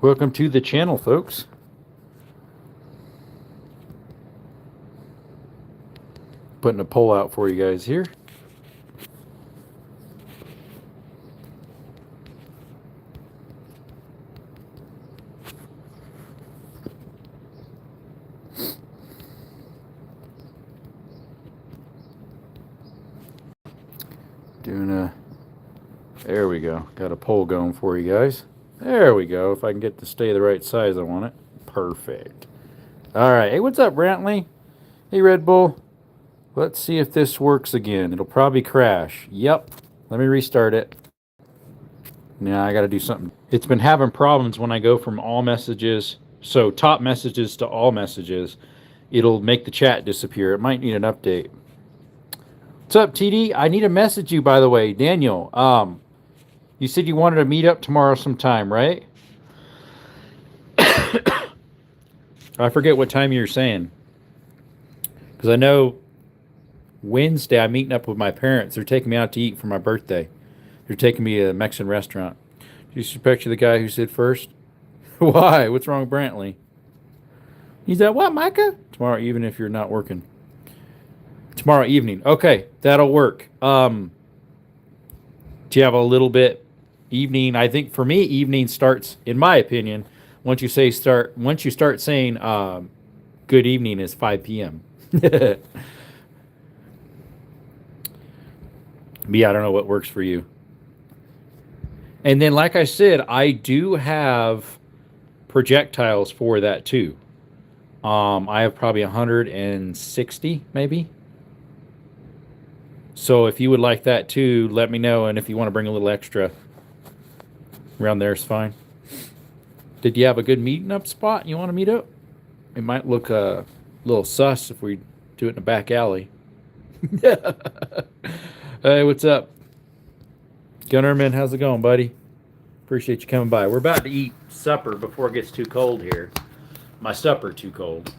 Welcome to the channel, folks. Putting a poll out for you guys here. There we go. Got a poll going for you guys. There we go. If I can get to stay the right size I want it. Perfect. All right. Hey, what's up, Brantley? Hey, Red Bull. Let's see if this works again. It'll probably crash. Yep. Let me restart it. Now I got to do something. It's been having problems when I go from all messages, so top messages to all messages. It'll make the chat disappear. It might need an update. What's up, TD? I need to message you, by the way. Daniel, you said you wanted to meet up tomorrow sometime, right? I forget what time you were saying. Because I know Wednesday I'm meeting up with my parents. They're taking me out to eat for my birthday. They're taking me to a Mexican restaurant. Do you suspect you're the guy who said first? Why? What's wrong with Brantley? He's at what, Micah? Tomorrow, even if you're not working. Tomorrow evening. Okay, that'll work. Do you have a little bit evening? I think for me, evening starts, in my opinion, once you start saying good evening is 5 p.m. But yeah, I don't know what works for you. And then, like I said, I do have projectiles for that too. I have probably 160, maybe. So if you would like that too, let me know. And if you want to bring a little extra, around there is fine. Did you have a good meeting up spot you want to meet up? It might look a little sus if we do it in a back alley. Hey, what's up? Gunnerman, how's it going, buddy? Appreciate you coming by. We're about to eat supper before it gets too cold here. My supper too cold.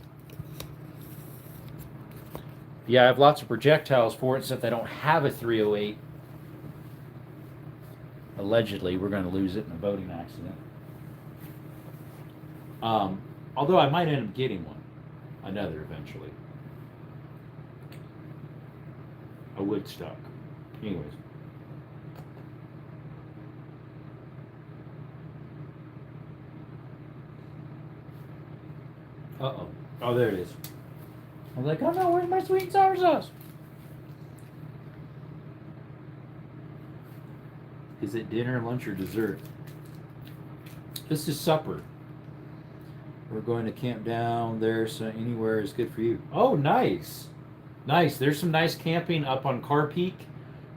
Yeah, I have lots of projectiles for it, except I don't have a 308. Allegedly, we're going to lose it in a boating accident. Although I might end up getting one. Another eventually. A Woodstock. Anyways. Uh-oh. Oh, there it is. I was like, oh no, where's my sweet and sour sauce? Is it dinner, lunch, or dessert? This is supper. We're going to camp down there, so anywhere is good for you. Oh, nice. Nice. There's some nice camping up on Car Peak.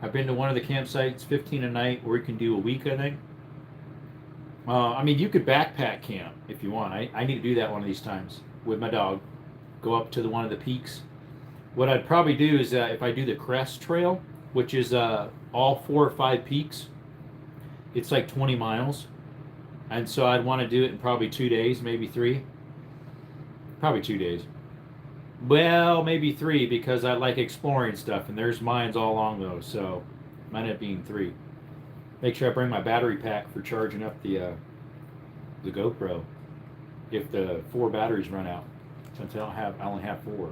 I've been to one of the campsites, 15 a night, or you can do a week, I think. I mean, you could backpack camp if you want. I need to do that one of these times with my dog. Go up to one of the peaks. What I'd probably do is if I do the Crest Trail, which is all 4 or 5 peaks, it's like 20 miles. And so I'd want to do it in probably 2 days, maybe 3. Probably 2 days. Well, maybe 3 because I like exploring stuff, and there's mines all along those, so might end up being 3. Make sure I bring my battery pack for charging up the GoPro if the 4 batteries run out. Since I only have 4.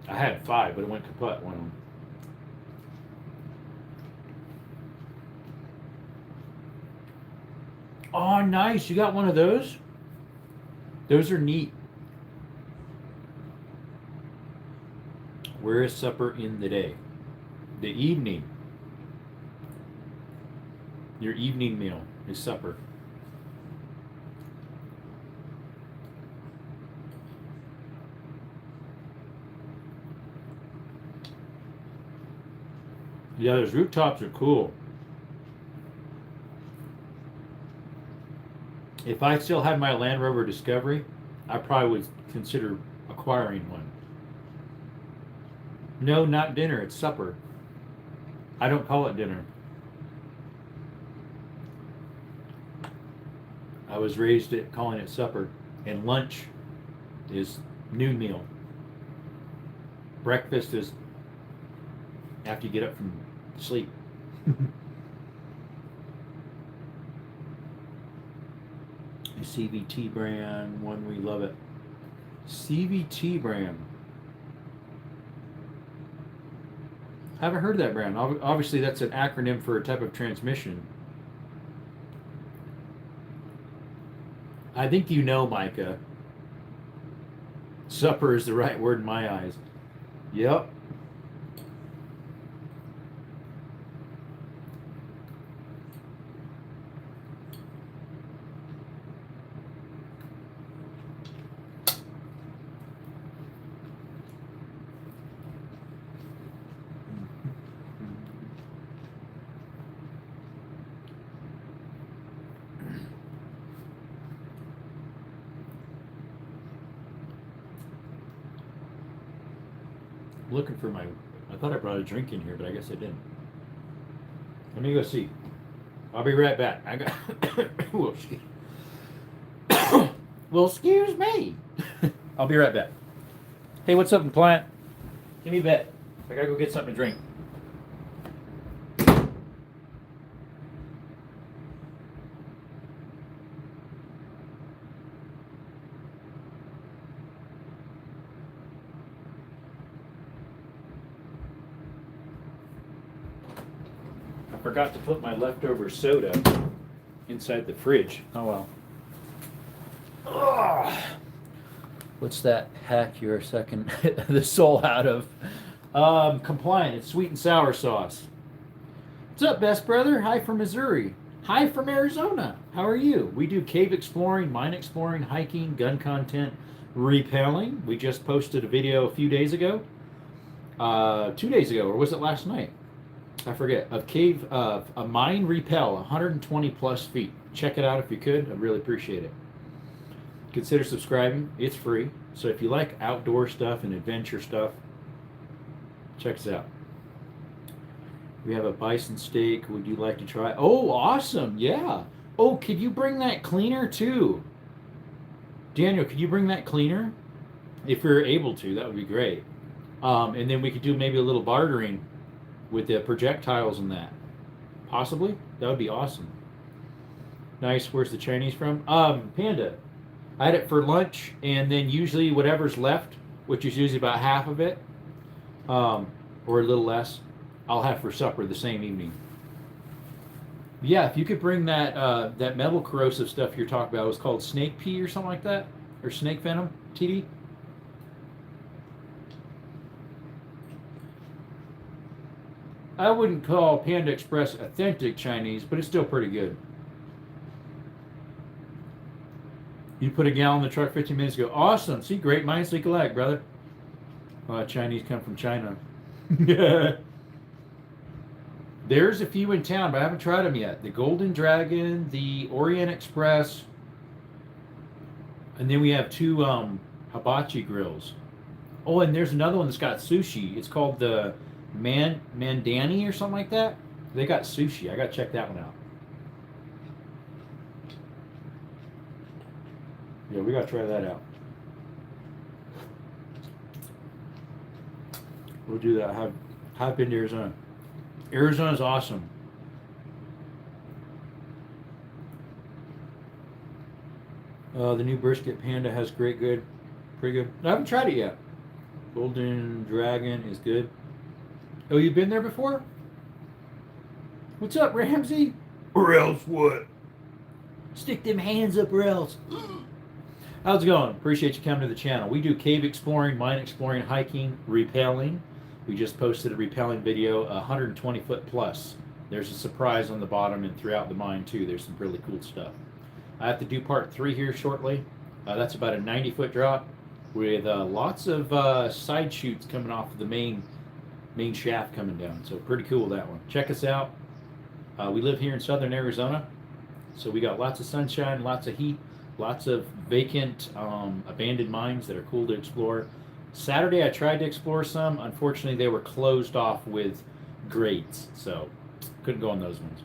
I had 5, but it went kaput one of them. Oh, nice! You got one of those? Those are neat. Where is supper in the day? The evening. Your evening meal is supper. Yeah, those rooftops are cool. If I still had my Land Rover Discovery, I probably would consider acquiring one. No, not dinner. It's supper. I don't call it dinner. I was raised at calling it supper. And lunch is noon meal. Breakfast is after you get up from sleep. CVT brand, one we love it. CVT brand. Haven't heard of that brand. Obviously, that's an acronym for a type of transmission. I think you know, Micah. Supper is the right word in my eyes. Yep. Looking for my, I thought I brought a drink in here, but I guess I didn't. Let me go see. I'll be right back. I got well, well, excuse me. I'll be right back. Hey, what's up, client? Give me a bet. I gotta go get something to drink. Forgot to put my leftover soda inside the fridge. Oh well. Ugh. What's that hack you're second the soul out of? Compliant. It's sweet and sour sauce. What's up, best brother? Hi from Missouri. Hi from Arizona. How are you? We do cave exploring, mine exploring, hiking, gun content, repelling. We just posted a video a few days ago. 2 days ago, or was it last night? I forget, of cave, a mine repel, 120 plus feet. Check it out if you could. I'd really appreciate it. Consider subscribing. It's free. So if you like outdoor stuff and adventure stuff, check us out. We have a bison steak. Would you like to try? Oh, awesome. Yeah. Oh, could you bring that cleaner too? Daniel, could you bring that cleaner? If you're able to, that would be great. And then we could do maybe a little bartering with the projectiles and that. Possibly? That would be awesome. Nice. Where's the Chinese from? Panda. I had it for lunch, and then usually whatever's left, which is usually about half of it, or a little less, I'll have for supper the same evening. Yeah, if you could bring that that metal corrosive stuff you're talking about, it was called snake pea or something like that, or snake venom, TD. I wouldn't call Panda Express authentic Chinese, but it's still pretty good. You put a gallon in the truck 15 minutes ago. Awesome. See, great minds think alike, brother. Chinese come from China. There's a few in town, but I haven't tried them yet. The Golden Dragon, the Orient Express, and then we have two hibachi grills. Oh, and there's another one that's got sushi. It's called the Mandani or something like that. They got sushi. I gotta check that one out. Yeah, we gotta try that out. We'll do that. I've been to Arizona. Arizona's awesome. The new brisket Panda has pretty good. I haven't tried it yet. Golden Dragon is good. Oh, you've been there before? What's up, Ramsey? Or else what? Stick them hands up or else. How's it going? Appreciate you coming to the channel. We do cave exploring, mine exploring, hiking, rappelling. We just posted a rappelling video, 120 foot plus. There's a surprise on the bottom and throughout the mine too. There's some really cool stuff. I have to do part 3 here shortly. That's about a 90 foot drop with lots of side chutes coming off of the main shaft coming down. So pretty cool, that one. Check us out. We live here in southern Arizona, so we got lots of sunshine, lots of heat, lots of vacant abandoned mines that are cool to explore. Saturday I tried to explore some. Unfortunately, they were closed off with grades, so couldn't go on those ones.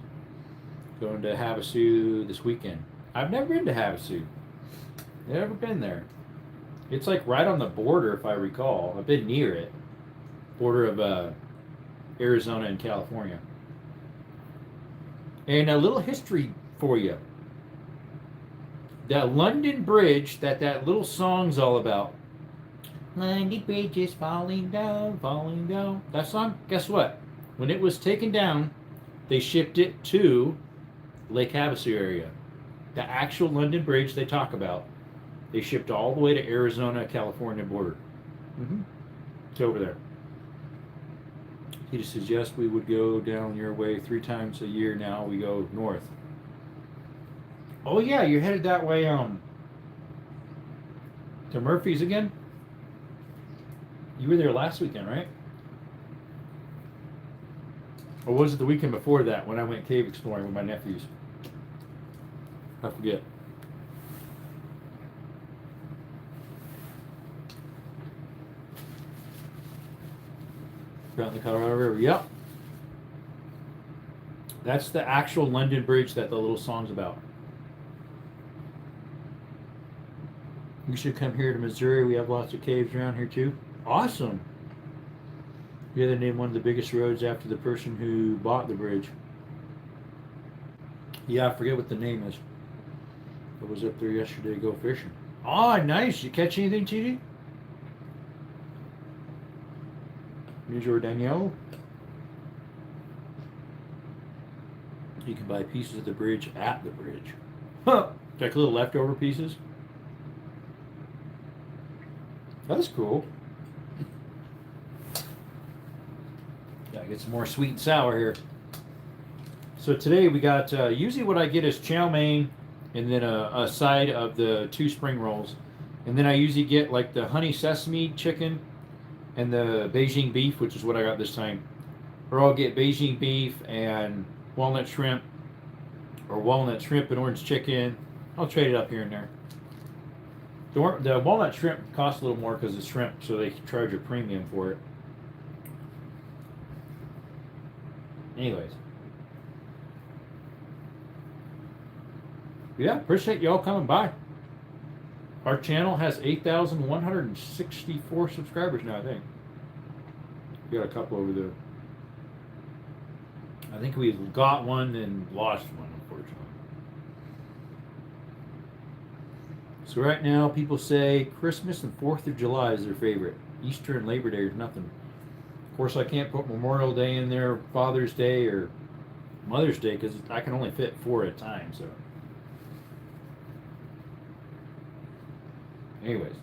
Going to Havasu this weekend. I've never been to Havasu. Never been there. It's like right on the border, if I recall. I've been near it. Border of Arizona and California. And a little history for you. That London Bridge that little song's all about. London Bridge is falling down, falling down. That song, guess what? When it was taken down, they shipped it to Lake Havasu area. The actual London Bridge they talk about, they shipped all the way to Arizona, California border. Mm-hmm. It's over there. He just suggests we would go down your way 3 times a year now. We go north. Oh yeah, you're headed that way to Murphy's again? You were there last weekend, right? Or was it the weekend before that when I went cave exploring with my nephews? I forget. Out in the Colorado River. Yep. That's the actual London Bridge that the little song's about. You should come here to Missouri. We have lots of caves around here too. Awesome. Yeah, they named one of the biggest roads after the person who bought the bridge. Yeah, I forget what the name is. I was up there yesterday to go fishing. Oh, nice. You catch anything, TD? Bonjour, Danielle. You can buy pieces of the bridge at the bridge. Huh. Like little leftover pieces. That's cool. Gotta get some more sweet and sour here. So today we got, usually what I get is chow mein and then a side of the 2 spring rolls. And then I usually get like the honey sesame chicken and the Beijing beef, which is what I got this time. Or I'll get Beijing beef and walnut shrimp, or walnut shrimp and orange chicken. I'll trade it up here and there. The walnut shrimp costs a little more because it's shrimp, so they charge a premium for it. Anyways. Yeah, appreciate y'all coming by. Our channel has 8,164 subscribers now, I think. We got a couple over there. I think we got one and lost one, unfortunately. So right now, people say Christmas and 4th of July is their favorite. Easter and Labor Day is nothing. Of course, I can't put Memorial Day in there, Father's Day, or Mother's Day, because I can only fit 4 at a time, so. Anyways.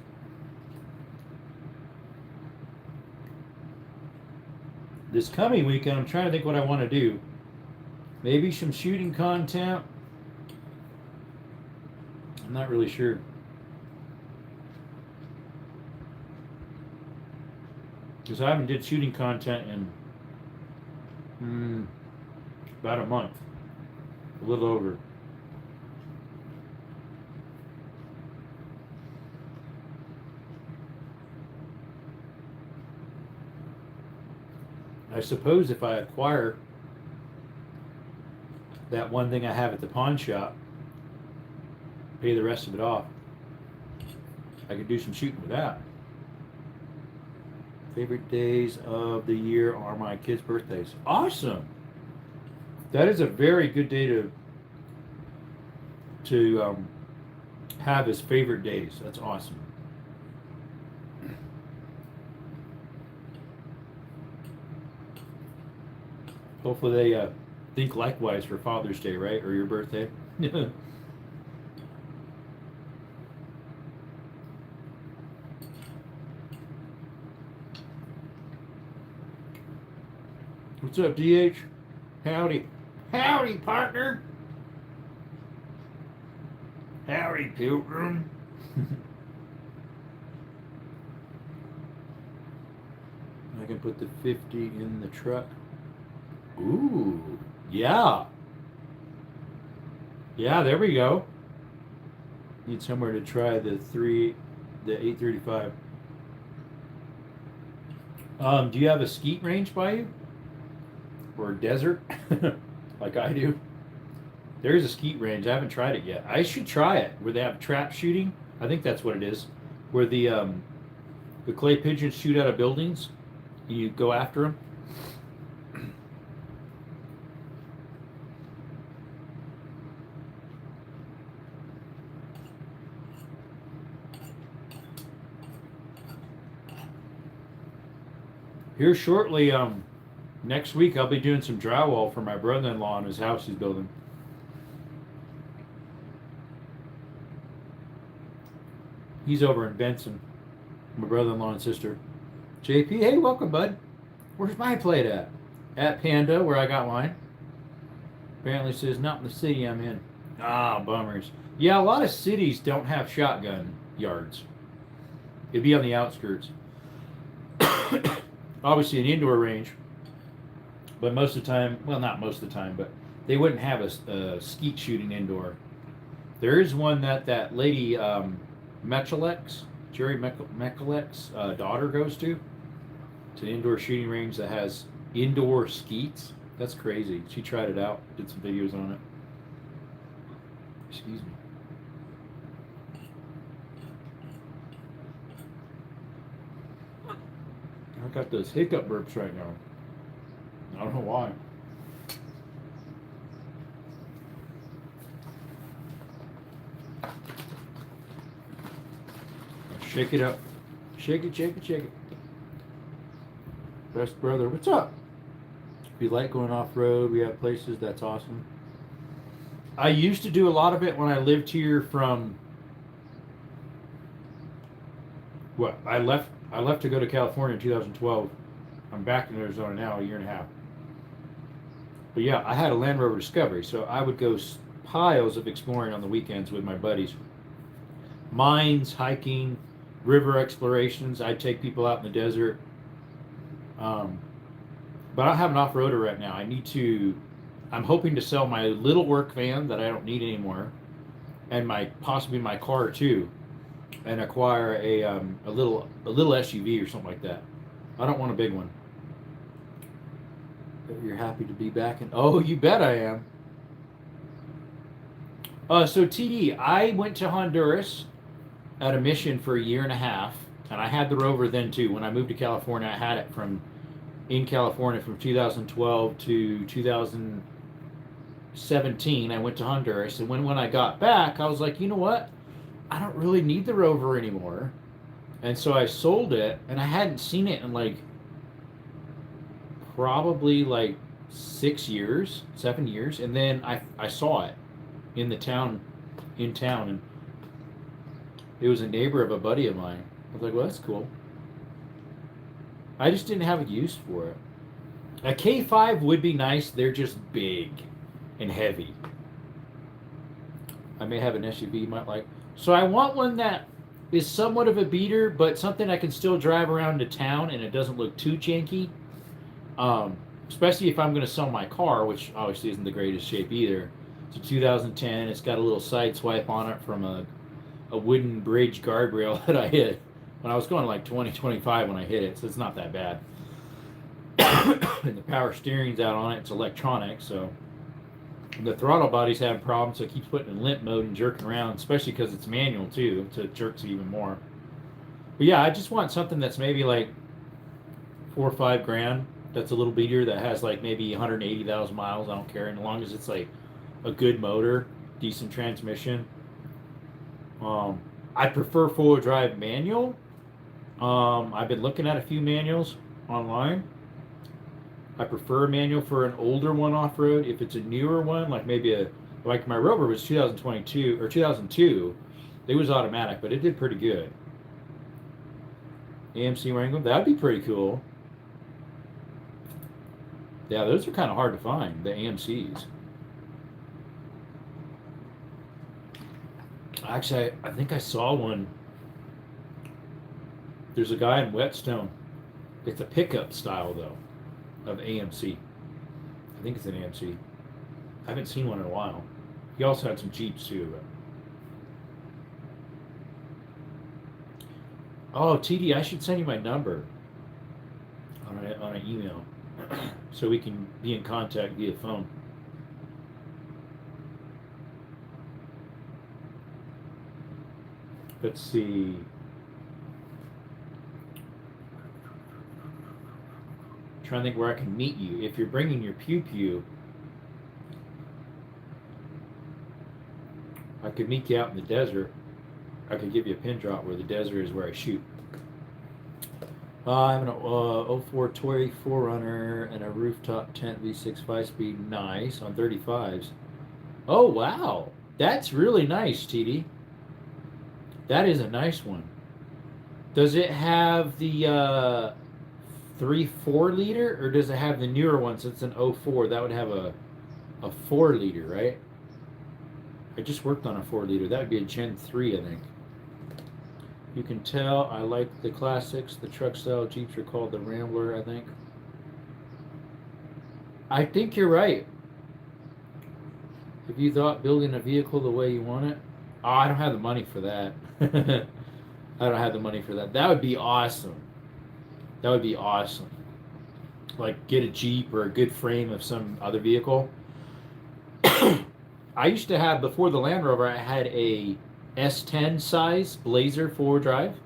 This coming weekend, I'm trying to think what I want to do. Maybe some shooting content. I'm not really sure. Because I haven't did shooting content in about a month. A little over. I suppose if I acquire that one thing I have at the pawn shop, pay the rest of it off, I could do some shooting with that. Favorite days of the year are my kids' birthdays. Awesome. That is a very good day to have as favorite days. That's awesome. Hopefully they think likewise for Father's Day, right? Or your birthday. What's up, DH? Howdy. Howdy, partner. Howdy, Pilgrim. I can put the 50 in the truck. Ooh, yeah. Yeah, there we go. Need somewhere to try the 835. Do you have a skeet range by you? Or a desert? Like I do? There's a skeet range. I haven't tried it yet. I should try it. Where they have trap shooting. I think that's what it is. Where the clay pigeons shoot out of buildings. And you go after them. Here shortly, next week I'll be doing some drywall for my brother-in-law on his house he's building. He's over in Benson. My brother-in-law and sister. JP, hey, welcome, bud. Where's my plate at? At Panda, where I got mine. Apparently says not in the city I'm in. Ah, bummers. Yeah, a lot of cities don't have shotgun yards. It'd be on the outskirts. Obviously an indoor range, but most of the time, well, not most of the time, but they wouldn't have a skeet shooting indoor. There is one that lady, Jerry Mechalec's daughter goes to. It's an indoor shooting range that has indoor skeets. That's crazy. She tried it out, did some videos on it. Excuse me. I got those hiccup burps right now. I don't know why. Shake it up. Shake it, shake it, shake it. Best brother, what's up? We like going off-road. We have places. That's awesome. I used to do a lot of it when I lived here from... What? I left to go to California in 2012. I'm back in Arizona now, a year and a half. But yeah, I had a Land Rover Discovery, so I would go piles of exploring on the weekends with my buddies. Mines, hiking, river explorations. I'd take people out in the desert. But I don't have an off-roader right now. I'm hoping to sell my little work van that I don't need anymore, and possibly my car too, and acquire a little SUV or something like that. I don't want a big one. You're happy to be back in? Oh, you bet I am. So TD, I went to Honduras at a mission for a year and a half, and I had the Rover then too. When I moved to California, I had it in California from 2012 to 2017. I went to Honduras, and when I got back, I was like, you know what? I don't really need the Rover anymore. And so I sold it, and I hadn't seen it in probably 7 years. And then I saw it in town, and it was a neighbor of a buddy of mine. I was like, well, that's cool. I just didn't have a use for it. A K5 would be nice. They're just big and heavy. I may have an SUV you might like. So I want one that is somewhat of a beater, but something I can still drive around to town and it doesn't look too janky. Especially if I'm going to sell my car, which obviously isn't the greatest shape either. It's a 2010. It's got a little side swipe on it from a wooden bridge guardrail that I hit when I was going 20, 25 when I hit it, so it's not that bad. And the power steering's out on it. It's electronic, so the throttle body's having problems, so it keeps putting in limp mode and jerking around, especially because it's manual too, so it jerks it even more. But yeah, I just want something that's maybe $4 or $5,000. That's a little beater that has maybe 180,000 miles. I don't care, and as long as it's a good motor, decent transmission. I prefer four-wheel drive manual. I've been looking at a few manuals online. I prefer a manual for an older one off-road. If it's a newer one, maybe my Rover was 2022 or 2002, it was automatic, but it did pretty good. AMC Wrangler, that'd be pretty cool. Yeah, those are kind of hard to find, the AMCs. Actually, I think I saw one. There's a guy in Whetstone. It's a pickup style, though, of AMC. I think it's an AMC. I haven't seen one in a while. He also had some Jeeps, too. Oh, TD, I should send you my number on an email so we can be in contact via phone. Let's see. I'm trying to think where I can meet you. If you're bringing your pew pew, I could meet you out in the desert. I could give you a pin drop where the desert is where I shoot. I have an '04 Toy 4Runner and a rooftop tent V6 5-speed. Nice on 35s. Oh, wow. That's really nice, TD. That is a nice one. Does it have the 3 4 liter, or does it have the newer one since it's an '04? That would have a 4 liter, right? I just worked on a 4 liter. That would be a Gen 3, I think. You can tell I like the classics. The truck style Jeeps are called the Rambler, I think. I think you're right. Have you thought building a vehicle the way you want it? Oh, I don't have the money for that. I don't have the money for that. That would be awesome. That would be awesome. Like get a Jeep or a good frame of some other vehicle. I used to have, before the Land Rover, I had a S10 size Blazer 4 drive.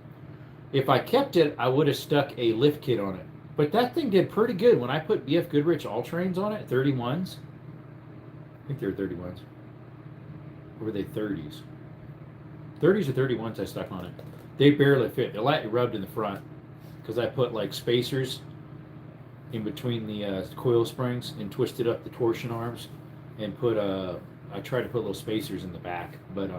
If I kept it, I would have stuck a lift kit on it. But that thing did pretty good when I put BF Goodrich all-terrains on it, 31s. I think they were 31s. Or were they 30s? 30s or 31s I stuck on it. They barely fit. They're lightly rubbed in the front because I put like spacers in between the coil springs and twisted up the torsion arms and put I tried to put little spacers in the back. But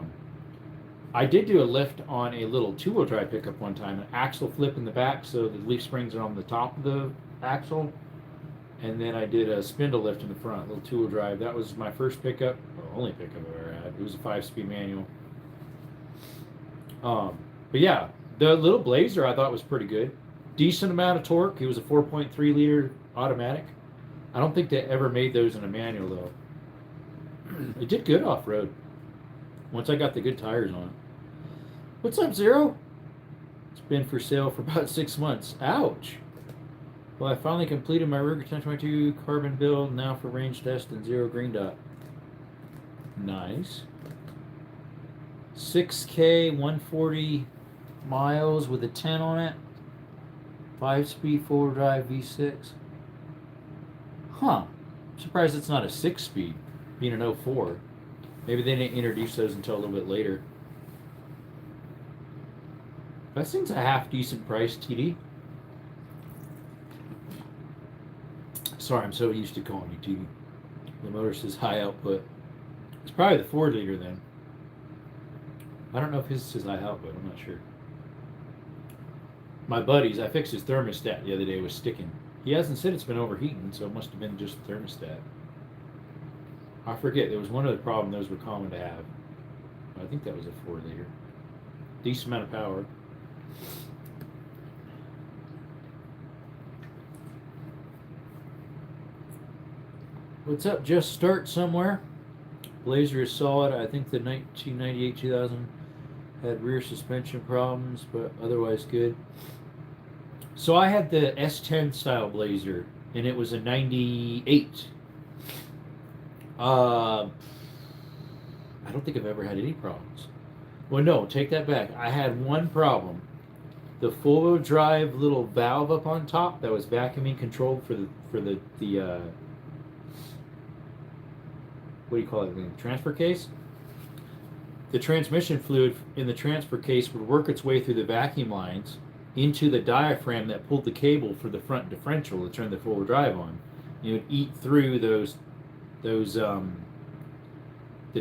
I did do a lift on a little two-wheel drive pickup one time, an axle flip in the back so the leaf springs are on the top of the axle. And then I did a spindle lift in the front, little two-wheel drive. That was my first pickup, well, only pickup I've ever had. It was a 5-speed manual. But yeah, the little Blazer I thought was pretty good. Decent amount of torque. It was a 4.3 liter automatic. I don't think they ever made those in a manual though. It did good off-road once I got the good tires on it. What's up, Zero? It's been for sale for about 6 months. Ouch. Well, I finally completed my Ruger 1022 carbon build, now for range test and zero green dot. Nice. 6K, 140 miles with a 10 on it. 5-speed four-wheel drive V6. Huh. I'm surprised it's not a 6-speed, being an '04. Maybe they didn't introduce those until a little bit later. That seems a half-decent price, TD. Sorry, I'm so used to calling you TD. The motor says high output. It's probably the 4 liter then. I don't know if his says high output. I'm not sure. My buddy's, I fixed his thermostat the other day. It was sticking. He hasn't said it's been overheating, so it must have been just the thermostat. I forget. There was one other problem. Those were common to have. I think that was a 4 liter. Decent amount of power. What's up? Just start somewhere. Blazer is solid. I think the 1998-2000 had rear suspension problems, but otherwise good. So I had the S10 style Blazer, and it was a 98. I don't think I've ever had any problems. Well, no, take that back. I had one problem. The four-wheel drive little valve up on top that was vacuuming controlled for the what do you call it? The transfer case. The transmission fluid in the transfer case would work its way through the vacuum lines into the diaphragm that pulled the cable for the front differential to turn the four-wheel drive on. It would eat through those the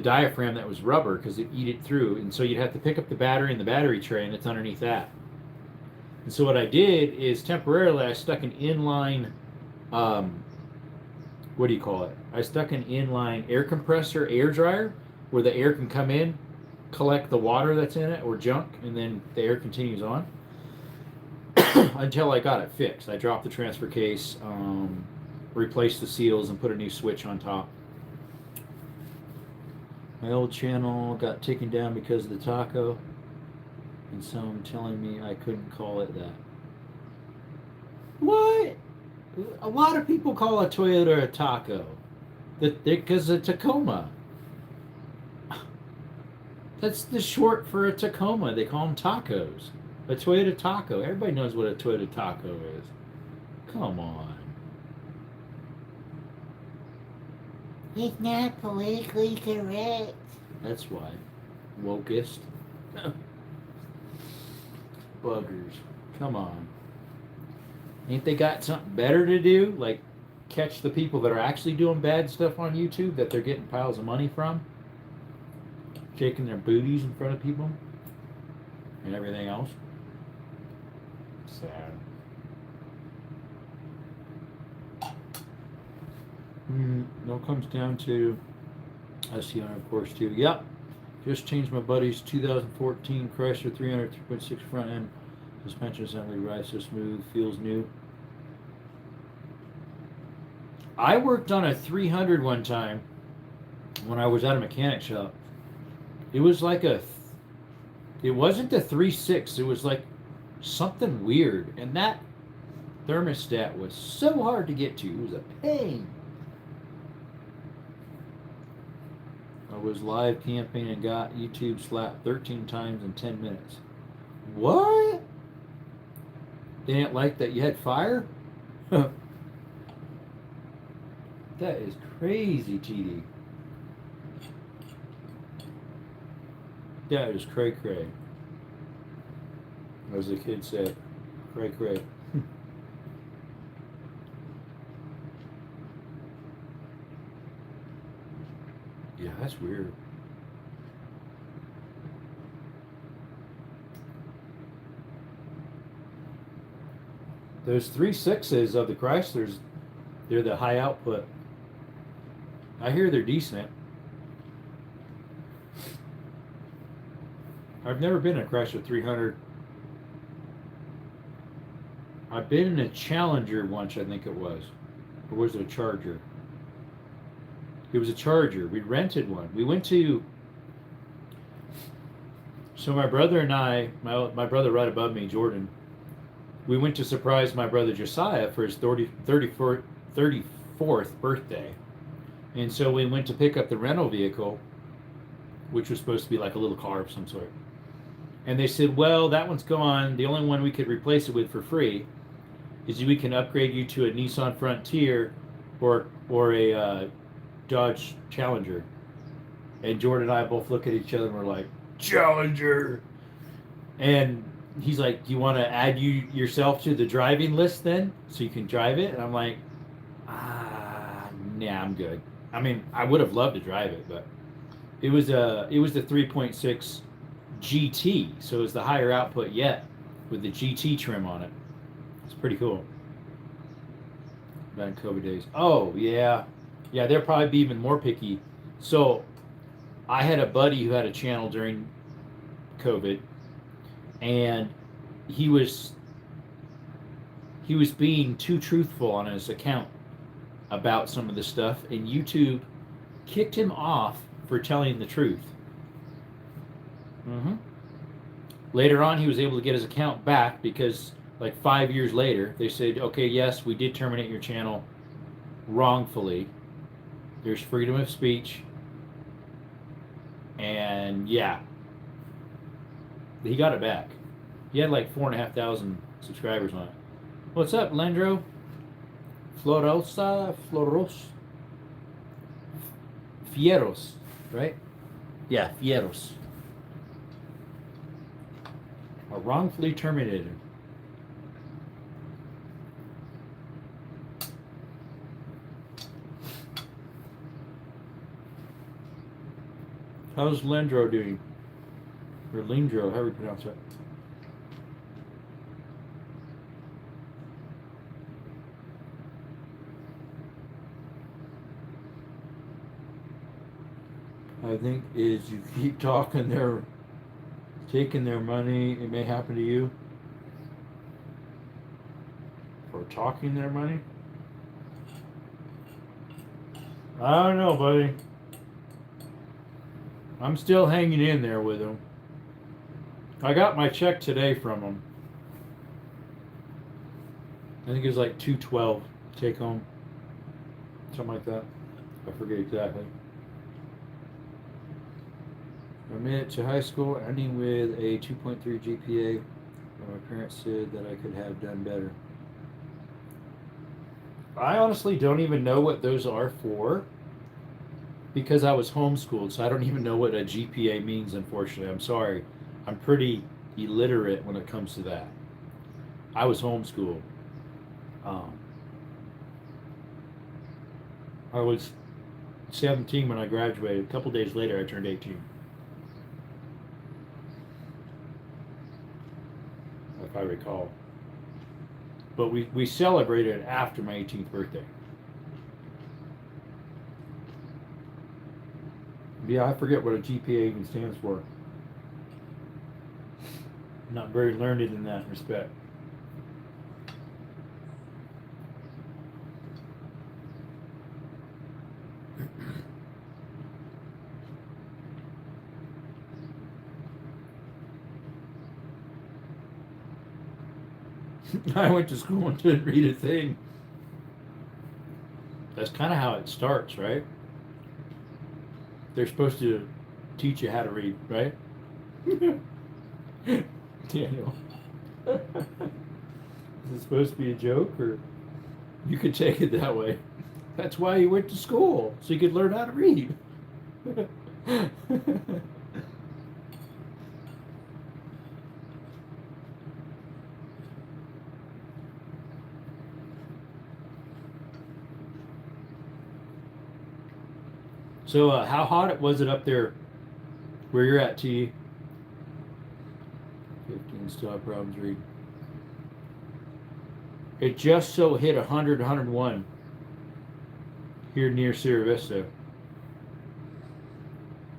diaphragm that was rubber because it'd eat it through, and so you'd have to pick up the battery and the battery tray, and it's underneath that. And so what I did is temporarily I stuck an inline, what do you call it? I stuck an inline air compressor, air dryer, where the air can come in, collect the water that's in it or junk, and then the air continues on until I got it fixed. I dropped the transfer case, replaced the seals, and put a new switch on top. My old channel got taken down because of the taco, and someone telling me I couldn't call it that. What? A lot of people call a Toyota a taco because of Tacoma. That's the short for a Tacoma. They call them tacos. A Toyota taco. Everybody knows what a Toyota taco is. Come on. It's not politically correct. That's why. Wokest. Buggers. Come on. Ain't they got something better to do? Like catch the people that are actually doing bad stuff on YouTube that they're getting piles of money from, shaking their booties in front of people, and everything else. Sad. No, it comes down to SCR, of course, too. Yep. Just changed my buddy's 2014 Chrysler 300 3.6 front end suspension assembly. Rides so smooth, feels new. I worked on a 300 one time when I was at a mechanic shop. It was like it wasn't a 3.6. It was like something weird, and that thermostat was so hard to get to. It was a pain. I was live camping and got YouTube slapped 13 times in 10 minutes. What? They didn't like that you had fire? That is crazy, TD. That is cray cray. As the kid said, cray cray. Yeah, that's weird. Those 3.6s of the Chryslers, they're the high output. I hear they're decent. I've never been in a Chrysler 300. I've been in a Challenger once, I think it was. Or was it a Charger? It was a Charger. We rented one. We went to... So my brother and I, my brother right above me, Jordan, we went to surprise my brother Josiah for his 34th birthday. And so we went to pick up the rental vehicle, which was supposed to be like a little car of some sort. And they said, well, that one's gone. The only one we could replace it with for free is we can upgrade you to a Nissan Frontier or a Dodge Challenger. And Jordan and I both look at each other and we're like, Challenger! And he's like, do you want to add yourself to the driving list then so you can drive it? And I'm like, nah, I'm good. I mean, I would have loved to drive it, but it was the 3.6 GT, so it was the higher output yet with the GT trim on it. It's pretty cool. Back in COVID days. Oh yeah, they'll probably be even more picky. So I had a buddy who had a channel during COVID, and he was being too truthful on his account about some of the stuff, and YouTube kicked him off for telling the truth. Later on, he was able to get his account back because, like 5 years later, they said, okay, yes, we did terminate your channel wrongfully. There's freedom of speech. And yeah, he got it back. He had like 4,500 subscribers on it. What's up, Lendro? Floros? Fieros, right? Yeah, Fieros. Are wrongfully terminated. How's Lendro doing? Or Lindro, however you pronounce it. I think is you keep talking they're taking their money, it may happen to you. For talking their money? I don't know, buddy. I'm still hanging in there with them. I got my check today from them. I think it was like $212 take home. Something like that. I forget exactly. I made it to high school ending with a 2.3 GPA. My parents said that I could have done better. I honestly don't even know what those are for because I was homeschooled, so I don't even know what a GPA means, unfortunately. I'm sorry. I'm pretty illiterate when it comes to that. I was homeschooled. Um, I was 17 when I graduated. A couple days later, I turned 18. If I recall. But we celebrated after my 18th birthday. Yeah, I forget what a GPA even stands for. I'm not very learned in that respect. I went to school and didn't read a thing. That's kind of how it starts, right? They're supposed to teach you how to read, right? Daniel. Is it supposed to be a joke, or you could take it that way? That's why you went to school, so you could learn how to read. So, how hot was it up there where you're at, T? 15 still have problems reading. It just so hit 100, 101 here near Sierra Vista.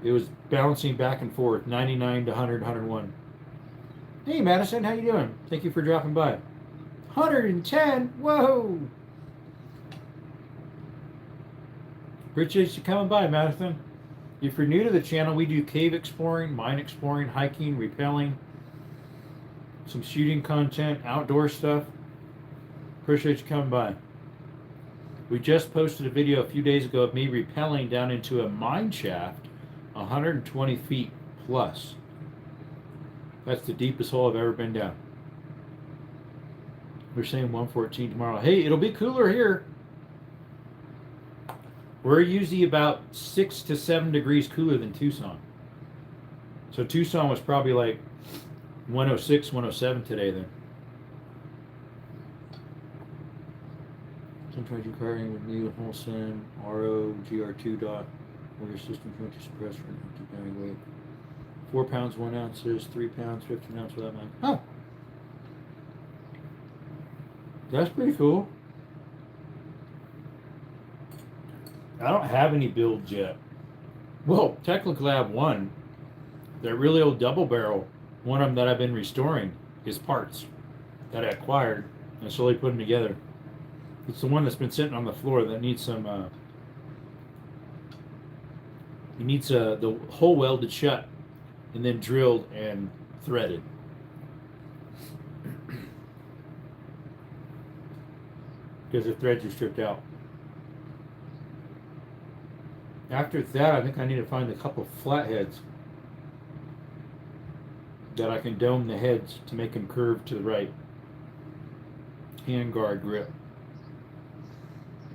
It was bouncing back and forth, 99 to 100, 101. Hey, Madison, how you doing? Thank you for dropping by. 110, whoa! Appreciate you coming by, Madison. If you're new to the channel, we do cave exploring, mine exploring, hiking, rappelling, some shooting content, outdoor stuff. Appreciate you coming by. We just posted a video a few days ago of me rappelling down into a mine shaft 120 feet plus. That's the deepest hole I've ever been down. We're saying 114 tomorrow. Hey, it'll be cooler here. We're usually about 6 to 7 degrees cooler than Tucson. So Tucson was probably like 106, 107 today then. Sometimes you're carrying with me with whole sim, RO, GR2 dot, or your system's going to suppress for an empty bag weight. 4 pounds, 1 ounces, 3 pounds, 15 ounces without mine. Huh. That's pretty cool. I don't have any builds yet. Well, technically I have one. That really old double barrel, one of them that I've been restoring, is parts that I acquired and slowly putting together. It's the one that's been sitting on the floor that needs some, it needs the hole welded shut and then drilled and threaded. Because the threads are stripped out. After that, I think I need to find a couple flatheads that I can dome the heads to make them curve to the right. Handguard grip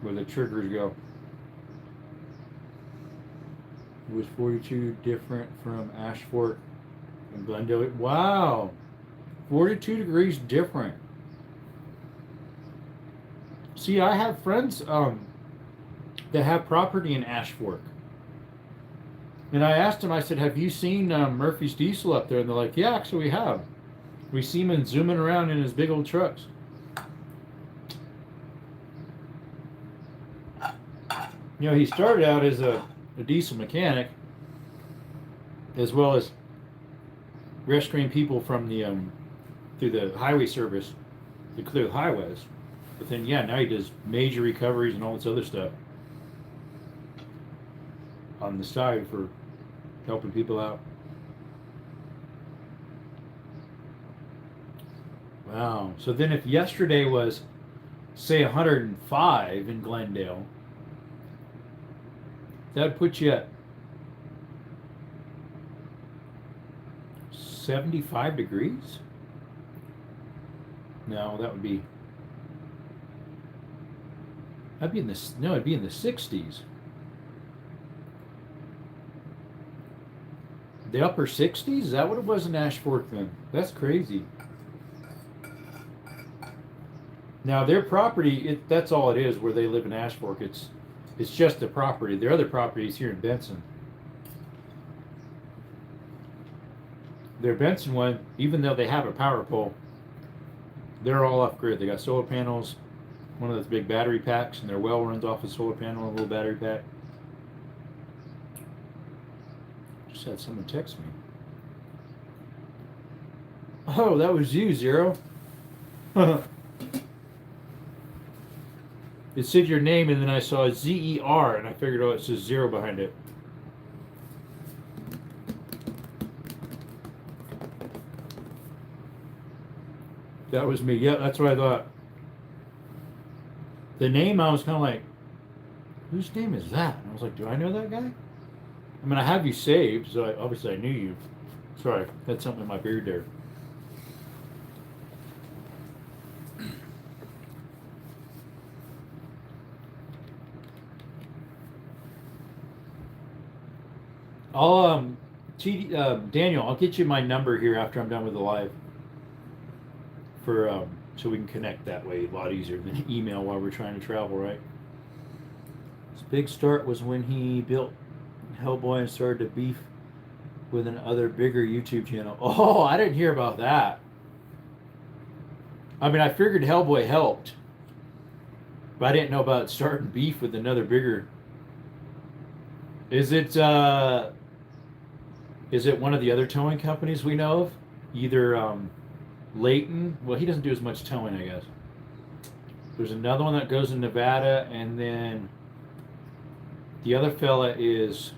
where the triggers go. It was 42 different from Ash Fork and Glendale. Wow! 42 degrees different. See, I have friends that have property in Ash Fork. And I asked them, I said, have you seen Murphy's Diesel up there? And they're like, yeah, actually we have. We see him zooming around in his big old trucks. You know, he started out as a diesel mechanic, as well as rescuing people from the through the highway service to clear highways. But then, yeah, now he does major recoveries and all this other stuff on the side for helping people out. Wow. So then if yesterday was, say, 105 in Glendale, that'd put you at 75 degrees? No, that would be, that'd be in the, no, it'd be in the 60s. The upper 60s? Is that what it was in Ash Fork then? That's crazy. Now their property, that's all it is where they live in Ash Fork. It's just the property. Their other property is here in Benson. Their Benson one, even though they have a power pole, they're all off grid. They got solar panels, one of those big battery packs, and their well runs off a solar panel and a little battery pack. Just had someone text me. Oh, that was you, Zero. It said your name, and then I saw ZER, and I figured, oh, it says 0 behind it. That was me. Yeah, that's what I thought. The name, I was kind of like, whose name is that? And I was like, do I know that guy? I mean, I have you saved, so obviously I knew you. Sorry, had something in my beard there. I'll Daniel, I'll get you my number here after I'm done with the live. For so we can connect that way a lot easier than email while we're trying to travel, right? His big start was when he built Hellboy and started to beef with another bigger YouTube channel. Oh, I didn't hear about that. I mean, I figured Hellboy helped, but I didn't know about starting beef with another bigger. Is it one of the other towing companies we know of? Either Leighton. Well, he doesn't do as much towing, I guess. There's another one that goes in Nevada, and then the other fella is,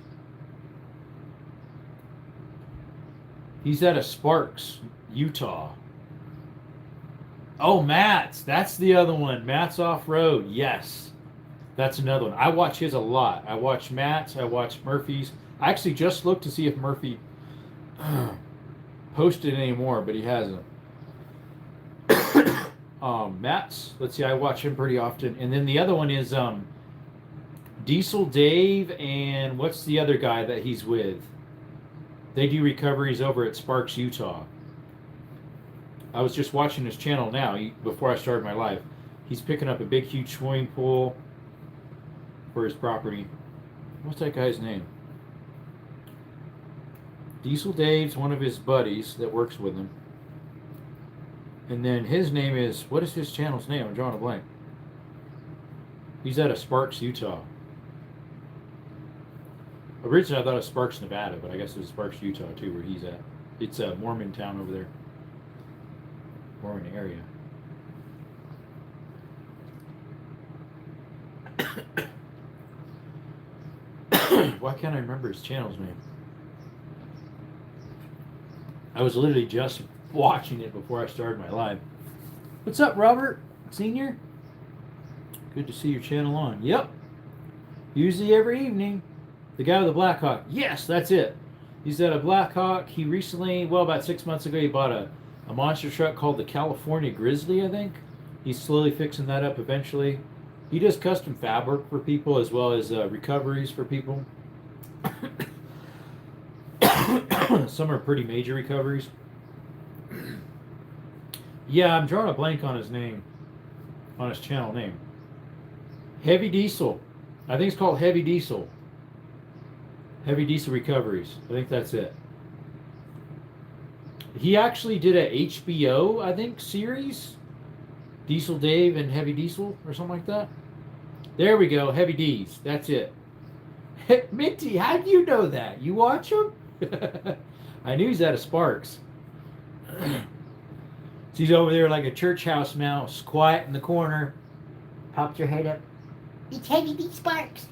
he's out of Sparks, Utah. Oh, Matt's. That's the other one. Matt's Off-Road. Yes. That's another one. I watch his a lot. I watch Matt's. I watch Murphy's. I actually just looked to see if Murphy posted anymore, but he hasn't. Matt's. Let's see. I watch him pretty often. And then the other one is Diesel Dave, and what's the other guy that he's with? They do recoveries over at Sparks, Utah. I was just watching his channel now before I started my live. He's picking up a big, huge swimming pool for his property. What's that guy's name? Diesel Dave's one of his buddies that works with him. And then his name is, what is his channel's name? I'm drawing a blank. He's out of Sparks, Utah. Originally I thought it was Sparks, Nevada, but I guess it was Sparks, Utah too, where he's at. It's a Mormon town over there. Mormon area. Why can't I remember his channel's name? I was literally just watching it before I started my live. What's up, Robert Senior? Good to see your channel on. Yep. Usually every evening. The guy with the Black Hawk. Yes, that's it. He's at a Black Hawk. He recently, well, about 6 months ago, he bought a monster truck called the California Grizzly, I think. He's slowly fixing that up eventually. He does custom fabric for people as well as recoveries for people. Some are pretty major recoveries. Yeah, I'm drawing a blank on his name, on his channel name. Heavy Diesel. I think it's called Heavy Diesel. Heavy Diesel Recoveries. I think that's it. He actually did a HBO, I think, series. Diesel Dave and Heavy Diesel or something like that. There we go. Heavy D's. That's it. Minty, how do you know that? You watch him? I knew he's out of Sparks. She's over there like a church house mouse, quiet in the corner. Popped your head up. It's Heavy D Sparks.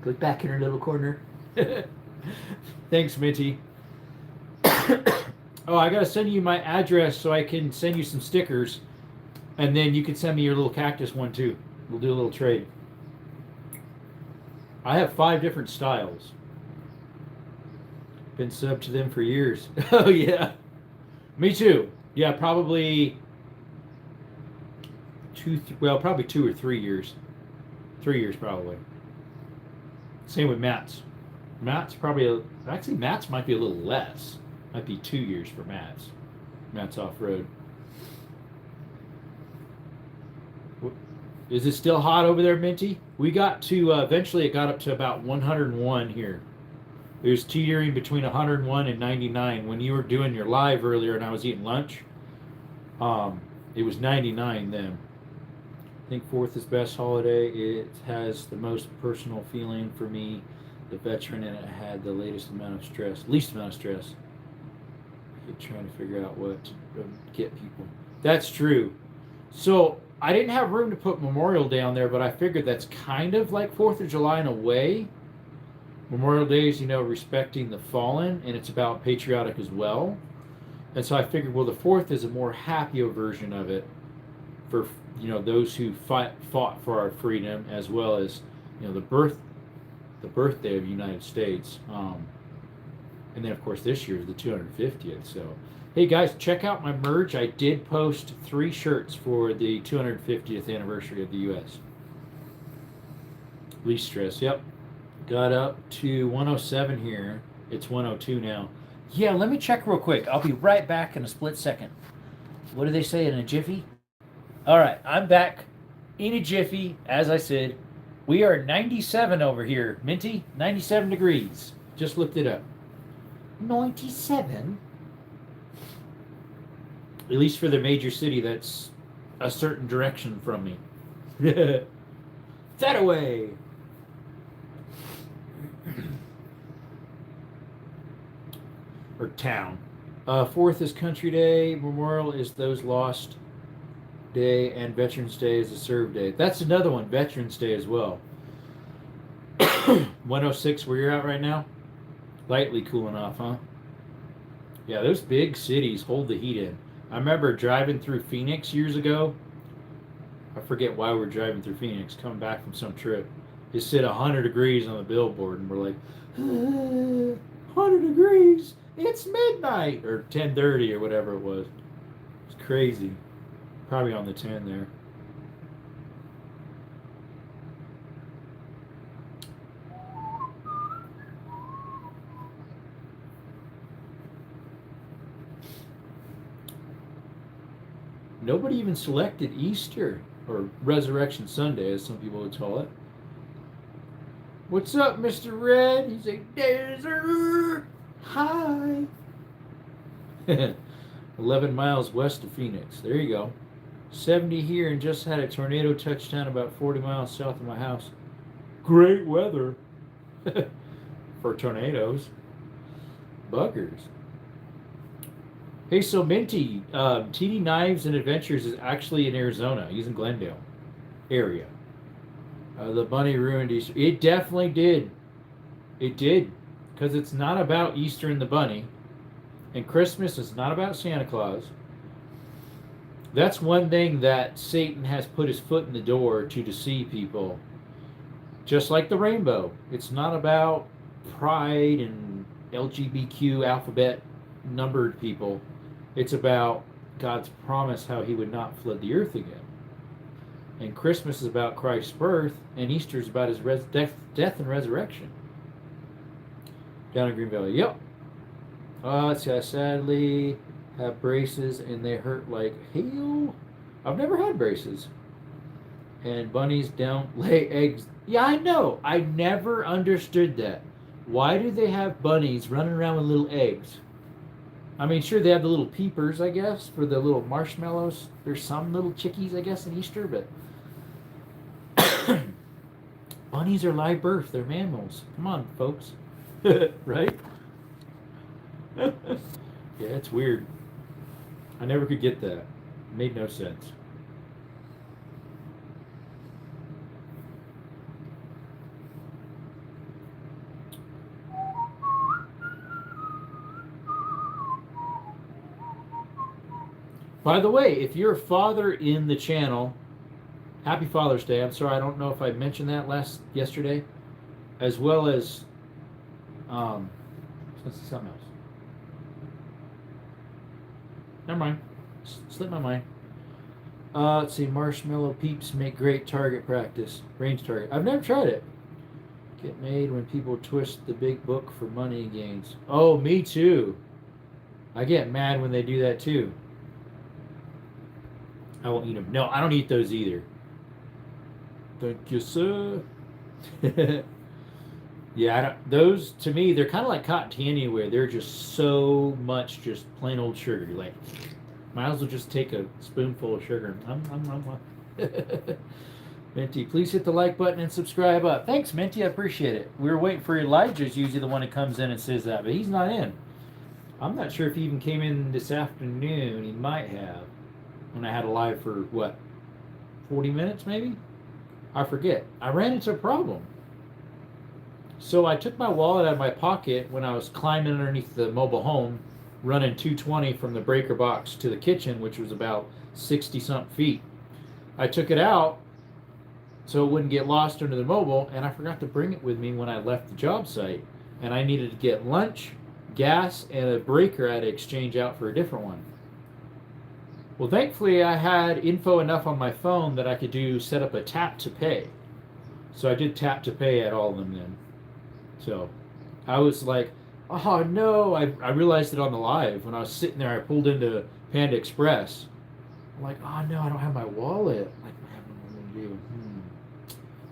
Goes back in her little corner. Thanks, Minty. Oh, I gotta send you my address so I can send you some stickers, and then you can send me your little cactus one too. We'll do a little trade. I have 5 different styles. Been subbed to them for years. Oh yeah, me too. Yeah, probably probably 2 or 3 years. 3 years probably. Same with Matt's. Matt's probably actually Matt's might be a little less. Might be 2 years for Matt's. Matt's Off-Road. Is it still hot over there, Minty? We got to, eventually it got up to about 101 here. It was teetering between 101 and 99. When you were doing your live earlier and I was eating lunch, it was 99 then. I think 4th is best holiday. It has the most personal feeling for me. The veteran and it had the least amount of stress. Trying to figure out what to get people. That's true. So I didn't have room to put Memorial Day on there, but I figured that's kind of like 4th of July in a way. Memorial Day is, respecting the fallen, and it's about patriotic as well. And so I figured, well, the 4th is a more happier version of it for, those who fought for our freedom, as well as, the birthday of the United States. And then, of course, this year is the 250th. So, hey, guys, check out my merch. I did post 3 shirts for the 250th anniversary of the U.S. Least stress, yep. Got up to 107 here. It's 102 now. Yeah, let me check real quick. I'll be right back in a split second. What do they say, in a jiffy? All right, I'm back in a jiffy. As I said, we are 97 over here. Minty, 97 degrees. Just looked it up. 97? At least for the major city that's a certain direction from me. That away. Or town. 4th is Country Day. Memorial is those lost Day, and Veterans Day is a serve day. That's another one, Veterans Day as well. 106 where you're at right now? Lightly cooling off, huh? Yeah, those big cities hold the heat in. I remember driving through Phoenix years ago. I forget why we're driving through Phoenix, coming back from some trip. It said 100 degrees on the billboard, and we're like, 100 degrees? It's midnight! Or 10:30 or whatever it was. It's crazy. Probably on the 10 there. Nobody even selected Easter, or Resurrection Sunday, as some people would call it. What's up, Mr. Red? He's a desert. Hi. 11 miles west of Phoenix. There you go. 70 here, and just had a tornado touchdown about 40 miles south of my house. Great weather for tornadoes. Buggers. Hey, so Minty, TD Knives and Adventures is actually in Arizona. He's in Glendale area. The bunny ruined Easter. It definitely did. It did. Because it's not about Easter and the bunny. And Christmas is not about Santa Claus. That's one thing that Satan has put his foot in the door to deceive people. Just like the rainbow. It's not about pride and LGBTQ alphabet numbered people. It's about God's promise how he would not flood the earth again. And Christmas is about Christ's birth, and Easter is about his death and resurrection. Down in Green Valley. Yep. Let's see, I sadly have braces, and they hurt like hell. I've never had braces. And bunnies don't lay eggs. Yeah, I know. I never understood that. Why do they have bunnies running around with little eggs? I mean, sure, they have the little peepers, I guess, for the little marshmallows. There's some little chickies, I guess, in Easter, but bunnies are live birth. They're mammals. Come on, folks. Right? Yeah, it's weird. I never could get that. It made no sense. By the way, if you're a father in the channel, happy Father's Day. I'm sorry, I don't know if I mentioned that yesterday, as well as let's see something else. Never mind. Slipped my mind. Let's see. Marshmallow peeps make great target practice. Range target. I've never tried it. Get made when people twist the big book for money gains. Oh, me too. I get mad when they do that too. I won't eat them. No, I don't eat those either. Thank you, sir. Yeah, those to me they're kind of like cotton candy where they're just so much just plain old sugar. You're like, might as well just take a spoonful of sugar. Minty, please hit the like button and subscribe up. Thanks, Minty. I appreciate it. We were waiting for Elijah's usually the one that comes in and says that, but he's not in. I'm not sure if he even came in this afternoon. He might have. When I had a live for, what, 40 minutes maybe? I forget. I ran into a problem. So I took my wallet out of my pocket when I was climbing underneath the mobile home, running 220 from the breaker box to the kitchen, which was about 60-something feet. I took it out so it wouldn't get lost under the mobile, and I forgot to bring it with me when I left the job site. And I needed to get lunch, gas, and a breaker I had to exchange out for a different one. Well, thankfully, I had info enough on my phone that I could set up a tap to pay. So I did tap to pay at all of them then. So I was like, oh no, I realized it on the live. When I was sitting there, I pulled into Panda Express. I'm like, oh no, I don't have my wallet. I'm like, what am I going to do?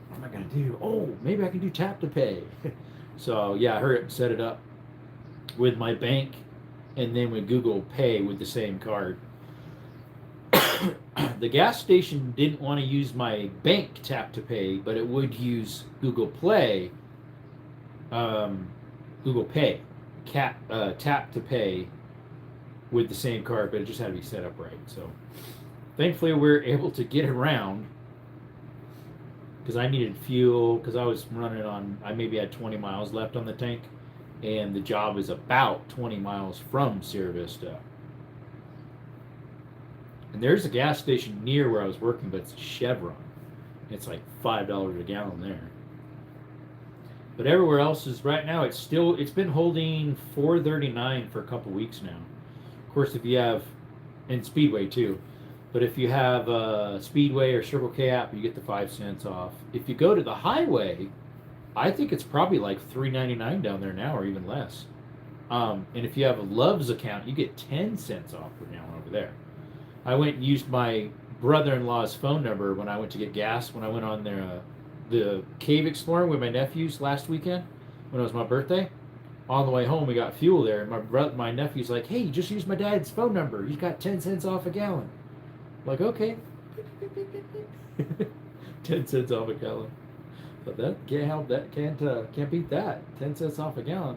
What am I going to do? Oh, maybe I can do tap to pay. So yeah, I hurried up, set it up with my bank and then with Google Pay with the same card. The gas station didn't want to use my bank tap to pay, but it would use Google Pay, tap to pay with the same card, but it just had to be set up right. So thankfully we were able to get around because I needed fuel because I was running on, I maybe had 20 miles left on the tank, and the job is about 20 miles from Sierra Vista. And there's a gas station near where I was working, but it's a Chevron. It's like $5 a gallon there. But everywhere else is right now. It's been holding $4.39 for a couple weeks now. Of course, if you have, and Speedway too. But if you have Speedway or Circle K app, you get the 5 cents off. If you go to the highway, I think it's probably like $3.99 down there now, or even less. And if you have a Love's account, you get 10 cents off for now over there. I went and used my brother-in-law's phone number when I went to get gas when I went on the cave exploring with my nephews last weekend when it was my birthday. On the way home, we got fuel there, and my nephew's like, "Hey, just use my dad's phone number. He's got 10 cents off a gallon." I'm like, okay. 10 cents off a gallon. But that can't help. That can't beat that. 10 cents off a gallon.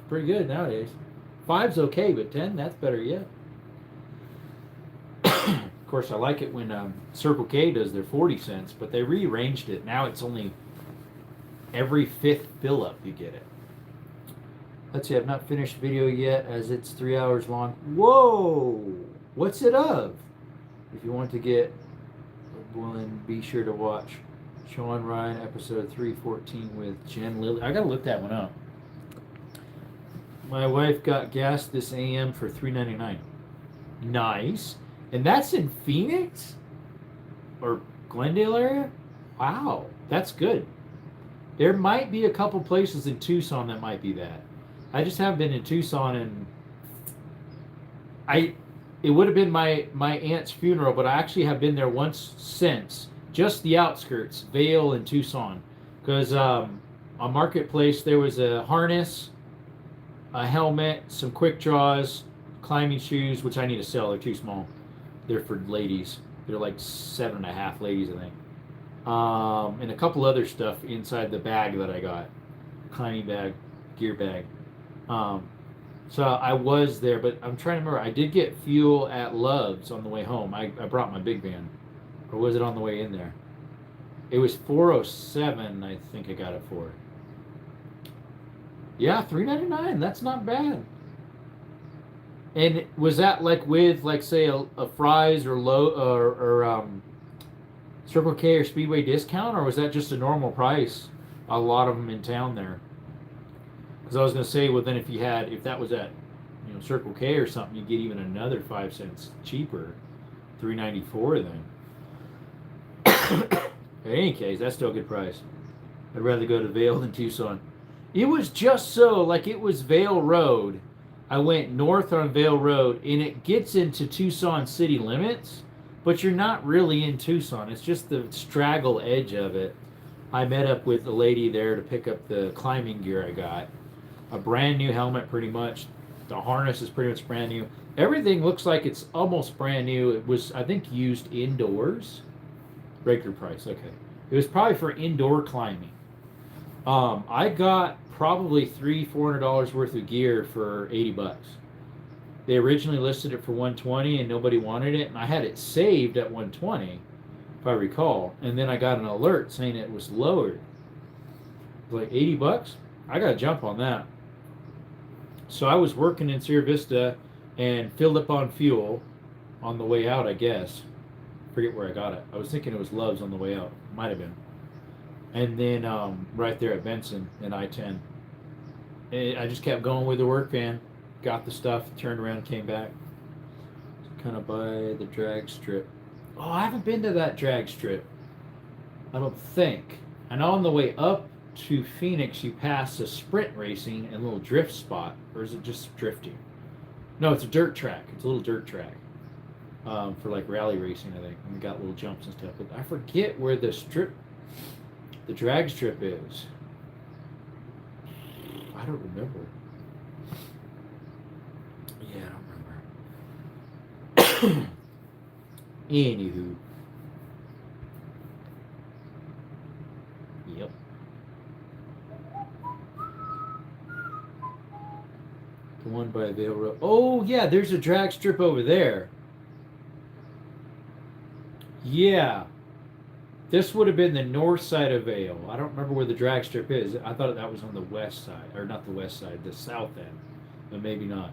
Pretty good nowadays. 5's okay, but 10, that's better yet. Of course, I like it when Circle K does their 40 cents, but they rearranged it. Now it's only every 5th fill up you get it. Let's see, I've not finished the video yet as it's 3 hours long. Whoa! What's it of? If you want to get one, be sure to watch Sean Ryan episode 314 with Jen Lilly. I gotta look that one up. My wife got gas this AM for $3.99. Nice. And that's in Phoenix? Or Glendale area? Wow, that's good. There might be a couple places in Tucson that might be that. I just haven't been in Tucson, and it would have been my aunt's funeral, but I actually have been there once since. Just the outskirts, Vail and Tucson. Because on Marketplace there was a harness, a helmet, some quick draws, climbing shoes, which I need to sell. They're too small. They're for ladies. They're like 7.5 ladies, I think. And a couple other stuff inside the bag that I got. Climbing bag, gear bag. So I was there, but I'm trying to remember. I did get fuel at Love's on the way home. I brought my big van. Or was it on the way in there? It was $4.07, I think I got it for. Yeah, $3.99. That's not bad. And was that like with, like, say, a Fry's or Circle K or Speedway discount, or was that just a normal price? A lot of them in town there. Because I was going to say, well, then if that was at, Circle K or something, you get even another 5 cents cheaper, $3.94 then. In any case, that's still a good price. I'd rather go to Vail than Tucson. It was just so, like, it was Vail Road. I went north on Vail Road, and it gets into Tucson city limits, but you're not really in Tucson. It's just the straggle edge of it. I met up with a lady there to pick up the climbing gear I got. A brand new helmet, pretty much. The harness is pretty much brand new. Everything looks like it's almost brand new. It was, I think, used indoors. Regular price, okay. It was probably for indoor climbing. I got probably $300-400 worth of gear for $80. They originally listed it for 120 and nobody wanted it, and I had it saved at 120, if I recall. And then I got an alert saying it was lowered. It was like $80. I got to jump on that. So I was working in Sierra Vista and filled up on fuel on the way out, I guess. Forget where I got it. I was thinking it was Love's on the way out. Might have been. And then right there at Benson and I-10. And I just kept going with the work van. Got the stuff, turned around, came back. Kind of by the drag strip. Oh, I haven't been to that drag strip. I don't think. I know on the way up to Phoenix, you pass a sprint racing and a little drift spot. Or is it just drifting? No, it's a dirt track. It's a little dirt track. For like rally racing, I think. And we got little jumps and stuff. But I forget where the drag strip is. I don't remember. Yeah, I don't remember. Anywho. Yep. The one by Vale Road. Oh, yeah, there's a drag strip over there. Yeah. This would have been the north side of Vale. I don't remember where the drag strip is. I thought that was on the west side. Or not the west side, the south end. But maybe not.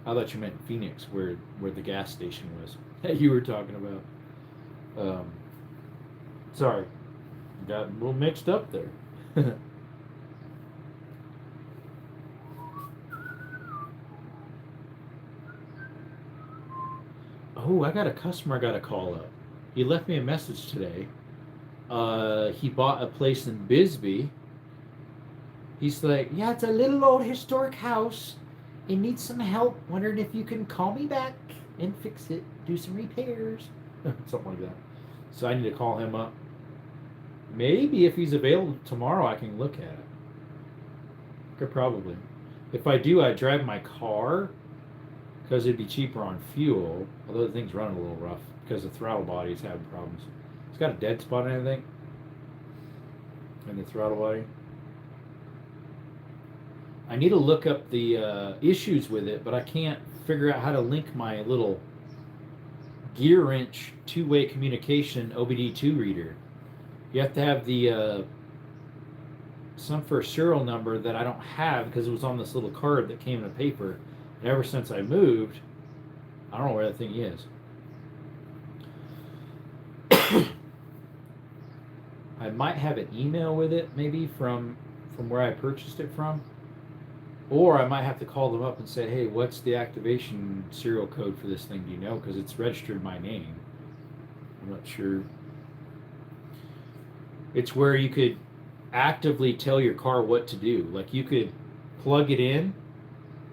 I thought you meant Phoenix, where the gas station was that you were talking about. Sorry. Got a little mixed up there. Oh, I got a customer I got to call up. He left me a message today. He bought a place in Bisbee. He's like, yeah, it's a little old historic house. It needs some help. Wondering if you can call me back and fix it. Do some repairs. Something like that. So I need to call him up. Maybe if he's available tomorrow, I can look at it. Could probably. If I do, I drive my car because it'd be cheaper on fuel. Although the thing's running a little rough because the throttle body's having problems. It's got a dead spot and everything. And the throttle body. I need to look up the issues with it, but I can't figure out how to link my little gear wrench two-way communication OBD2 reader. You have to have the some for a serial number that I don't have because it was on this little card that came in a paper. And ever since I moved, I don't know where that thing is. I might have an email with it, maybe from where I purchased it from. Or I might have to call them up and say, hey, what's the activation serial code for this thing? Do you know? Because it's registered my name. I'm not sure. It's where you could actively tell your car what to do. Like you could plug it in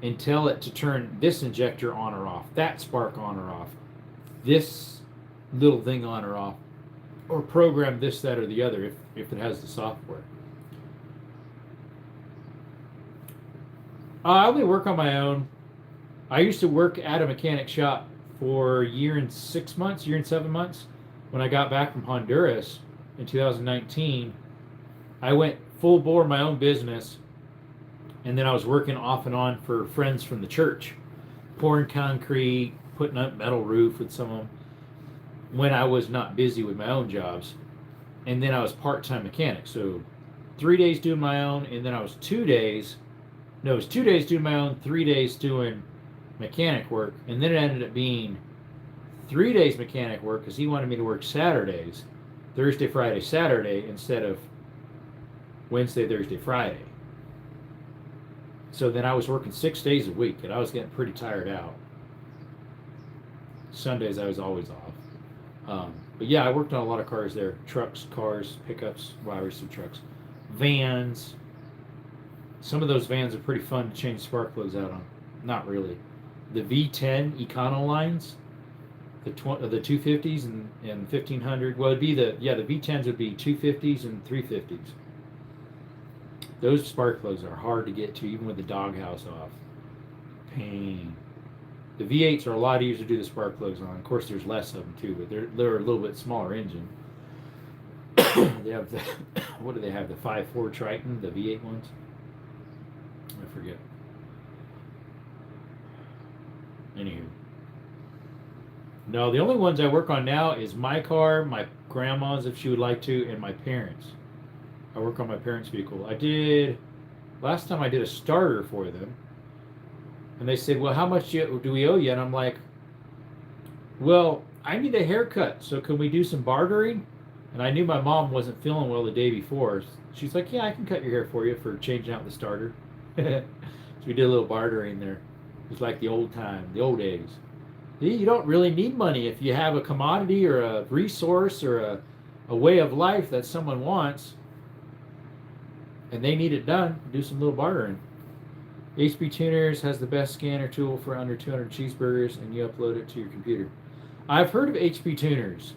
and tell it to turn this injector on or off, that spark on or off, this little thing on or off, or program this, that, or the other if it has the software. I only work on my own. I used to work at a mechanic shop for a year and 6 months, year and 7 months. When I got back from Honduras in 2019, I went full bore my own business, and then I was working off and on for friends from the church, pouring concrete, putting up metal roof with some of them, when I was not busy with my own jobs. And then I was part-time mechanic, so 3 days doing my own, and then I was 2 days, no, it was 2 days doing my own, 3 days doing mechanic work, and then it ended up being 3 days mechanic work because he wanted me to work Saturdays, Thursday, Friday, Saturday, instead of Wednesday, Thursday, Friday. So then I was working 6 days a week, and I was getting pretty tired out. Sundays I was always off. But yeah, I worked on a lot of cars there. Trucks, cars, pickups, well, some trucks. Vans. Some of those vans are pretty fun to change spark plugs out on. Not really. the V10 Econo lines, the 250s and 1500. Well, it'd be the V10s would be 250s and 350s. Those spark plugs are hard to get to, even with the doghouse off. Pain. The V8s are a lot easier to do the spark plugs on. Of course, there's less of them too, but they're a little bit smaller engine. They have the what do they have? The 5.4 Triton, the V8 ones. I forget. Anywho. No, the only ones I work on now is my car, my grandma's if she would like to, and my parents. I work on my parents' vehicle. Last time I did a starter for them, and they said, well, how much do we owe you? And I'm like, well, I need a haircut, so can we do some bartering? And I knew my mom wasn't feeling well the day before. She's like, yeah, I can cut your hair for you for changing out the starter. So we did a little bartering there. It was like the old days. You don't really need money if you have a commodity or a resource or a way of life that someone wants and they need it done. Do some little bartering. HP Tuners has the best scanner tool for under 200 cheeseburgers, and you upload it to your computer. I've heard of HP Tuners.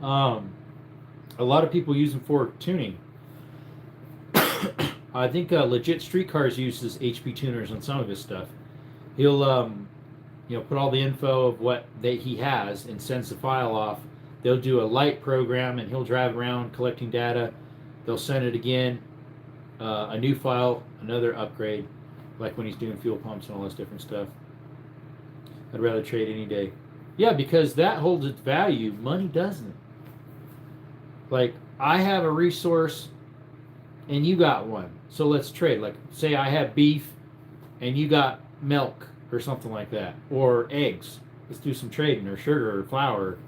A lot of people use them for tuning. I think Legit Streetcars uses HP Tuners on some of his stuff. He'll put all the info of what he has and sends the file off. They'll do a light program and he'll drive around collecting data. They'll send it again, a new file, another upgrade, like when he's doing fuel pumps and all this different stuff. I'd rather trade any day. Yeah, because that holds its value. Money doesn't. Like, I have a resource and you got one. So let's trade. Like, say I have beef and you got milk or something like that. Or eggs. Let's do some trading, or sugar or flour.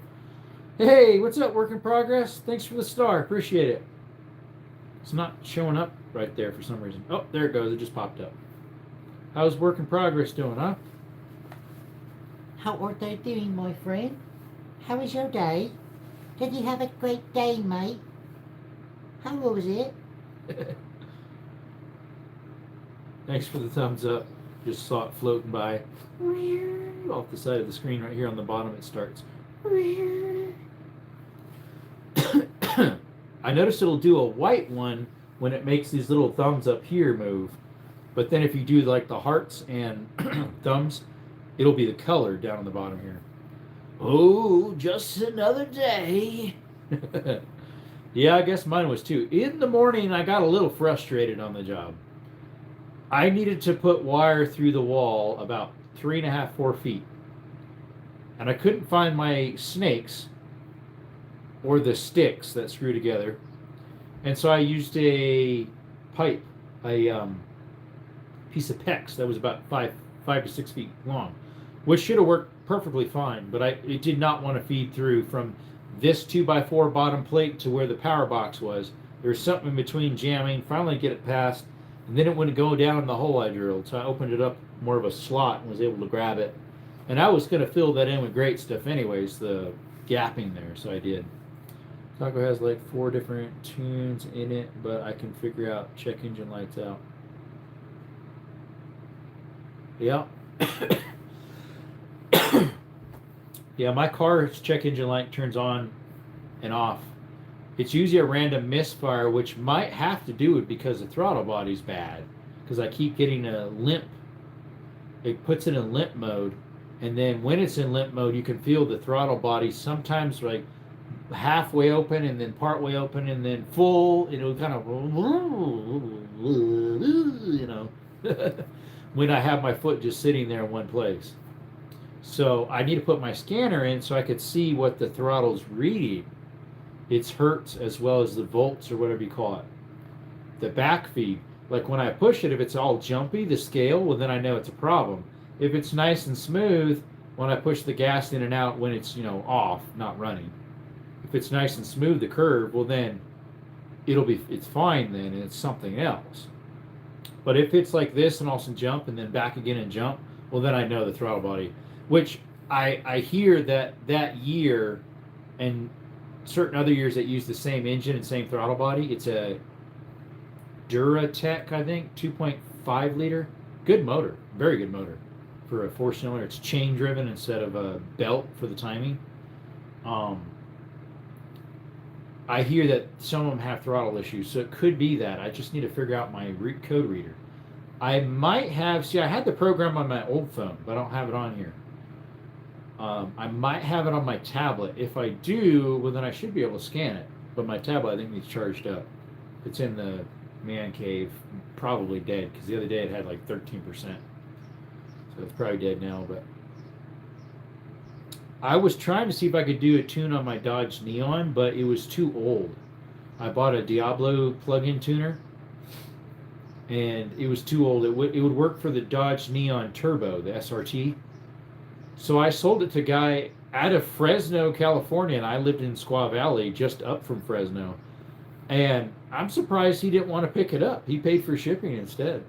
Hey, what's up, work in progress? Thanks for the star. Appreciate it. It's not showing up right there for some reason. Oh, there it goes. It just popped up. How's work in progress doing, huh? How are they doing, my friend? How was your day? Did you have a great day, mate? How was it? Thanks for the thumbs up. Just saw it floating by. Off the side of the screen right here on the bottom it starts. I noticed it'll do a white one when it makes these little thumbs up here move. But then if you do like the hearts and thumbs, it'll be the color down on the bottom here. Oh, just another day. Yeah, I guess mine was too. In the morning, I got a little frustrated on the job. I needed to put wire through the wall about 3.5, 4 feet. And I couldn't find my snakes or the sticks that screw together. And so I used a pipe, a piece of PEX that was about 5 to 6 feet long, which should have worked perfectly fine, but it did not want to feed through from this 2x4 bottom plate to where the power box was. There was something in between jamming, finally get it past, and then it wouldn't go down the hole I drilled, so I opened it up more of a slot and was able to grab it. And I was going to fill that in with great stuff anyways, the gapping there, so I did. Taco has like 4 different tunes in it, but I can figure out check engine lights out. Yeah. Yeah, my car's check engine light turns on and off. It's usually a random misfire, which might have to do with because the throttle body's bad. Because I keep getting a limp. It puts it in limp mode. And then when it's in limp mode, you can feel the throttle body sometimes like halfway open and then partway open and then full. It'll kind of, you know, when I have my foot just sitting there in one place. So I need to put my scanner in so I could see what the throttle's reading. Its hertz as well as the volts or whatever you call it. The back feed. Like when I push it, if it's all jumpy, the scale, well then I know it's a problem. If it's nice and smooth, when I push the gas in and out when it's, you know, off, not running. If it's nice and smooth, the curve, well then it's fine then and it's something else. But if it's like this and also jump and then back again and jump, well then I know the throttle body. Which I hear that year and certain other years that use the same engine and same throttle body, it's a Duratec, I think, 2.5 liter. Good motor. Very good motor. for a 4-cylinder. It's chain driven instead of a belt for the timing. Um, I hear that some of them have throttle issues, so it could be that. I just need to figure out my code reader. I might have. See, I had the program on my old phone, but I don't have it on here. I might have it on my tablet. If I do, well, then I should be able to scan it. But my tablet, I think, needs charged up. It's in the man cave, probably dead, because the other day it had like 13%. So it's probably dead now. But I was trying to see if I could do a tune on my Dodge Neon, but it was too old. I bought a Diablo plug-in tuner, and it was too old. It would work for the Dodge Neon Turbo, the SRT. So I sold it to a guy out of Fresno, California, and I lived in Squaw Valley, just up from Fresno. And I'm surprised he didn't want to pick it up. He paid for shipping instead.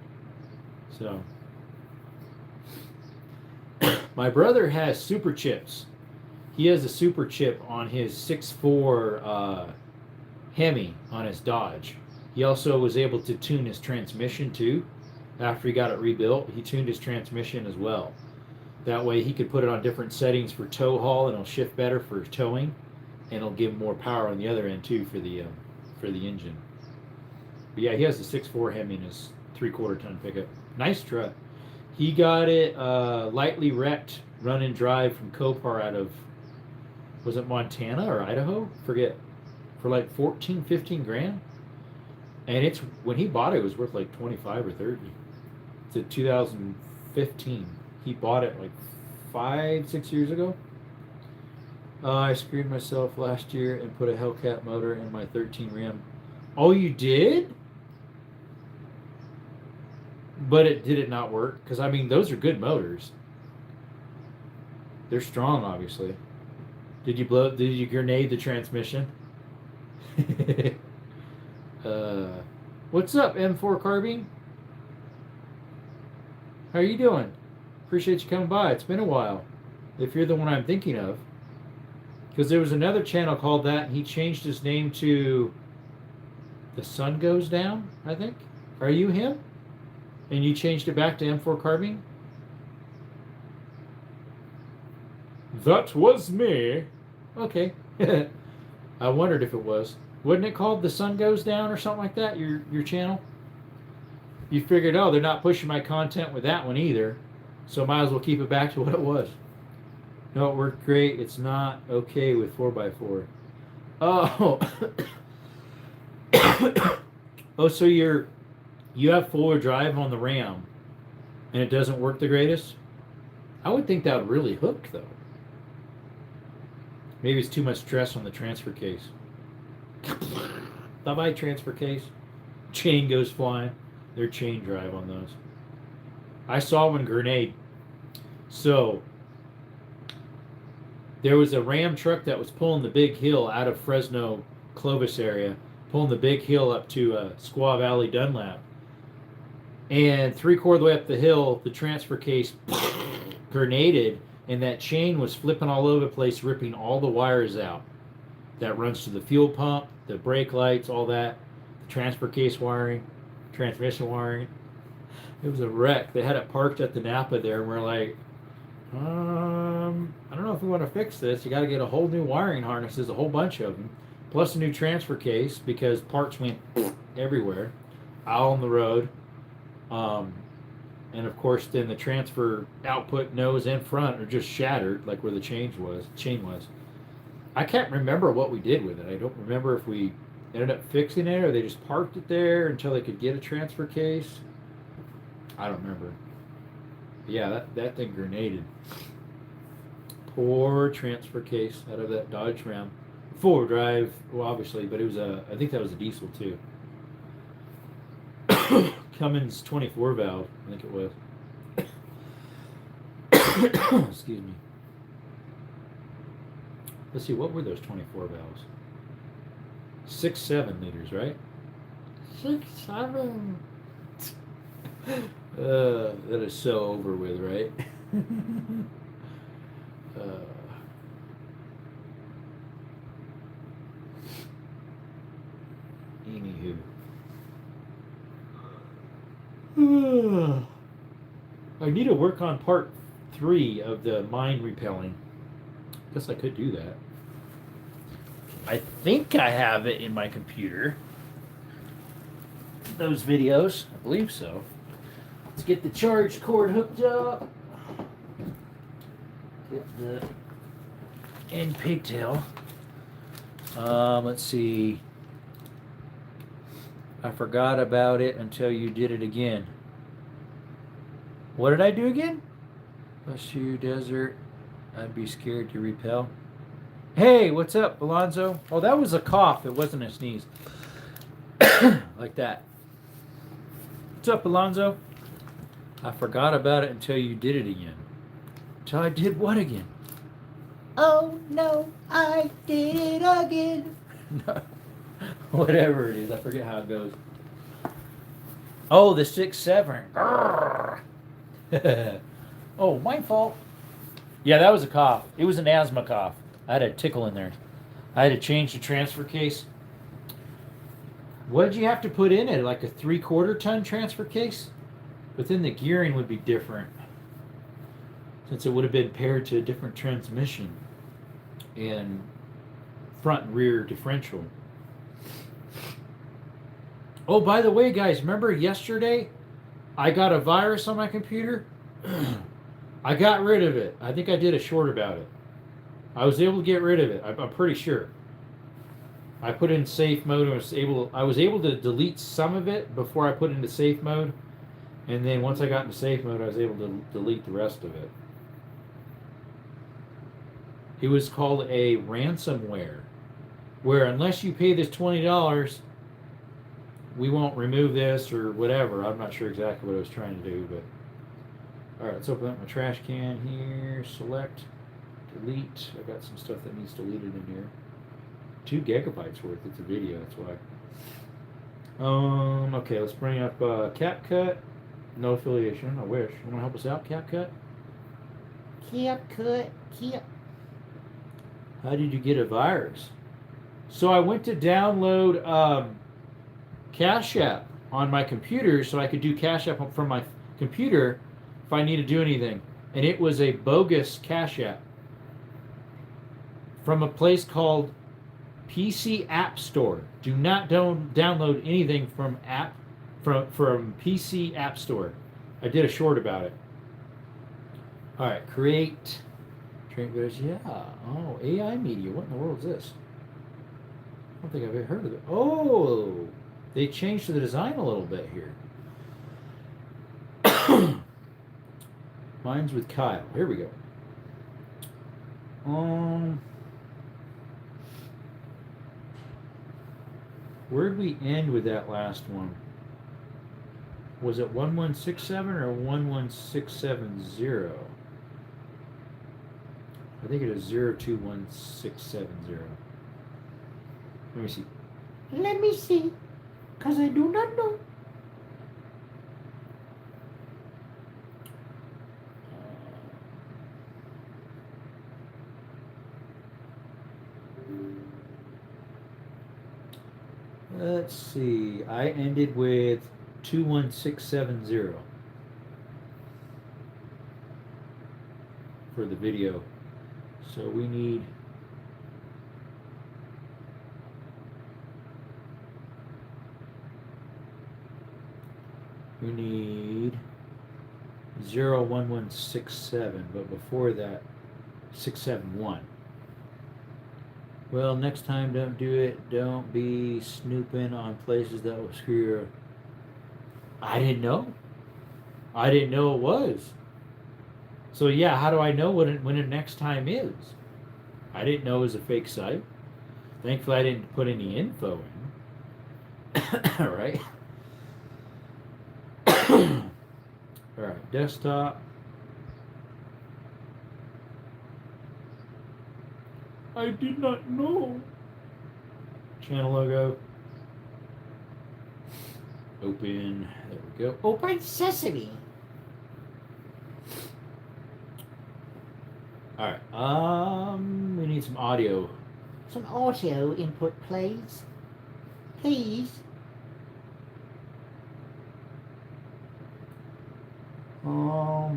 So my brother has super chips. He has a super chip on his 6.4 Hemi on his Dodge. He also was able to tune his transmission too. After he got it rebuilt, he tuned his transmission as well. That way he could put it on different settings for tow haul, and it'll shift better for towing, and it'll give more power on the other end too for the engine. But yeah, he has a 6.4 Hemi in his 3/4 ton pickup. Nice truck. He got it lightly wrecked, run and drive from Copar out of, was it Montana or Idaho? Forget. For like 14, 15 grand. And it's, when he bought it, it was worth like 25 or 30. It's a 2015. He bought it like 5-6 years ago. I screwed myself last year and put a Hellcat motor in my 13 Ram. Oh, you did? But did it not work? Because I mean, those are good motors. They're strong, obviously. Did you grenade the transmission? What's up, M4 Carbine? How are you doing? Appreciate you coming by. It's been a while. If you're the one I'm thinking of. Because there was another channel called that, and he changed his name to The Sun Goes Down, I think. Are you him? And you changed it back to M4 Carbine? That was me. Okay. I wondered if it was. Wasn't it called The Sun Goes Down or something like that, your channel? You figured, oh, they're not pushing my content with that one either, so might as well keep it back to what it was. No, it worked great. It's not okay with 4x4. Oh. Oh, so you have full drive on the Ram, and it doesn't work the greatest? I would think that would really hook, though. Maybe it's too much stress on the transfer case. Bye-bye, transfer case. Chain goes flying. They're chain drive on those. I saw one grenade. So there was a Ram truck that was pulling the big hill out of Fresno, Clovis area, pulling the big hill up to Squaw Valley, Dunlap. And 3/4 of the way up the hill, the transfer case grenaded, and that chain was flipping all over the place, ripping all the wires out. That runs to the fuel pump, the brake lights, all that, the transfer case wiring, transmission wiring. It was a wreck. They had it parked at the Napa there, and we're like, I don't know if we want to fix this. You got to get a whole new wiring harnesses, a whole bunch of them, plus a new transfer case because parts went everywhere, out on the road. And of course, then the transfer output nose and front are just shattered, like where the chain was. I can't remember what we did with it. I don't remember if we ended up fixing it or they just parked it there until they could get a transfer case. I don't remember. But yeah, that thing grenaded. Poor transfer case out of that Dodge Ram. 4 drive, well, obviously, but it was I think that was a diesel too. Cummins 24 valve, I think it was. Excuse me. Let's see, what were those 24 valves? 6-7 liters, right? 6-7. That is so over with, right? Anywho. I need to work on part 3 of the mind repelling. Guess I could do that. I think I have it in my computer. Those videos, I believe so. Let's get the charge cord hooked up. Get the end pigtail. Let's see. I forgot about it until you did it again. What did I do again? Plus you desert. I'd be scared to repel. Hey, what's up, Alonzo? Oh, that was a cough. It wasn't a sneeze. Like that. What's up, Alonzo? I forgot about it until you did it again. Until I did what again? Oh no, I did it again. No. Whatever it is, I forget how it goes. Oh, the 6-7. Oh, my fault. Yeah, that was a cough. It was an asthma cough. I had a tickle in there. I had to change the transfer case. What did you have to put in it? Like a 3/4 ton transfer case? But then the gearing would be different, since it would have been paired to a different transmission and front and rear differential. Oh, by the way, guys, remember yesterday I got a virus on my computer? I got rid of it. I think I did a short about it. I was able to get rid of it. I'm pretty sure. I put in safe mode and I was able to delete some of it before I put into safe mode. And then once I got into safe mode, I was able to delete the rest of it. It was called a ransomware, where unless you pay this $20, we won't remove this or whatever. I'm not sure exactly what I was trying to do, but all right, let's open up my trash can here. Select, delete. I got some stuff that needs deleted in here. 2 gigabytes worth. It's a video. That's why. Okay, let's bring up CapCut. No affiliation. I wish. You want to help us out, CapCut? CapCut. How did you get a virus? So I went to download Cash App on my computer so I could do Cash App from my computer if I need to do anything. And it was a bogus Cash App from a place called PC App Store. Do not download anything from PC App Store. I did a short about it. All right, create. Yeah. Oh, AI media. What in the world is this? I don't think I've ever heard of it. Oh, they changed the design a little bit here. Mine's with Kyle. Here we go. Where'd we end with that last one? Was it 1167 or 11670? I think it is 021670. Let me see. Let me see, because I do not know. Let's see. I ended with 21670 for the video. So we need we need 01167, but before that 671. Well, next time don't do it. Don't be snooping on places that will screw your... I didn't know. I didn't know it was. So yeah, how do I know when the next time is? I didn't know it was a fake site. Thankfully, I didn't put any info in. All right. All right, desktop. I did not know. Channel logo. Open. There we go. Open Sesame. All right. We need some audio. Some audio input, please. Please.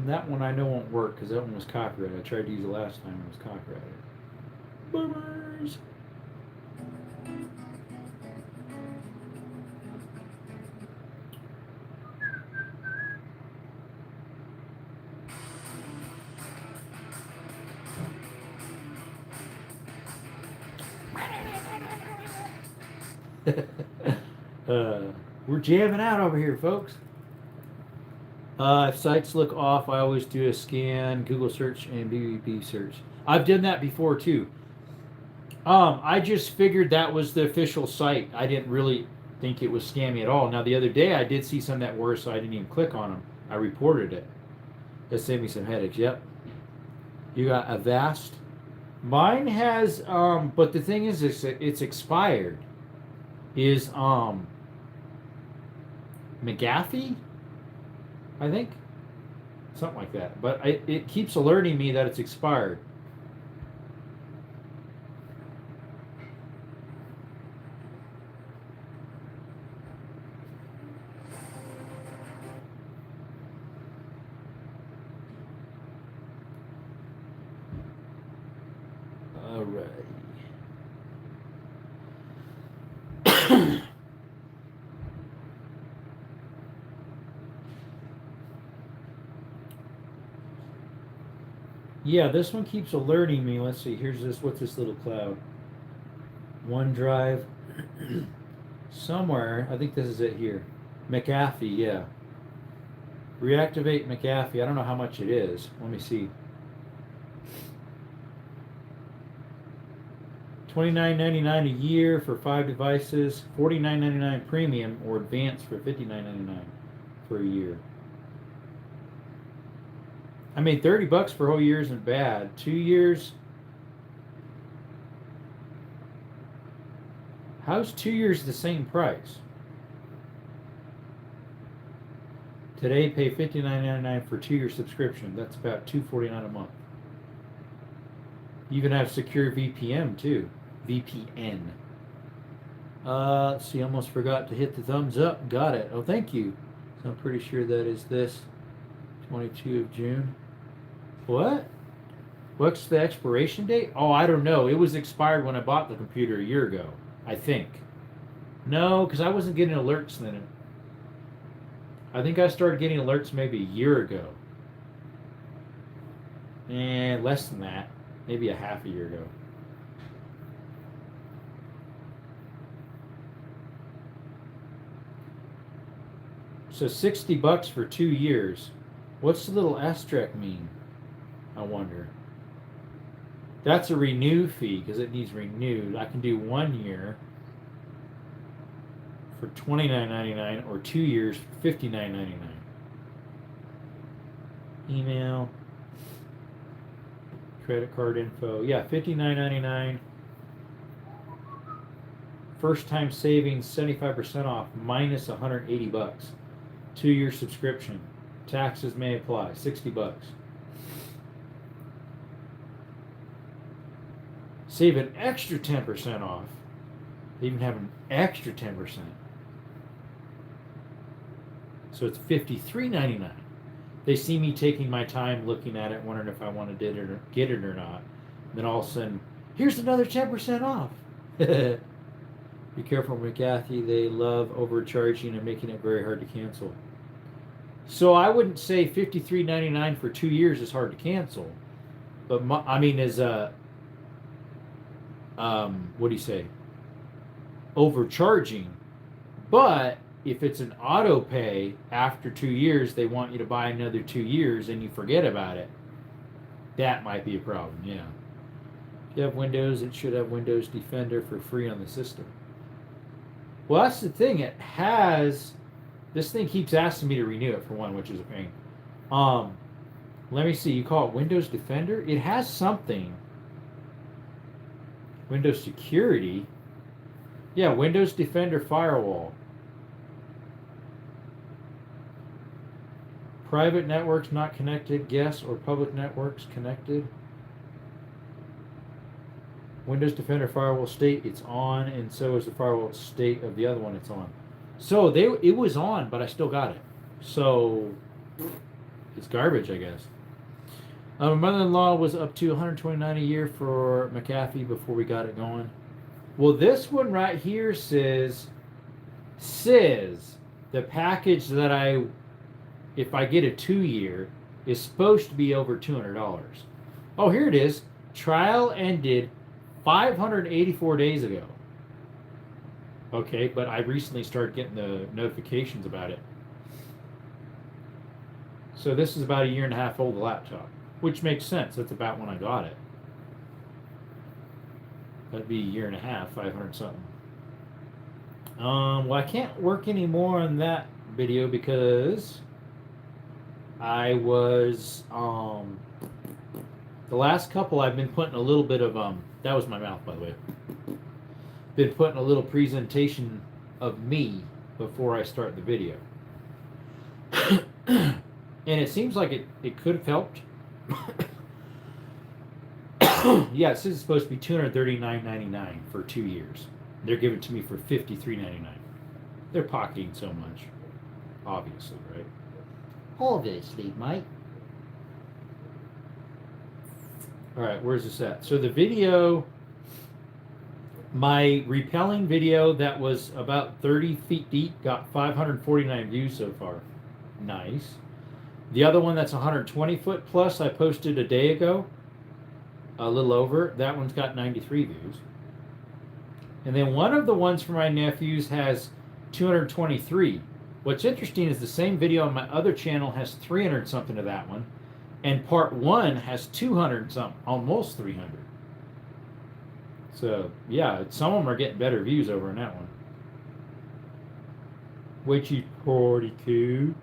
That one I know won't work because that one was copyrighted. I tried to use it last time and it was copyrighted. Boomers! We're jamming out over here, folks. If sites look off, I always do a scan, Google search, and BBB search. I've done that before too. I just figured that was the official site. I didn't really think it was scammy at all. Now the other day I did see some that were, so I didn't even click on them. I reported it. That saved me some headaches. Yep. You got Avast. Mine has, but the thing is, it's expired. Is McAfee, I think, something like that. But it keeps alerting me that it's expired. Yeah, this one keeps alerting me. Let's see. Here's this. What's this little cloud? OneDrive. Somewhere. I think this is it here. McAfee. Yeah. Reactivate McAfee. I don't know how much it is. Let me see. $29.99 a year for 5 devices. $49.99 premium or advanced for $59.99 for a year. I made $30 for a whole year isn't bad. 2 years. How's 2 years the same price? Today, pay $59.99 for 2-year subscription. That's about $249 a month. You even have secure VPN too. VPN. Let's see. Almost forgot to hit the thumbs up. Got it. Oh, thank you. So I'm pretty sure that is this. 22 of June. What? What's the expiration date? Oh, I don't know. It was expired when I bought the computer a year ago, I think. No, because I wasn't getting alerts then. I think I started getting alerts maybe a year ago. And less than that. Maybe a half a year ago. So $60 for 2 years. What's the little asterisk mean? I wonder. That's a renew fee because it needs renewed. I can do 1 year for $29.99 or 2 years for $59.99. Email. Credit card info. Yeah, $59.99. First time savings 75% off minus $180. 2-year subscription. Taxes may apply. $60. Save an extra 10% off. They even have an extra 10%. So it's $53.99. They see me taking my time looking at it, wondering if I want to get it or not. And then all of a sudden, here's another 10% off. Be careful, McAfee. They love overcharging and making it very hard to cancel. So I wouldn't say $53.99 for 2 years is hard to cancel. But is what do you say? Overcharging. But if it's an auto pay after 2 years, they want you to buy another 2 years and you forget about it. That might be a problem, yeah. If you have Windows, it should have Windows Defender for free on the system. Well, that's the thing. It has. This thing keeps asking me to renew it for one, which is a pain. Let me see. You call it Windows Defender? It has something. Windows Security. Yeah, Windows Defender Firewall. Private networks not connected. Guest or public networks connected. Windows Defender Firewall state it's on, and so is the firewall state of the other one it's on. So it was on, but I still got it. So it's garbage, I guess. My mother-in-law was up to 129 a year for McAfee before we got it going. Well, this one right here says the package that if I get a 2-year, is supposed to be over $200. Oh, here it is. Trial ended 584 days ago. Okay, but I recently started getting the notifications about it. So this is about a year and a half old, the laptop, which makes sense. That's about when I got it. That'd be a year and a half, 500 something. Well, I can't work anymore on that video because I was, the last couple I've been putting a little bit of, that was my mouth, by the way. Been putting a little presentation of me before I start the video. And it seems like it could have helped. Yeah, it says it's supposed to be $239.99 for 2 years. They're giving it to me for $53.99. They're pocketing so much. Obviously, right? Obviously, mate. Alright, where's this at? So the video, my repelling video that was about 30 feet deep got 549 views so far. Nice. The other one that's 120 foot plus I posted a day ago, a little over. That one's got 93 views. And then one of the ones for my nephews has 223. What's interesting is the same video on my other channel has 300 something of that one. And part 1 has 200 something, almost 300. So, yeah, some of them are getting better views over in that one. Which is pretty cool.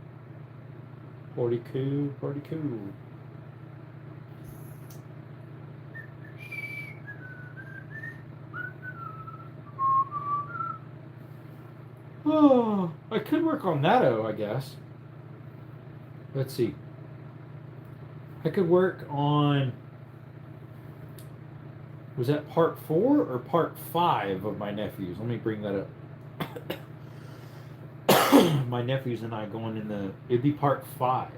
Pretty cool, pretty cool. Oh, I could work on that, I guess. Let's see. I could work on... Was that part 4 or part 5 of my nephews? Let me bring that up. My nephews and I going in the... It'd be part 5.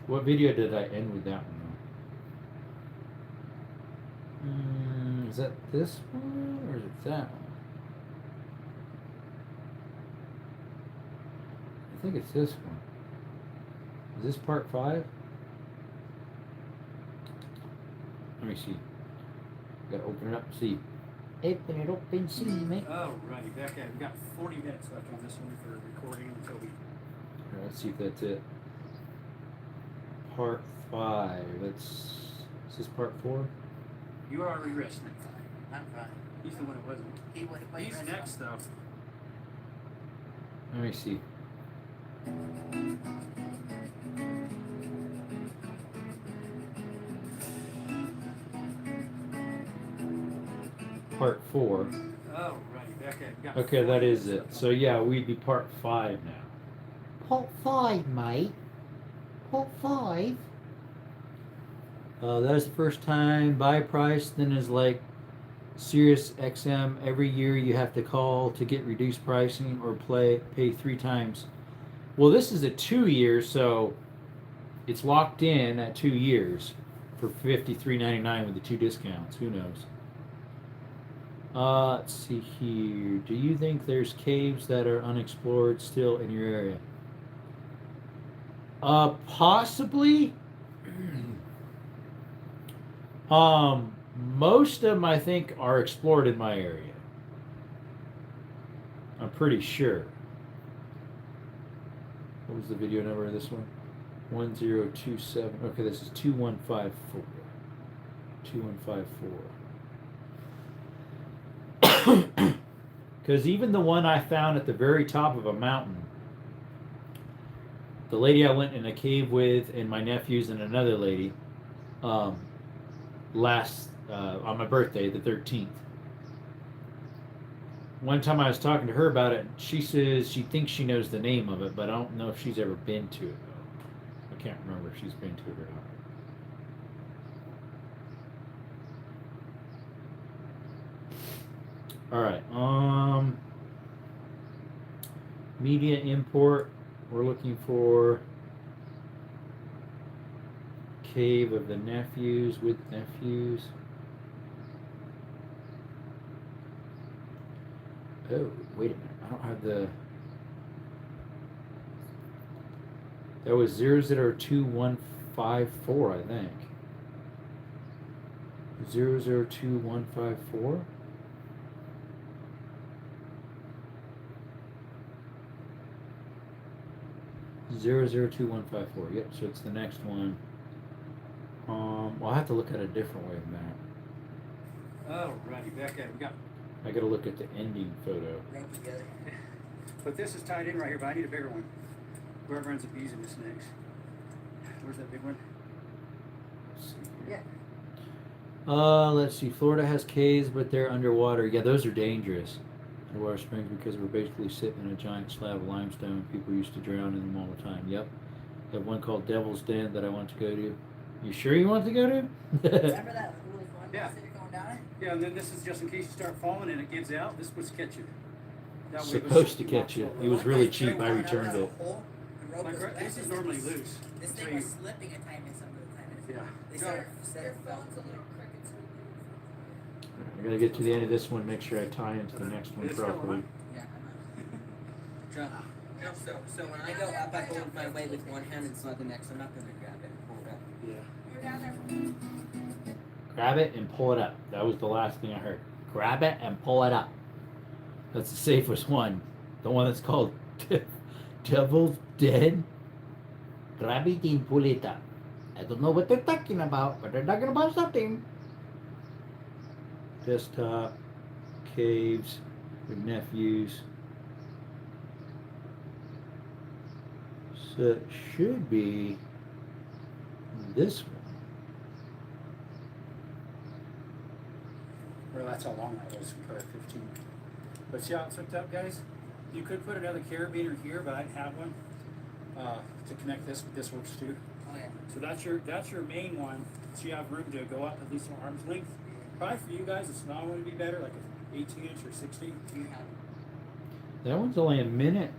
What video did I end with that one? Is that this one or is it that one? I think it's this one. Is this part 5? Let me see. Gotta open it up and see. Open it up and see, mate. Alrighty, back at it. We've got 40 minutes left on this one for recording until we... Alright, let's see if that's it. Part 5. Is this part 4? You were already resting. I'm fine. He's the one who wasn't. He would have He's next, though. Let me see. Part 4. Alrighty, back at it. We've got Okay, 40 that is minutes it. left So yeah, we'd be part 5 now. Pot 5, mate. Pot 5? That is the first time buy price. Then is like Sirius XM. Every year you have to call to get reduced pricing or pay 3 times. Well, this is a 2 year, so it's locked in at 2 years for $53.99 with the 2 discounts. Who knows? Let's see here. Do you think there's caves that are unexplored still in your area? Possibly. Most of them I think are explored in my area. I'm pretty sure. What was the video number of this one? 1027. Okay, this is 2154. 2154. Because even the one I found at the very top of a mountain, the lady I went in a cave with and my nephews and another lady, on my birthday, the 13th. One time I was talking to her about it, she says she thinks she knows the name of it, but I don't know if she's ever been to it, though. I can't remember if she's been to it or not. Alright, media import, we're looking for Cave of the Nephews with Nephews. Oh, wait a minute. I don't have the... That was 002154, I think. 002154? Zero zero two one five four. Yep, so it's the next one. Well, I'll have to look at a different way than that. Alrighty, back at it. We got. I gotta look at the ending photo. Together. But this is tied in right here, but I need a bigger one. Whoever ends up using this next. Where's that big one? Let's see Yeah. here. Let's see. Florida has caves, but they're underwater. Yeah, those are dangerous. Underwater springs because we're basically sitting in a giant slab of limestone. People used to drown in them all the time. Yep. I have one called Devil's Den that I want to go to. You sure you want to go to? Remember that really fun Yeah. bus that you're going down it? Yeah, and then this is just in case you start falling and it gives out. This was catch you. That way it was Supposed to you catch off you. slowly. It was really cheap. I returned it. This is normally loose. This So thing you- was slipping a time in some of the time. Yeah. They Got said it. it fell into little crickets. I gotta get to the end of this one, make sure I tie into the next one It's still properly. on. Yeah. So when I go up, I hold my weight with one hand and slide the next. I'm not gonna grab it and pull it up. Yeah. Grab it and pull it up. That was the last thing I heard. Grab it and pull it up. That's the safest one. The one that's called Devil's Den. Grab it and pull it up. I don't know what they're talking about, but they're talking about something. Desktop, caves, with nephews. So it should be this one. Well, that's how long that was, probably 15. But see how it's hooked up, guys? You could put another carabiner here, but I didn't have one to connect this. This works too. Oh yeah. So that's your main one. So you have room to go up at least an arm's length. Probably for you guys, a small one would be better, like an 18-inch or 16. Do you have? That one's only a minute.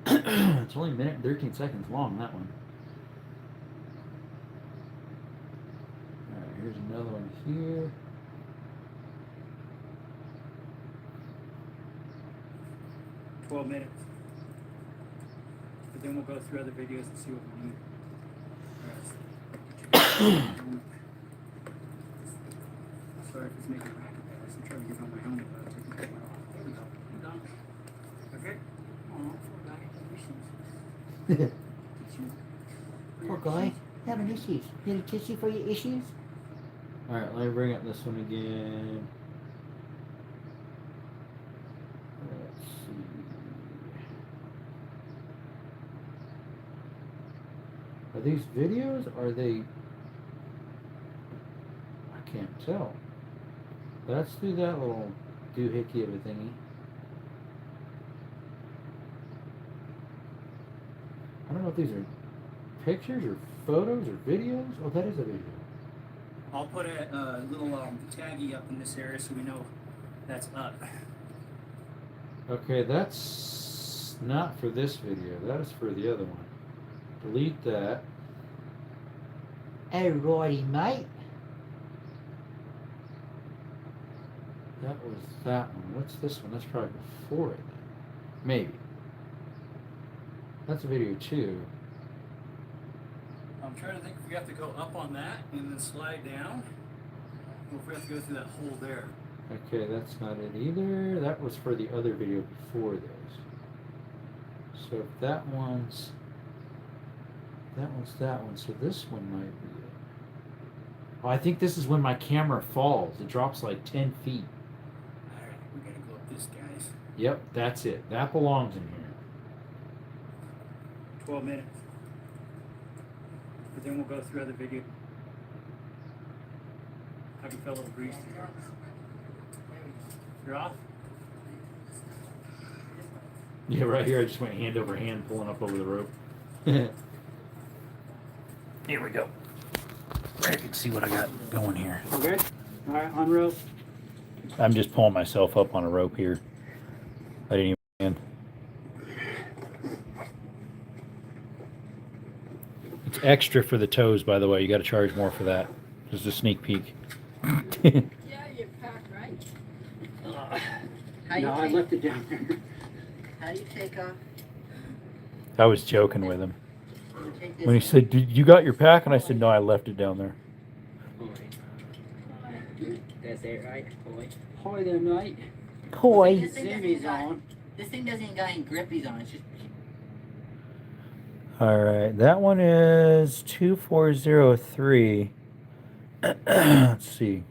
It's only a minute and 13 seconds long, that one. Alright, here's another one here. it? 12 minutes. But then we'll go through other videos and see what we need. Sorry if it's making a racket, guys. I'm trying to get on my helmet. But I'm taking my helmet off. There we go. I'm done. Okay. Oh, poor guy. Issues. Poor guy, having issues. Need a tissue for your issues? Alright, let me bring up this one again. Let's see. Are these videos? Are they... I can't tell. Let's do that little doohickey of a thingy. I don't know if these are pictures or photos or videos. Oh, that is a video. I'll put a little taggy up in this area so we know that's up. Okay, that's not for this video. That is for the other one. Delete that. Alrighty, mate. That was that one. What's this one? That's probably before it. Maybe. That's a video too. I'm trying to think if we have to go up on that and then slide down, or if we have to go through that hole there. Okay, that's not it either. That was for the other video before this. So if that one's that one, so this one might be it. Oh, I think this is when my camera falls. It drops like 10 feet. Alright, we gotta go up this, guys. Yep, that's it. That belongs in here. 12 minutes. But then we'll go through other video. I can feel a little grease here. You're off? Yeah, right here I just went hand over hand pulling up over the rope. Here we go. I can see what I got going here. Okay. Alright, on rope. I'm just pulling myself up on a rope here. I didn't even. It's extra for the toes, by the way. You got to charge more for that. Just a sneak peek. Yeah, you packed right. No, I left it down there. How do you take off? I was joking with him. You take this When he said, "You got your pack?" and I said, "No, I left it down there." That's it, right? Boy. Hoy there, mate. Toy. This thing doesn't Zimmies even got- on. This thing doesn't even got any grippies on it. It's just All right, that one is 2403. Let's see.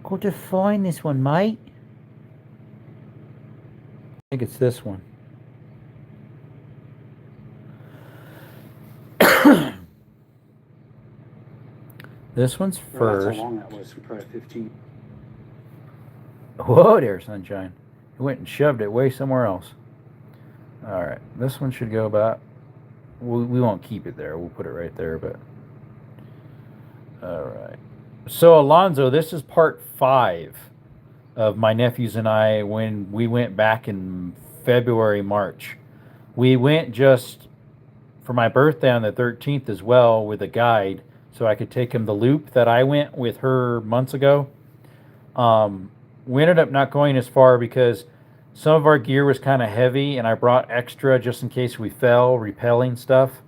Got to find this one, mate. I think it's this one. This one's That's first. how long that was. Probably 15. Whoa there, sunshine. He went and shoved it way somewhere else. All right, this one should go about. We won't keep it there. We'll put it right there, but. All right. So, Alonzo, this is part 5 of my nephews and I when we went back in February, March. We went just for my birthday on the 13th as well with a guide so I could take him the loop that I went with her months ago. We ended up not going as far because some of our gear was kind of heavy and I brought extra just in case we fell, repelling stuff.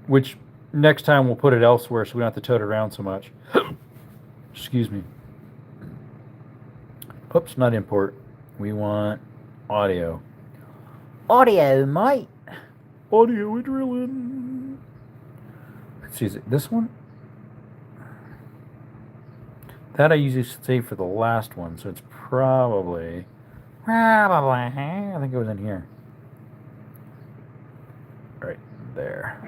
Which next time we'll put it elsewhere so we don't have to tote it around so much. Excuse me. Oops, not import. We want audio. Audio, mate. Audio adrenaline. Let's see, is it this one? That I usually save for the last one, so it's probably, I think it was in here. Right there.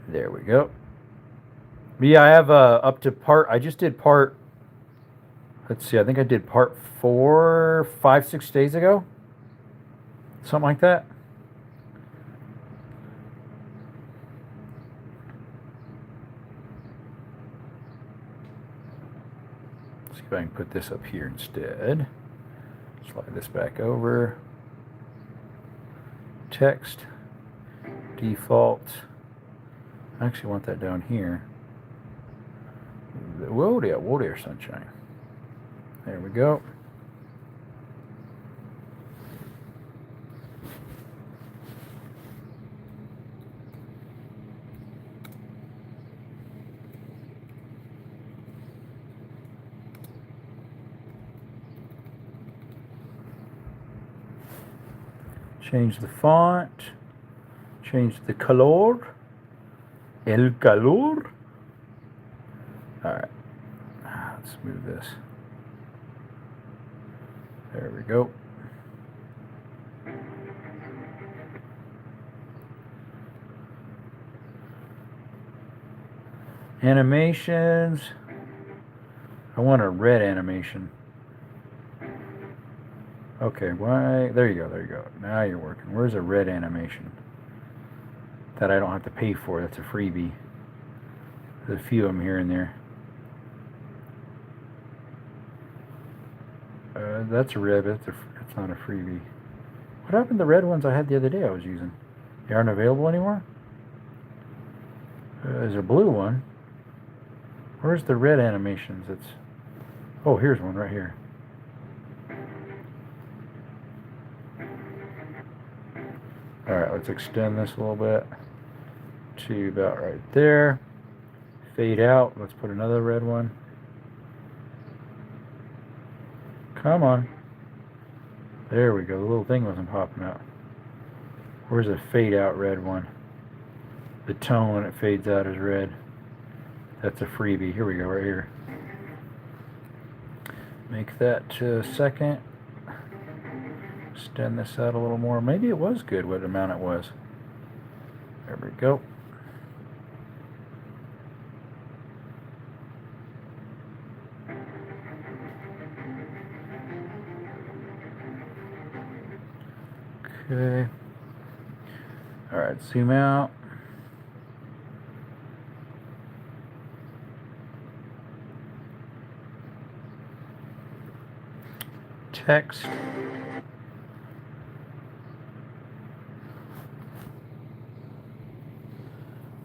There we go. But yeah, I have up to part, I just did part, let's see, I think I did part 4, 5, 6 days ago. Something like that. Let's see if I can put this up here instead. Slide this back over. Text. Default. I actually want that down here. Whoa there, sunshine. There we go. Change the font. Change the color. El calor. Alright. Let's move this. There we go. Animations. I want a red animation. Okay, why? There you go. Now you're working. Where's a red animation? That I don't have to pay for. That's a freebie. There's a few of them here and there. That's a red, but it's not a freebie. What happened to the red ones I had the other day I was using? They aren't available anymore? There's a blue one. Where's the red animations? Oh, here's one right here. Alright, let's extend this a little bit to about right there. Fade out. Let's put another red one. Come on. There we go. The little thing wasn't popping out. Where's the fade out red one? The tone when it fades out is red. That's a freebie. Here we go, right here. Make that second. Extend this out a little more. Maybe it was good what amount it was. There we go. Okay. Alright, zoom out. text.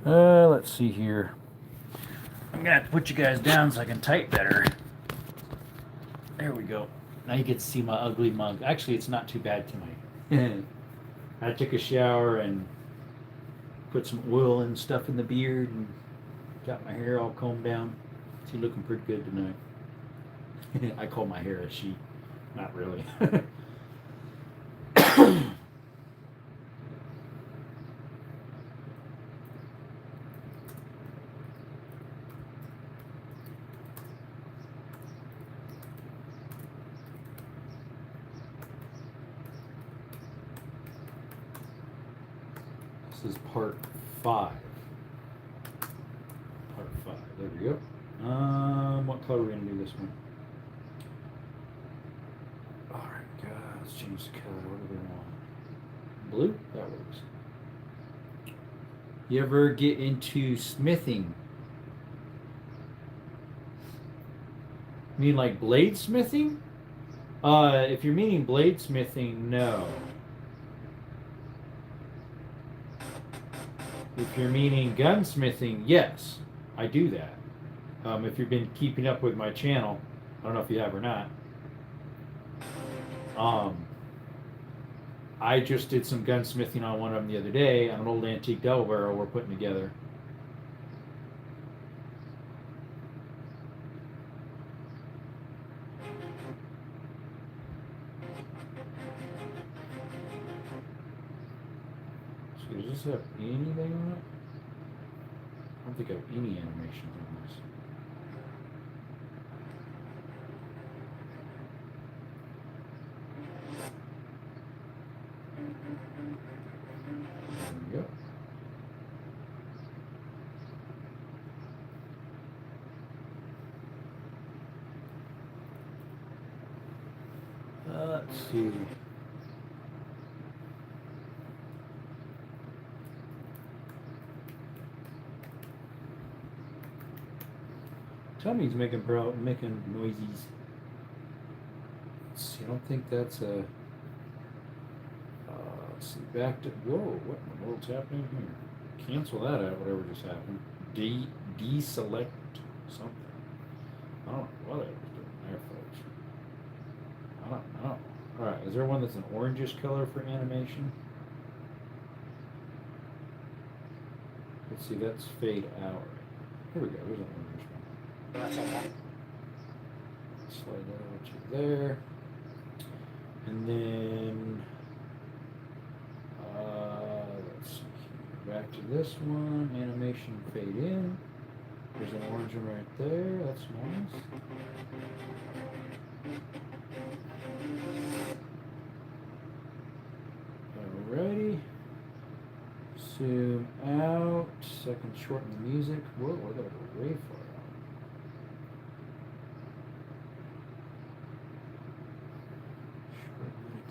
Let's see here. I'm gonna have to put you guys down so I can type better. There we go. Now you get to see my ugly mug. Actually, it's not too bad tonight. I took a shower and put some oil and stuff in the beard and got my hair all combed down. She's looking pretty good tonight. I call my hair a she. Not really. This is part 5. Part 5. There we go. What color are we gonna do this one? Alright, guys, let's change the color. What do we want? Blue? That works. You ever get into smithing? You mean like bladesmithing? If you're meaning bladesmithing, no. If you're meaning gunsmithing, yes, I do that. If you've been keeping up with my channel, I don't know if you have or not. I just did some gunsmithing on one of them the other day on an old antique double barrel we're putting together. So does this have anything on it? I don't think I have any animation on this. There we go. Let's see. Tommy's making noises. Let's see, I don't think that's a. Let's see, back to. Whoa, what in the world's happening here? Cancel that out, whatever just happened. Deselect something. I don't know what I was doing there, folks. I don't know. Alright, is there one that's an orangish color for animation? Let's see, that's fade out. Here we go, there's an orangish one. That's all right. Slide that over to there. And then let's see here. Back to this one. Animation fade in. There's an orange one right there. That's nice. Alrighty. Zoom out. Second shorten the music. Whoa, I gotta go way far out.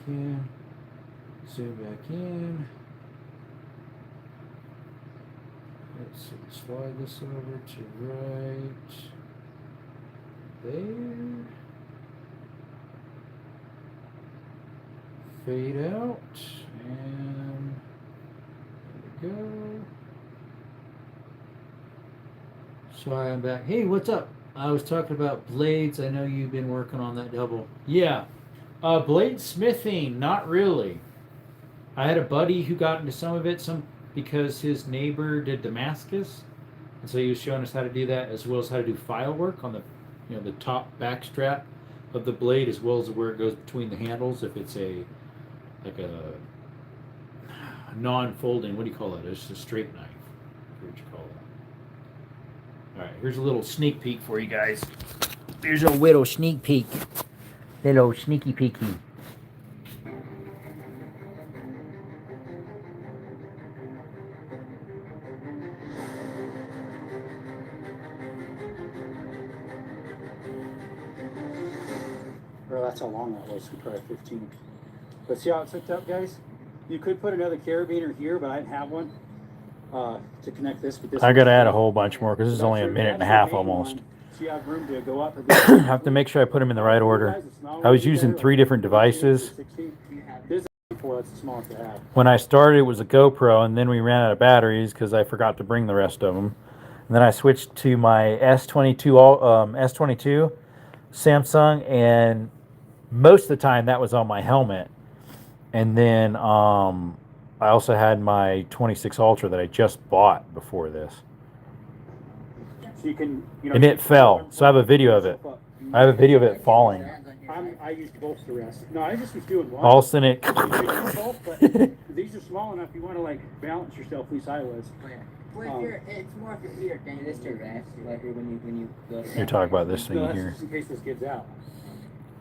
In, zoom back in. Let's see, slide this over to right there. Fade out, and there we go. So I'm back. Hey, what's up? I was talking about blades. I know you've been working on that double. Yeah. Bladesmithing, not really. I had a buddy who got into some of it, because his neighbor did Damascus, and so he was showing us how to do that, as well as how to do file work on the, the top back strap of the blade, as well as where it goes between the handles. If it's a non-folding, what do you call it? It's a straight knife. What you call that? All right, here's a little sneak peek for you guys. Here's a little sneak peek. Little sneaky peeky. Well, that's how long that was, probably 15. But see how it's hooked up, guys? You could put another carabiner here, but I didn't have one to connect this with this. I gotta add a whole bunch more because this is only a minute and a half almost. So you have room to go up. I have to make sure I put them in the right order. I was using 3 different devices. This is before, that's the smallest to have. When I started, it was a GoPro, and then we ran out of batteries because I forgot to bring the rest of them. And then I switched to my S22 Samsung, and most of the time that was on my helmet. And then I also had my 26 Ultra that I just bought before this. So you can, And it fell. So I have a video of it. I have a video of it falling. I used both to rest. No, I just was doing one. All of a sudden it. Both, but these are small enough you want to like balance yourself. At least I was. Well, it's more for your thing. It is to rest, like when you go to You're talking about this thing No, that's here. just in case this gives out.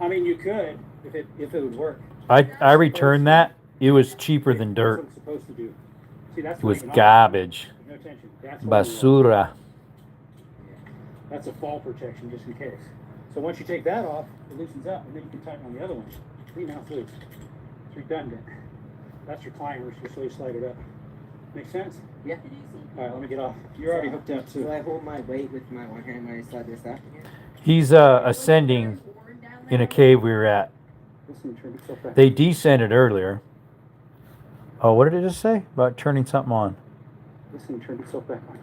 I mean, you could if it would work. I returned that. It was cheaper than That's what dirt. it's supposed to do. See, that's It was not even garbage. on. No attention. That's what we want. Basura. That's a fall protection just in case. So once you take that off, it loosens up, and then you can tighten on the other one. See, now it's loose. It's redundant. That's your climber, so you slide it up. Make sense? Yeah. All right, let me get off. You're already hooked up, So too. I hold my weight with my one hand when I slide this up. He's ascending in a cave we were at. Listen, turn yourself back. They descended earlier. Oh, what did it just say about turning something on? Listen, turn yourself back on.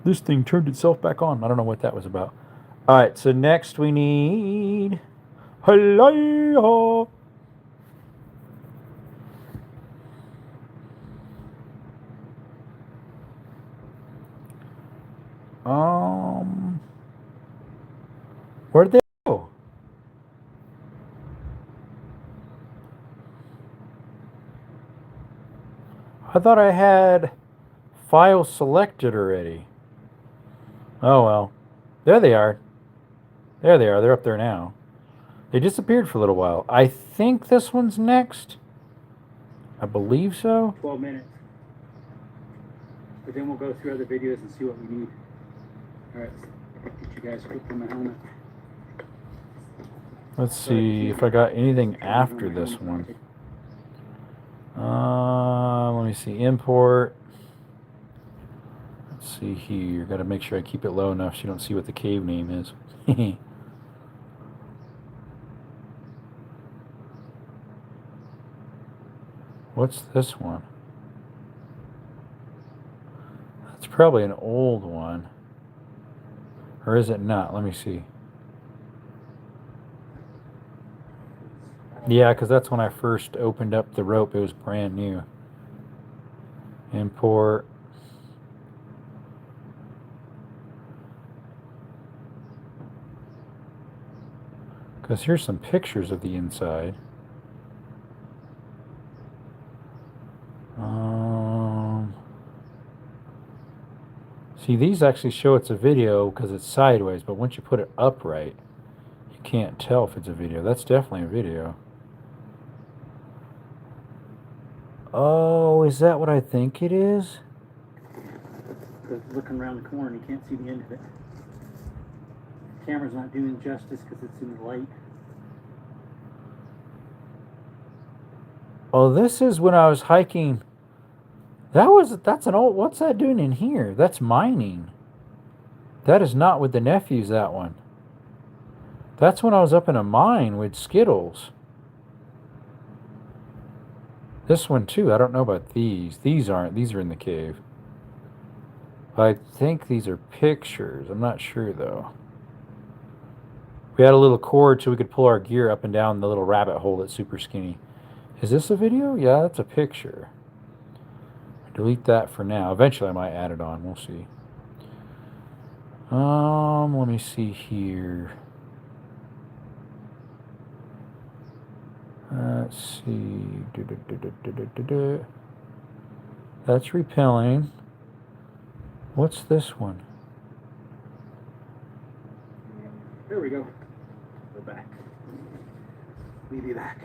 This thing turned itself back on. I don't know what that was about. All right, so next we need. Hello. Where'd they go? I thought I had files selected already. Oh well. There they are. There they are. They're up there now. They disappeared for a little while. I think this one's next. I believe so. 12 minutes. But then we'll go through other videos and see what we need. All right, get you guys hooked on my helmet. Let's see if I got anything after this one. Let me see. Import. Let's see here. Got to make sure I keep it low enough so you don't see what the cave name is. What's this one? That's probably an old one. Or is it not? Let me see. Yeah, because that's when I first opened up the rope. It was brand new. Import. Because here's some pictures of the inside. See, these actually show it's a video because it's sideways, but once you put it upright, you can't tell if it's a video. That's definitely a video. Oh, is that what I think it is? Because looking around the corner, you can't see the end of it. The camera's not doing justice because it's in the light. Oh, this is when I was hiking. That's an old, what's that doing in here? That's mining. That is not with the nephews, that one. That's when I was up in a mine with Skittles. This one too, I don't know about these. These aren't, these are in the cave. I think these are pictures. I'm not sure though. We had a little cord so we could pull our gear up and down the little rabbit hole that's super skinny. Is this a video? Yeah, that's a picture. Delete that for now. Eventually I might add it on. We'll see. Let me see here. Let's see. That's repelling. What's this one? There we go. We're back. We'll be back.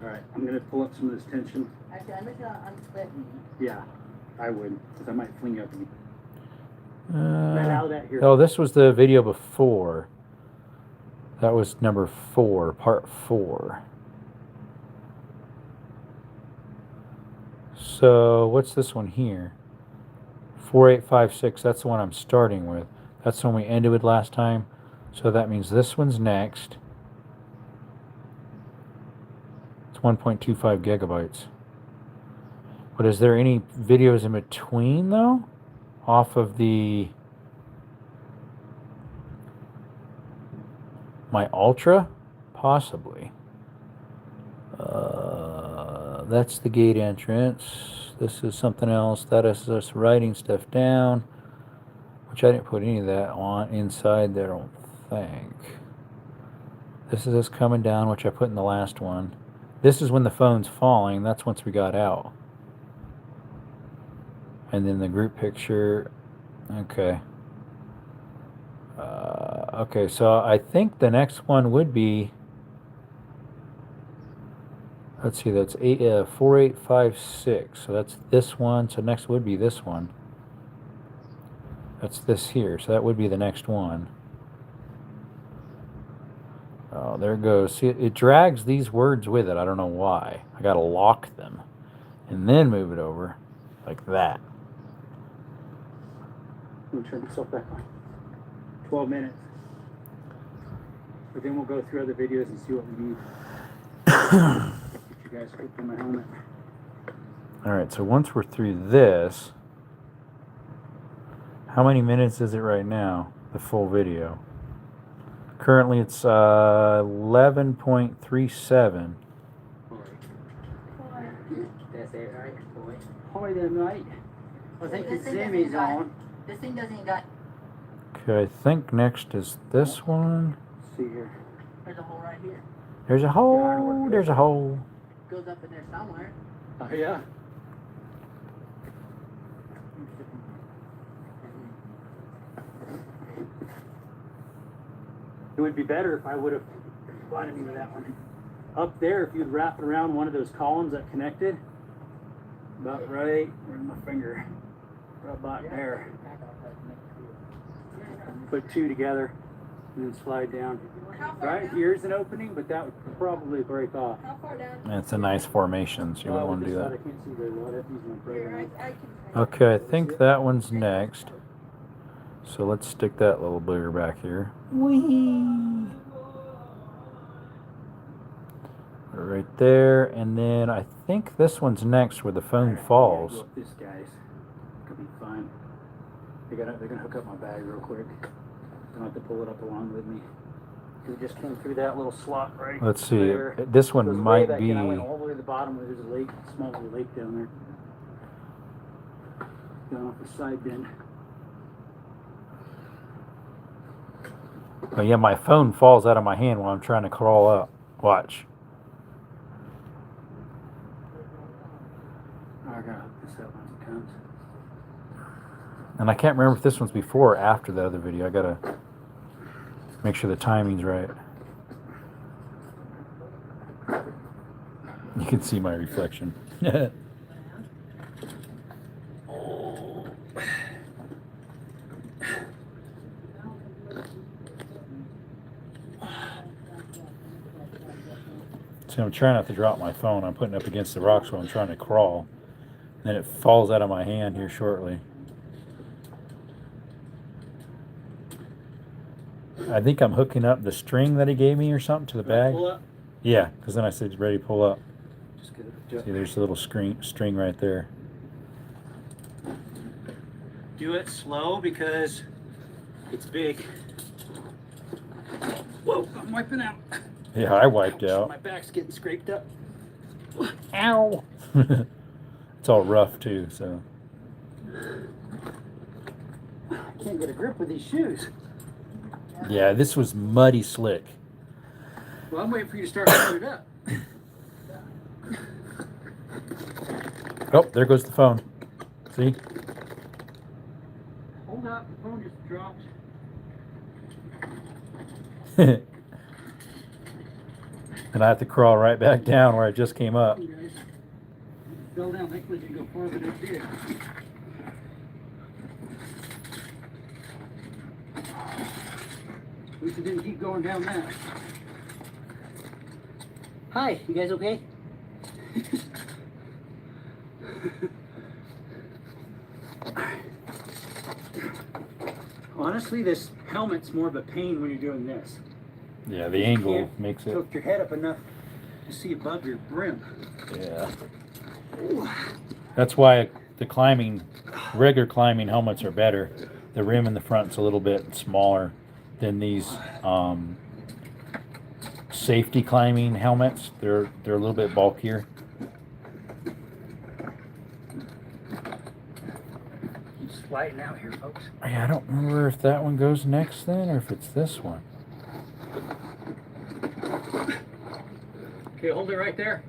All right, I'm going to pull up some of this tension. Actually, I'm just gonna unsplit me. Yeah, I would, because I might fling you up and here. Oh, this was the video before. That was number 4, part 4. So, what's this one here? 4856, that's the one I'm starting with. That's the one we ended with last time. So that means this one's next. It's 1.25 gigabytes. But is there any videos in between though? Off of my Ultra? Possibly. That's the gate entrance. This is something else. That is us writing stuff down, which I didn't put any of that on inside there, I don't think. This is us coming down, which I put in the last one. This is when the phone's falling. That's once we got out. And then the group picture. Okay. Okay, so I think the next one would be, let's see, that's 4856. So that's this one. So next would be this one. That's this here. So that would be the next one. Oh, there it goes. See, it drags these words with it. I don't know why. I got to lock them and then move it over like that. Let me turn myself back on. 12 minutes. But then we'll go through other videos and see what we need. Get you guys hooked on my helmet. All right, so once we're through this, how many minutes is it right now, the full video? Currently it's 11.37. That's it, right? Boy. Hi there, mate. I think the This thing Zimmy's doesn't got- on. This thing doesn't even got. Okay, I think next is this one. Let's see here. There's a hole right here. There's a hole, there's a hole. Goes up in there somewhere. Oh, yeah? It would be better if I would have blinded me with that one. Up there, if you'd wrap it around one of those columns that connected, about right, where's my finger? Right about there. Put two together and then slide down. Right here's an opening, but that would probably break off. How far down? It's a nice formation, so you wouldn't want to do I that. can't see very well. I'd have to use my program. I can. Okay, I think that one's next. So let's stick that little booger back here. Whee! Right there, and then I think this one's next where the phone falls. Go up this, guys. Could be fun. They're gonna hook up my bag real quick. Don't have to pull it up along with me. We just came through that little slot right Let's see. there. This one Goes way might back be. in. I went all the way to the bottom where there's a lake, small little lake down there. Going off the side bend. Oh yeah, my phone falls out of my hand while I'm trying to crawl up. Watch. Oh, I gotta hook this up once it comes. And I can't remember if this one's before or after the other video. I gotta make sure the timing's right. You can see my reflection. See, I'm trying not to drop my phone. I'm putting it up against the rocks while I'm trying to crawl. Then it falls out of my hand here shortly. I think I'm hooking up the string that he gave me or something to the bag. Pull up. Yeah, because then I said ready to pull up. Just get it. See, there's a little string right there. Do it slow because it's big. Whoa, I'm wiping out. Yeah, I wiped out. My back's getting scraped up. Ow! It's all rough too, so. I can't get a grip with these shoes. Yeah, this was muddy slick. Well, I'm waiting for you to start pulling it up. Oh, there goes the phone. See? Hold up, the phone just dropped. And I have to crawl right back down where I just came up. You guys fell down. Thankfully, you can go farther than it did. At least it didn't keep going down that. Hi, you guys okay? Honestly, this helmet's more of a pain when you're doing this. Yeah, the angle can't makes it. Tilt your head up enough to see above your brim. Yeah. That's why the climbing, regular climbing helmets are better. The rim in the front's a little bit smaller than these safety climbing helmets. They're a little bit bulkier. Sliding out here, folks. Yeah, I don't remember if that one goes next then or if it's this one. Okay, hold it right there.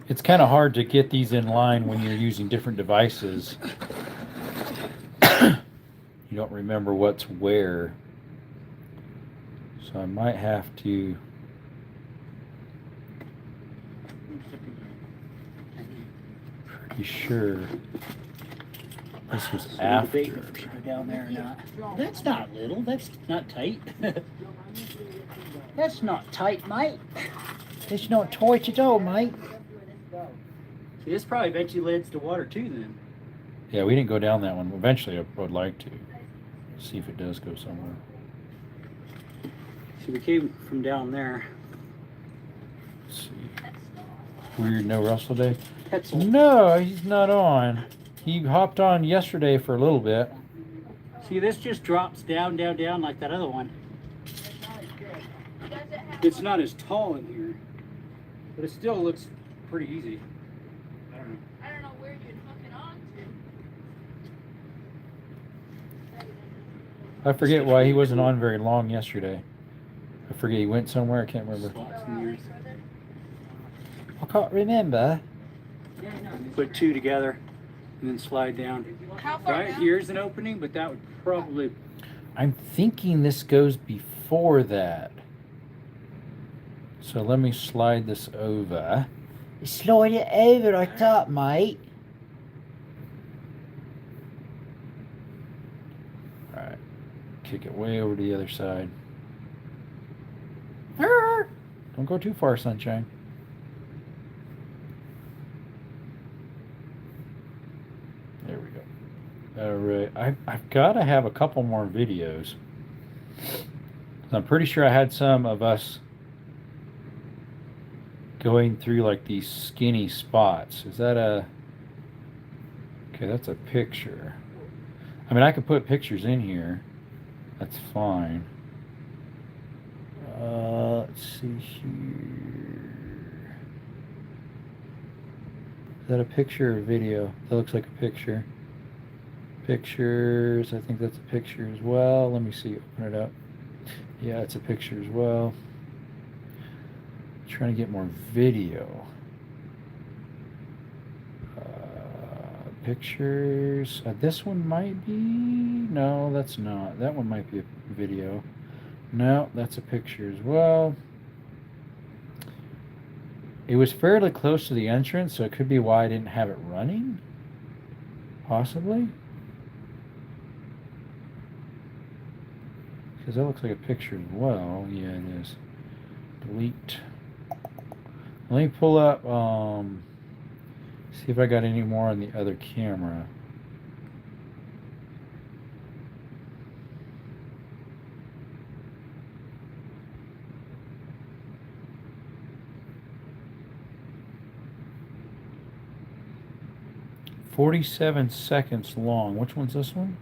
It's kind of hard to get these in line when you're using different devices. You don't remember what's where. So I might have to. Pretty sure this was after. If you go down there or not. That's not little. That's not tight. That's not tight, mate. It's not tight at all, mate. See, this probably eventually leads to water too, then. Yeah, we didn't go down that one. Eventually, I would like to see if it does go somewhere. See, we came from down there. Let's see. Weird, no Russell Day. Petzl. No, he's not on. He hopped on yesterday for a little bit. See, this just drops down, down, down like that other one. It's not as tall in here, but it still looks pretty easy. I don't know. I don't know where you'd hook it on to. I forget why he wasn't on very long yesterday. I forget he went somewhere. I can't remember. Slots in here. I can't remember. Put two together and then slide down. How far Right down? here's an opening, but that would probably. I'm thinking this goes before that. So let me slide this over. Slide it over, I thought, mate. Alright. Kick it way over to the other side. Don't go too far, sunshine. There we go. Alright. I've got to have a couple more videos. I'm pretty sure I had some of us going through like these skinny spots. Is that a... Okay, that's a picture. I mean, I could put pictures in here. That's fine. Let's see here. Is that a picture or video? That looks like a picture. Pictures. I think that's a picture as well. Let me see. Open it up. Yeah, it's a picture as well. Trying to get more video. Pictures. This one might be. No, that's not. That one might be a video. No, that's a picture as well. It was fairly close to the entrance, so it could be why I didn't have it running. Possibly. Because that looks like a picture as well. Yeah, it is. Delete. Let me pull up, see if I got any more on the other camera. "47 seconds long." Which one's this one?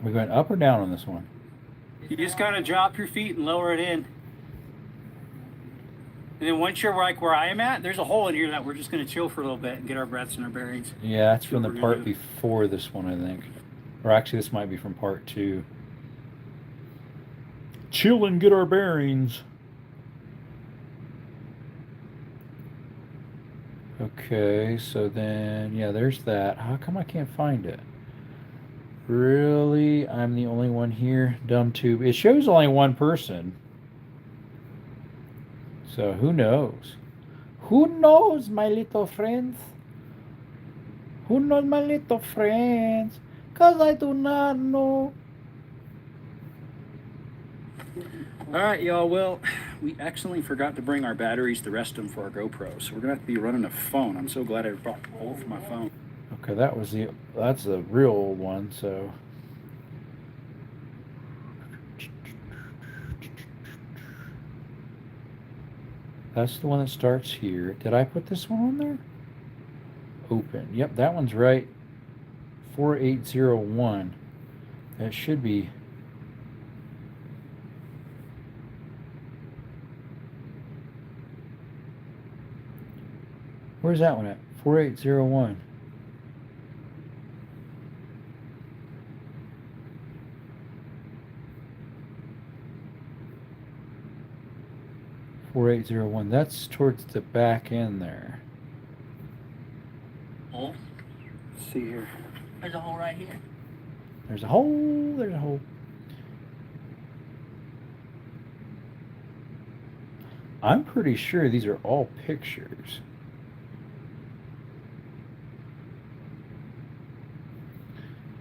We're going up or down on this one? You just gotta drop your feet and lower it in. And then once you're like where I am at, there's a hole in here that we're just gonna chill for a little bit and get our breaths and our bearings. Yeah, that's from the What we're part gonna do. before this one, I think. Or actually, this might be from part 2. Chill and get our bearings. Okay, so then, yeah, there's that. How come I can't find it? Really? I'm the only one here? Dumb tube. It shows only one person. So who knows? Who knows, my little friends? Who knows, my little friends? 'Cause I do not know. All right, y'all. Well, we accidentally forgot to bring our batteries, the rest of them, for our GoPro. So we're gonna have to be running a phone. I'm so glad I brought both my phone. Okay, that's the real old one, so. That's the one that starts here. Did I put this one on there? Open. Yep, that one's right. 4801. That should be. Where's that one at? 4801. That's towards the back end there. Hole? Let's see here. There's a hole right here. There's a hole. There's a hole. I'm pretty sure these are all pictures.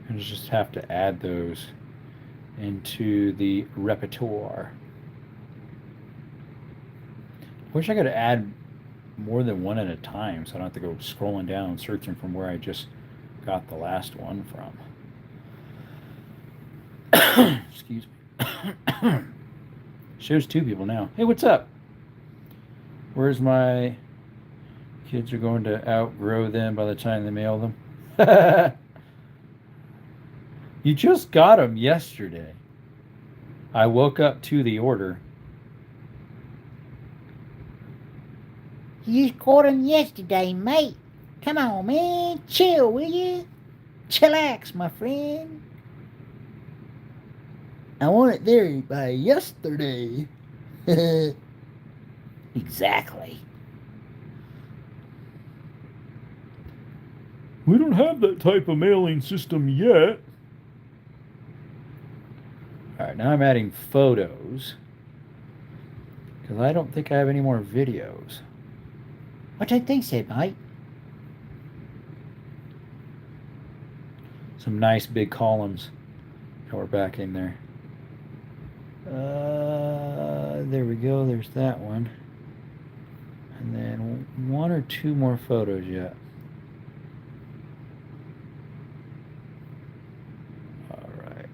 I just have to add those into the repertoire. Wish I could add more than one at a time so I don't have to go scrolling down searching from where I just got the last one from. Excuse me. Shows two people now. Hey, what's up? Where's my kids are going to outgrow them by the time they mail them? You just got them yesterday. I woke up to the order. You caught him yesterday, mate. Come on, man. Chill, will you? Chillax, my friend. I want it there by yesterday. Exactly. We don't have that type of mailing system yet. Alright, now I'm adding photos. Because I don't think I have any more videos. What do you think, so, mate? Some nice big columns. Now we're back in there. There we go. There's that one. And then one or two more photos yet. Alright.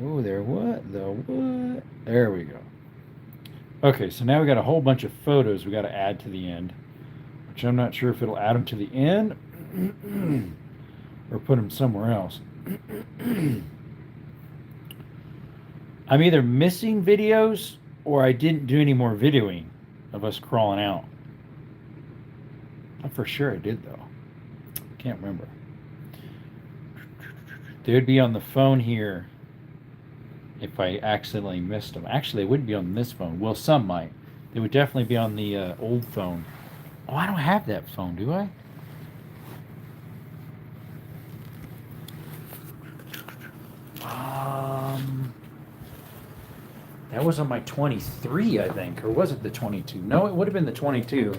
Oh, there what? The what? There we go. Okay, so now we got a whole bunch of photos we got to add to the end. Which I'm not sure if it'll add them to the end or put them somewhere else. I'm either missing videos or I didn't do any more videoing of us crawling out. I'm for sure I did, though. Can't remember. They would be on the phone here if I accidentally missed them. Actually, they wouldn't be on this phone. Well, some might. They would definitely be on the old phone. Oh, I don't have that phone, do I? That was on my 23, I think. Or was it the 22? No, it would have been the 22.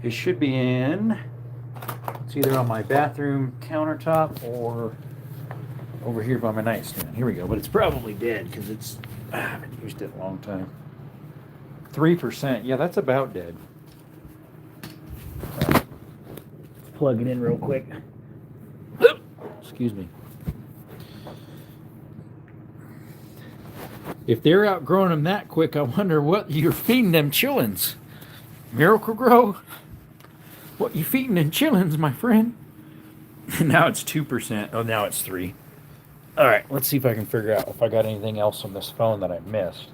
It should be in... It's either on my bathroom countertop or over here by my nightstand. Here we go. But it's probably dead because it's... I haven't used it in a long time. 3%. Yeah, that's about dead. Plug it in real quick. Excuse me. If they're outgrowing them that quick, I wonder what you're feeding them chillins. Miracle Grow? What you feeding them chillins, my friend? Now it's 2%. Oh, now it's 3. All right, let's see if I can figure out if I got anything else on this phone that I missed.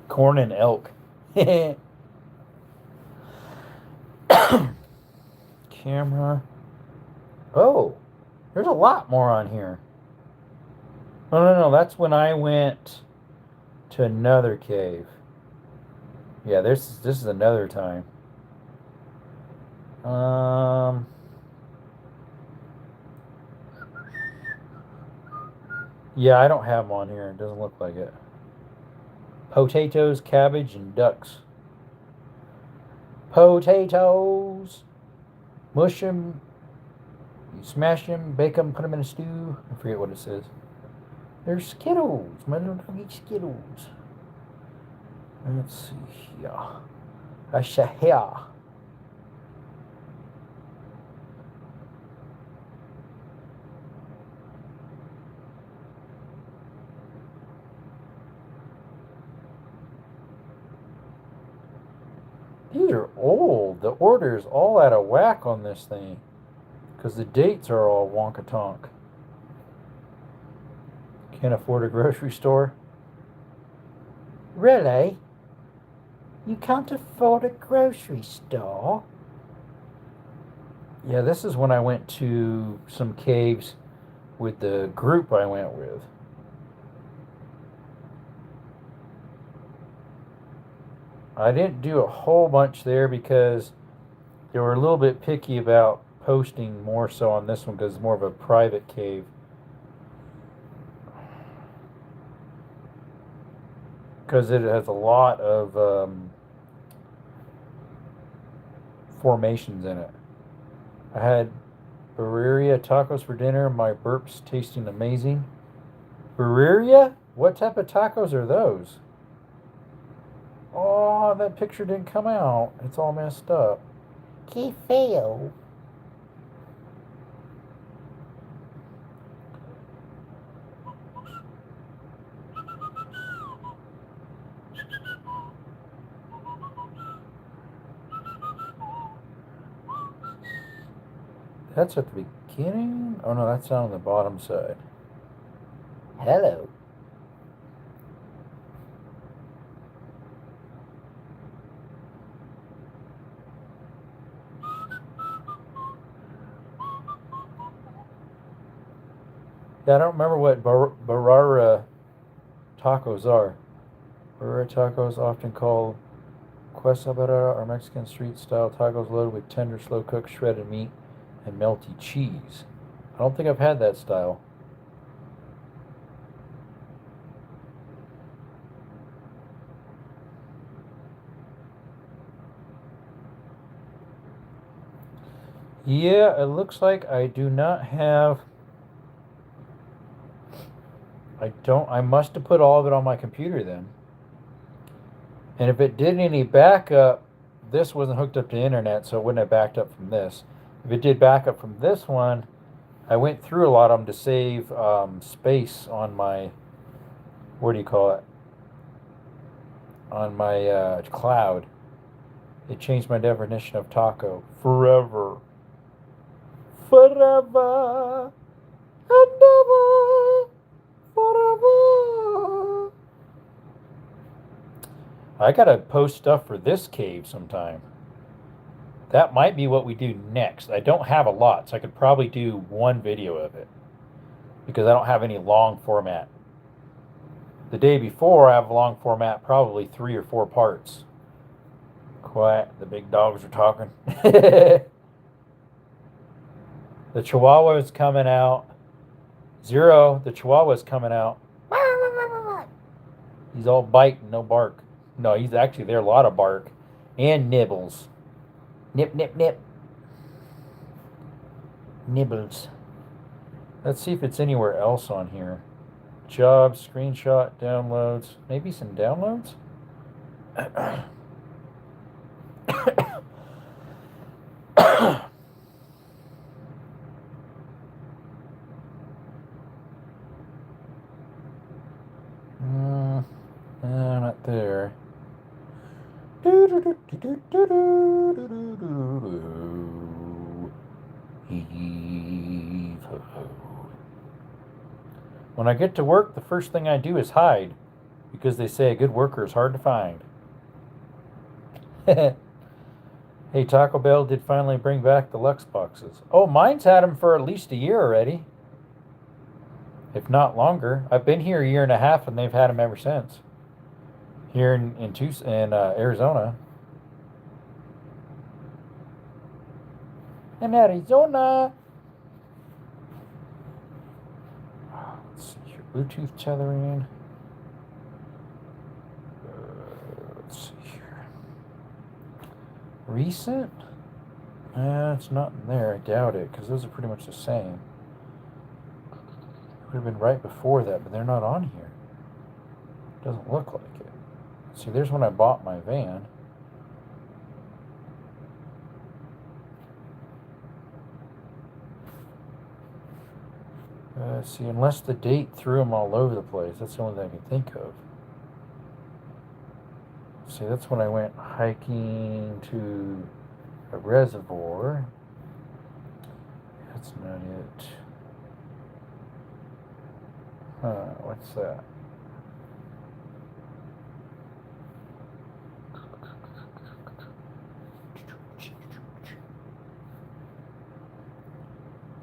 Corn and elk. Camera. Oh, there's a lot more on here. No. That's when I went to another cave. Yeah, this is another time. Yeah, I don't have them on here. It doesn't look like it. Potatoes, cabbage, and ducks. Potatoes. Mush them. You smash them, bake them, put them in a stew. I forget what it says. They're Skittles. My little doggy Skittles. Let's see here. A shahia. These are old. The order's all out of whack on this thing. Because the dates are all wonka-tonk. Can't afford a grocery store. Really? You can't afford a grocery store? Yeah, this is when I went to some caves with the group I went with. I didn't do a whole bunch there because they were a little bit picky about posting more so on this one because it's more of a private cave. Because it has a lot of formations in it. I had birria tacos for dinner. My burps tasting amazing. Birria? What type of tacos are those? Oh, that picture didn't come out. It's all messed up. Que feo. That's at the beginning? Oh no, that's down on the bottom side. Hello. Yeah, I don't remember what Barara tacos are. Barara tacos, often called quesabara, are Mexican street-style tacos loaded with tender, slow-cooked shredded meat and melty cheese. I don't think I've had that style. Yeah, it looks like I do not have... I must have put all of it on my computer then. And if it did any backup, this wasn't hooked up to the internet, so it wouldn't have backed up from this. If it did backup from this one, I went through a lot of them to save space on my, what do you call it? On my cloud. It changed my definition of taco forever. Forever and ever. Forever. I gotta post stuff for this cave sometime. That might be what we do next. I don't have a lot, so I could probably do one video of it. Because I don't have any long format. The day before, I have a long format, probably 3 or 4 parts. Quiet, the big dogs are talking. The Chihuahua's coming out. Zero, the Chihuahua's coming out. He's all bite and no bark. No, he's actually there, a lot of bark. And nibbles. Nip, nip, nip. Nibbles. Let's see if it's anywhere else on here. Jobs, screenshot, downloads. Maybe some downloads? Not there. When I get to work, the first thing I do is hide, because they say a good worker is hard to find. Hey, Taco Bell did finally bring back the Lux boxes. Oh, mine's had them for at least a year already. If not longer. I've been here a year and a half, and they've had them ever since. Here in Arizona. In Arizona. Let's see here. Bluetooth tethering. Let's see here. Recent? It's not in there. I doubt it, because those are pretty much the same. Would have been right before that, but they're not on here. Doesn't look like it. See, there's when I bought my van. See, unless the date threw them all over the place, that's the only thing I can think of. See, that's when I went hiking to a reservoir. That's not it. What's that?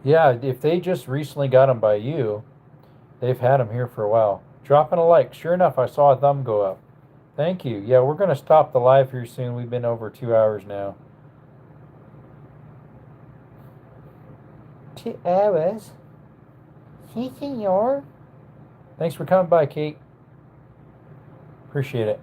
Yeah, if they just recently got them by you, they've had them here for a while. Dropping a like. Sure enough, I saw a thumb go up. Thank you. Yeah, we're going to stop the live here soon. We've been over 2 hours now. 2 hours? Si, senor. Thanks for coming by, Kate. Appreciate it.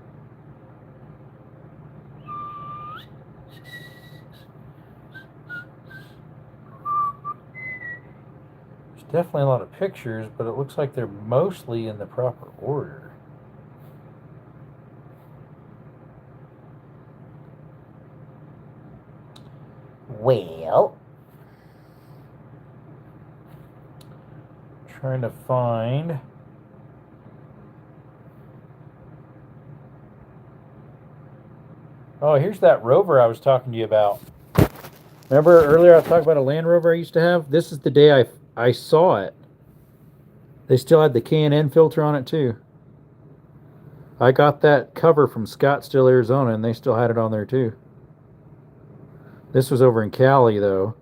There's definitely a lot of pictures, but it looks like they're mostly in the proper order. Well, Trying to find. Oh, here's that Rover I was talking to you about. Remember earlier I was talking about a Land Rover I used to have? This is the day I saw it. They still had the K&N filter on it too. I got that cover from Scottsdale, Arizona, and they still had it on there too. This was over in Cali though,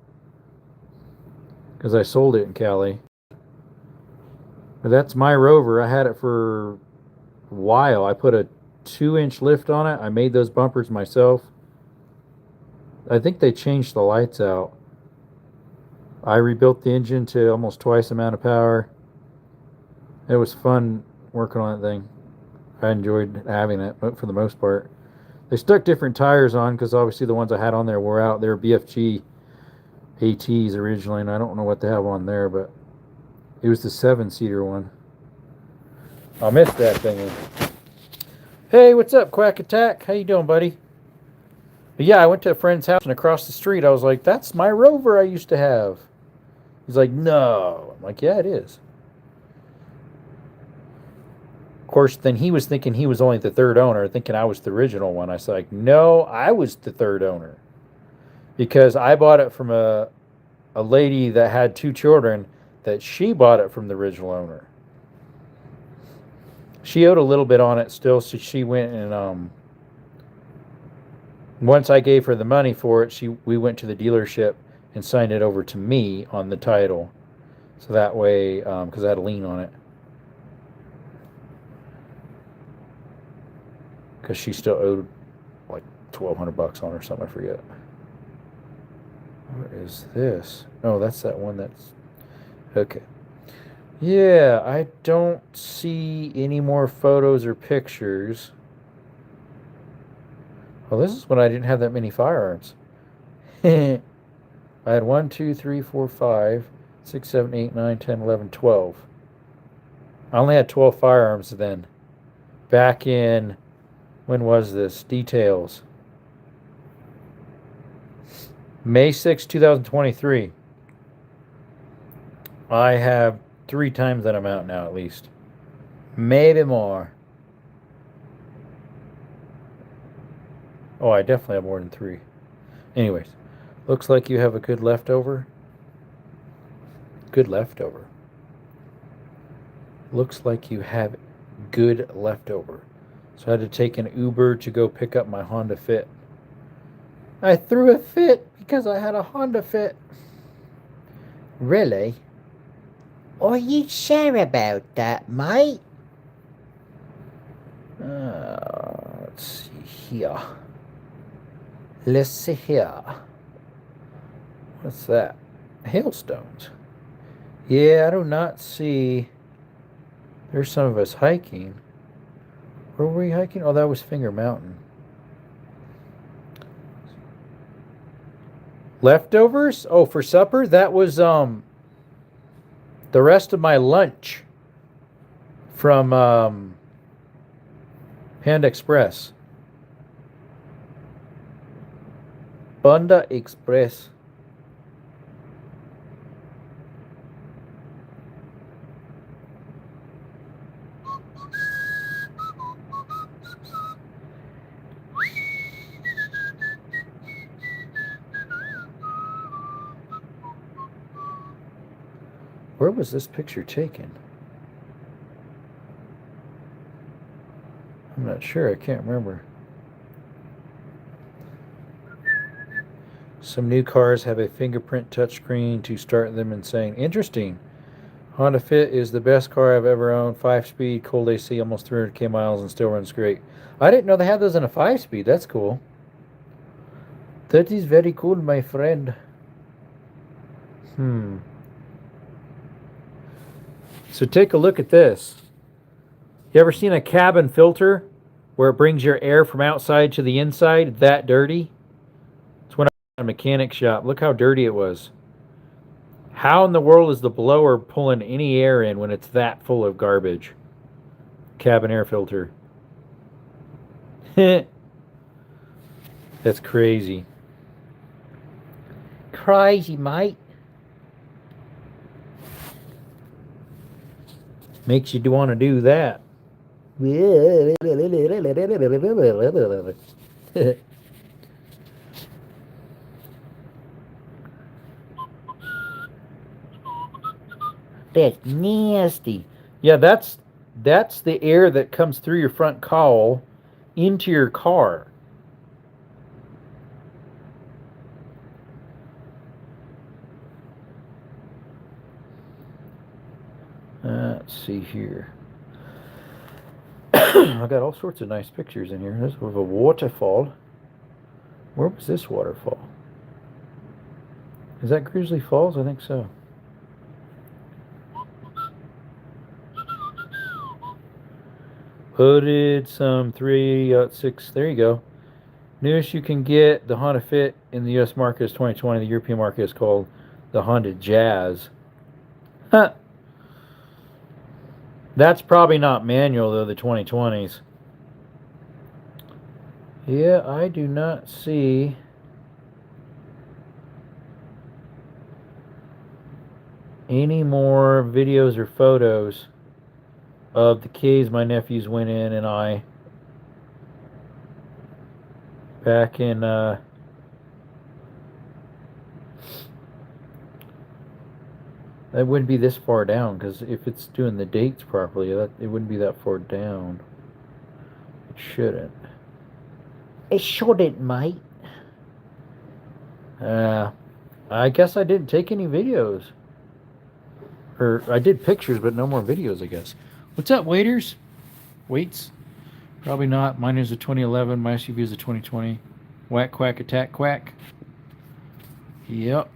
because I sold it in Cali. But that's my Rover. I had it for a while. I put a 2-inch lift on it. I made those bumpers myself. I think they changed the lights out. I rebuilt the engine to almost twice the amount of power. It was fun working on that thing. I enjoyed having it for the most part. They stuck different tires on because obviously the ones I had on there wore out. They were BFG ATs originally, and I don't know what they have on there, but it was the 7-seater one. I missed that thing. Hey, what's up, Quack Attack? How you doing, buddy? But yeah, I went to a friend's house, and across the street, I was like, that's my Rover I used to have. He's like, no. I'm like, yeah, it is. Of course, then he was thinking he was only the third owner, thinking I was the original one. I was like, no, I was the third owner. Because I bought it from a lady that had 2 children that she bought it from the original owner. She owed a little bit on it still, so she went and once I gave her the money for it, we went to the dealership and signed it over to me on the title. So that way, because I had a lien on it. Because she still owed like $1,200 on or something, I forget. What is this? Oh, that's that one that's... Okay. Yeah, I don't see any more photos or pictures. Well, this is when I didn't have that many firearms. I had 1, 2, 3, 4, 5, 6, 7, 8, 9, 10, 11, 12. I only had 12 firearms then. Back in, when was this? Details. May 6, 2023. I have 3 times that amount now at least. Maybe more. Oh, I definitely have more than 3. Anyways, looks like you have a good leftover. Good leftover. Looks like you have good leftover. So I had to take an Uber to go pick up my Honda Fit. I threw a fit because I had a Honda Fit. Really? are you sure about that, mate? Let's see here. Let's see here. What's that? Hailstones. Yeah, I do not see. There's some of us hiking. Where were we hiking? Oh, that was Finger Mountain. Leftovers? Oh, for supper? That was the rest of my lunch from Panda Express. Panda Express. Where was this picture taken? I'm not sure. I can't remember. Some new cars have a fingerprint touchscreen to start them and saying, interesting. Honda Fit is the best car I've ever owned. 5-speed, cold AC, almost 300k miles and still runs great. I didn't know they had those in a 5-speed. That's cool. That is very cool, my friend. So take a look at this. You ever seen a cabin filter where it brings your air from outside to the inside? That dirty? It's when I was in a mechanic shop. Look how dirty it was. How in the world is the blower pulling any air in when it's that full of garbage? Cabin air filter. That's crazy. Crazy, mate. Makes you want to do that. That's nasty. Yeah, that's the air that comes through your front cowl into your car. Let's see here. I got all sorts of nice pictures in here. This was a waterfall. Where was this waterfall? Is that Grizzly Falls? I think so. Hooded, some 3.6. There you go. Newest you can get, the Honda Fit in the U.S. market is 2020. The European market is called the Honda Jazz. Huh. That's probably not manual, though, the 2020s. Yeah, I do not see any more videos or photos of the caves my nephews went in and I back in that wouldn't be this far down, because if it's doing the dates properly, it wouldn't be that far down. It shouldn't. It shouldn't, mate. I guess I didn't take any videos. Or I did pictures, but no more videos, I guess. What's up, waiters? Weights? Probably not. Mine is a 2011. My SUV is a 2020. Whack, quack, attack, quack. Yep.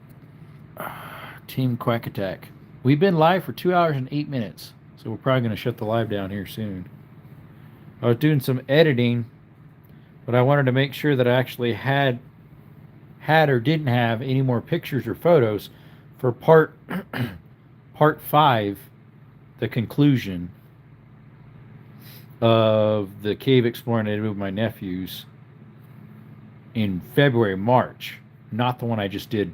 Team Quack Attack. We've been live for 2 hours and 8 minutes, so we're probably going to shut the live down here soon. I was doing some editing, but I wanted to make sure that I actually had or didn't have any more pictures or photos for part 5, the conclusion of the cave exploring I did with my nephews in February, March, not the one I just did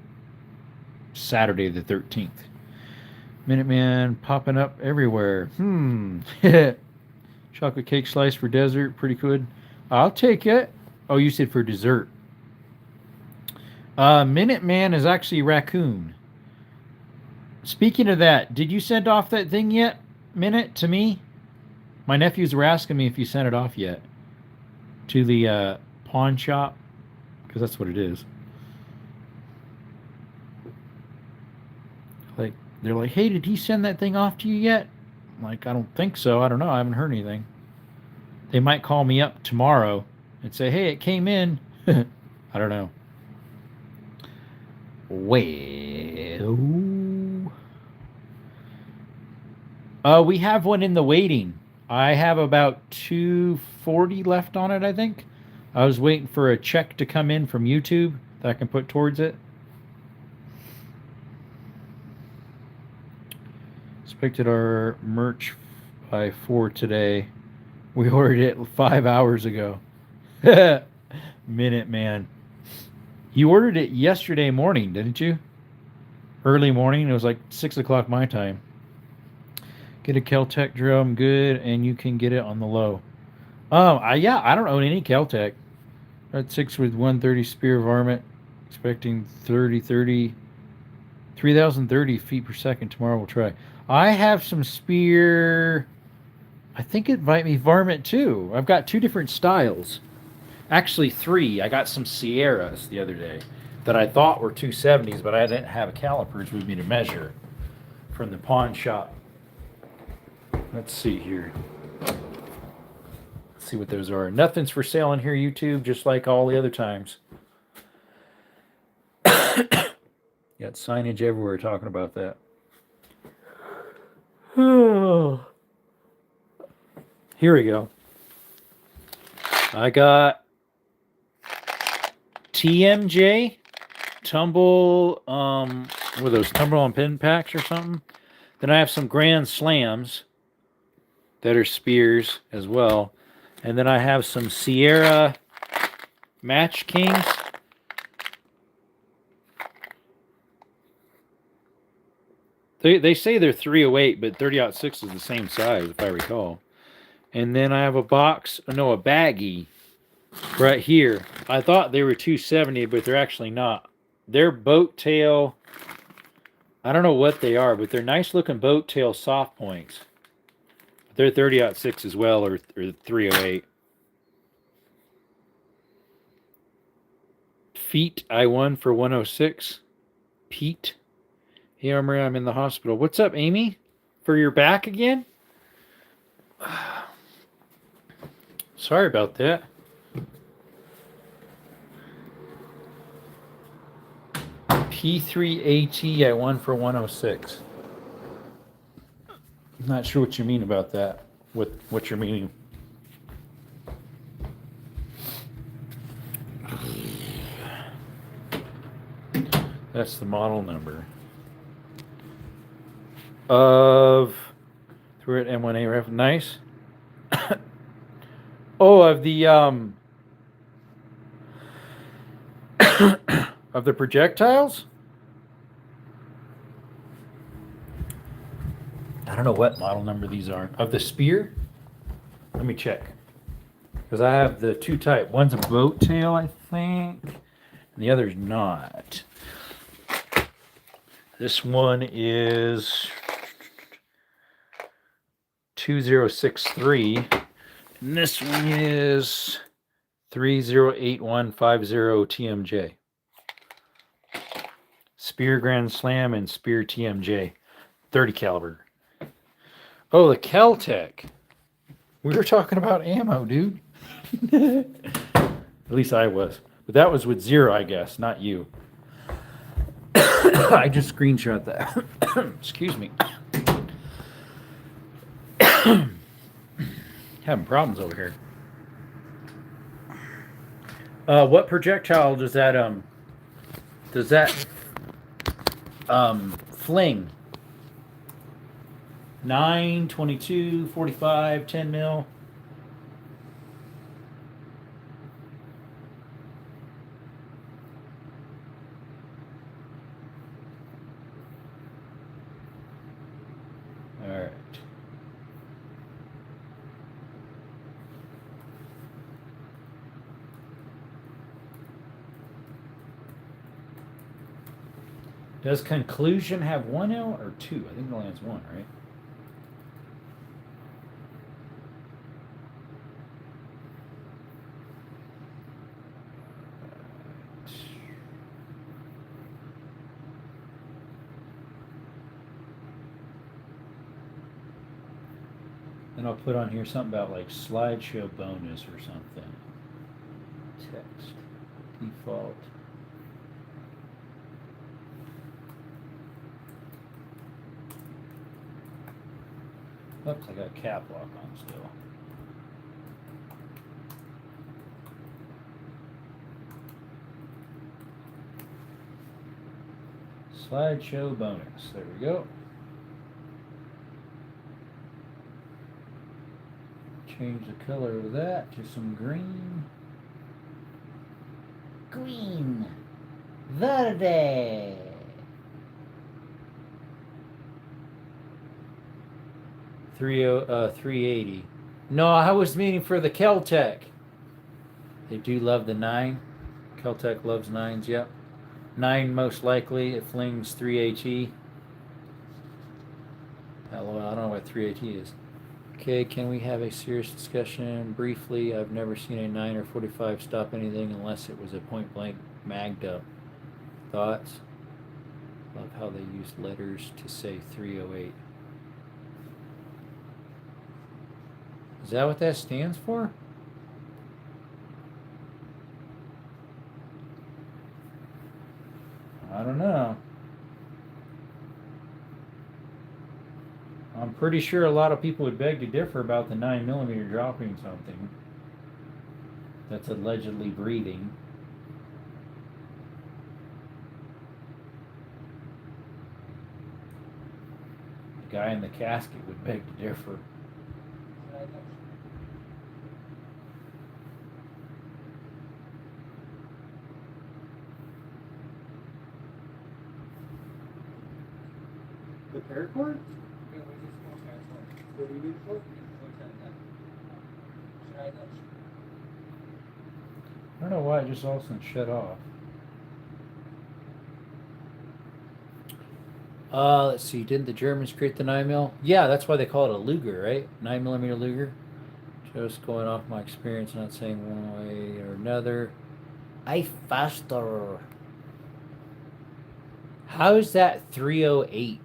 Saturday the 13th. Minuteman popping up everywhere. Chocolate cake slice for dessert. Pretty good. I'll take it. Oh, you said for dessert. Minuteman is actually raccoon. Speaking of that, did you send off that thing yet, Minute, to me? My nephews were asking me if you sent it off yet. To the pawn shop. Because that's what it is. Like, they're like, hey, did he send that thing off to you yet? I'm like, I don't think so. I don't know. I haven't heard anything. They might call me up tomorrow and say, hey, it came in. I don't know. Well, we have one in the waiting. I have about 240 left on it, I think. I was waiting for a check to come in from YouTube that I can put towards it. Expected our merch by 4 today. We ordered it 5 hours ago. Minute Man. You ordered it yesterday morning, didn't you? Early morning. It was like 6 o'clock my time. Get a Kel-Tec drum, good, and you can get it on the low. I don't own any Kel-Tec. Got 6 with 130 spear varmint. Expecting 3,030 feet per second. Tomorrow we'll try. I have some spear. I think it might be varmint too. I've got 2 different styles. Actually 3. I got some Sierras the other day that I thought were 270s, but I didn't have calipers with me to measure from the pawn shop. Let's see here. Let's see what those are. Nothing's for sale in here, YouTube, just like all the other times. Got signage everywhere talking about that. Here we go. I got TMJ tumble, were those tumble on pin packs or something? Then I have some Grand Slams that are spears as well. And then I have some Sierra Match Kings. They say they're 308, but 30-06 is the same size, if I recall. And then I have a baggie right here. I thought they were 270, but they're actually not. They're boat tail. I don't know what they are, but they're nice looking boat tail soft points. They're 30-06 as well, or 308. Feet, I won for 106. Pete. Hey, Maria, I'm in the hospital. What's up, Amy? For your back again? Sorry about that. P3AT, I won for 106. I'm not sure what you mean about that. What you're meaning. That's the model number. Of through it M1A ref. Nice. Oh, of the of the projectiles? I don't know what model number these are. Of the spear? Let me check. Because I have the 2 type. One's a boat tail, I think. And the other's not. This one is 2063. And this one is 308150 TMJ. Spear Grand Slam and Spear TMJ. 30 caliber. Oh, the Kel-Tec. We were talking about ammo, dude. At least I was. But that was with 0, I guess, not you. I just screenshot that. Excuse me. Having problems over here. What projectile does that fling? 9, 22, 45, 10 mil. All right. Does Conclusion have 1 L or 2? I think it only has 1, right? Then I'll put on here something about like slideshow bonus or something. Text. Default. Oops, I got cap lock on still. Slideshow bonus. There we go. change the color of that to some green. Green. Verde. 380. No, I was meaning for the Keltec. They do love the 9. Keltec loves 9s, yep. 9 most likely. It flings 3HE. Hello, I don't know what 3HE is. Okay, can we have a serious discussion briefly? I've never seen a 9 or 45 stop anything unless it was a point blank magged up. Thoughts? Love how they use letters to say 308. Is that what that stands for? I don't know. I'm pretty sure a lot of people would beg to differ about the 9mm dropping something that's allegedly breathing. The guy in the casket would beg to differ. The paracord? What do you need it for? I don't know why it just all of a sudden shut off. Let's see. Didn't the Germans create the 9mm? Yeah, that's why they call it a Luger, right? 9mm Luger. Just going off my experience, not saying one way or another. A faster. How is that 308?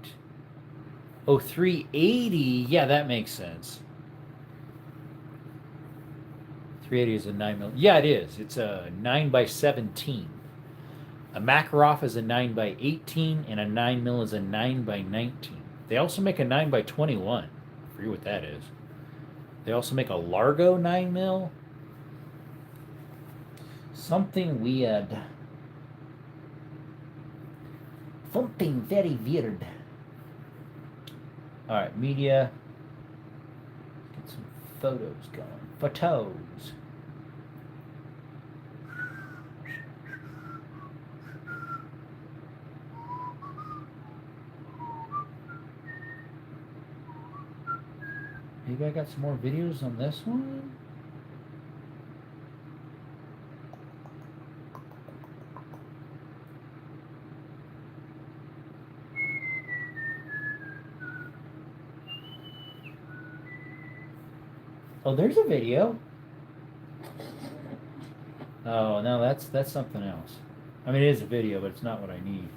Oh, 380. Yeah, that makes sense. 380 is a 9mm. Yeah, it is. It's a 9x17. A Makarov is a 9x18, and a 9mm is a 9x19. They also make a 9x21. I forget what that is. They also make a Largo 9mm. Something weird. Something very weird. All right, media. Get some photos going. Photos. Maybe I got some more videos on this one. Oh, there's a video. Oh, no, that's something else. I mean, it is a video, but it's not what I need.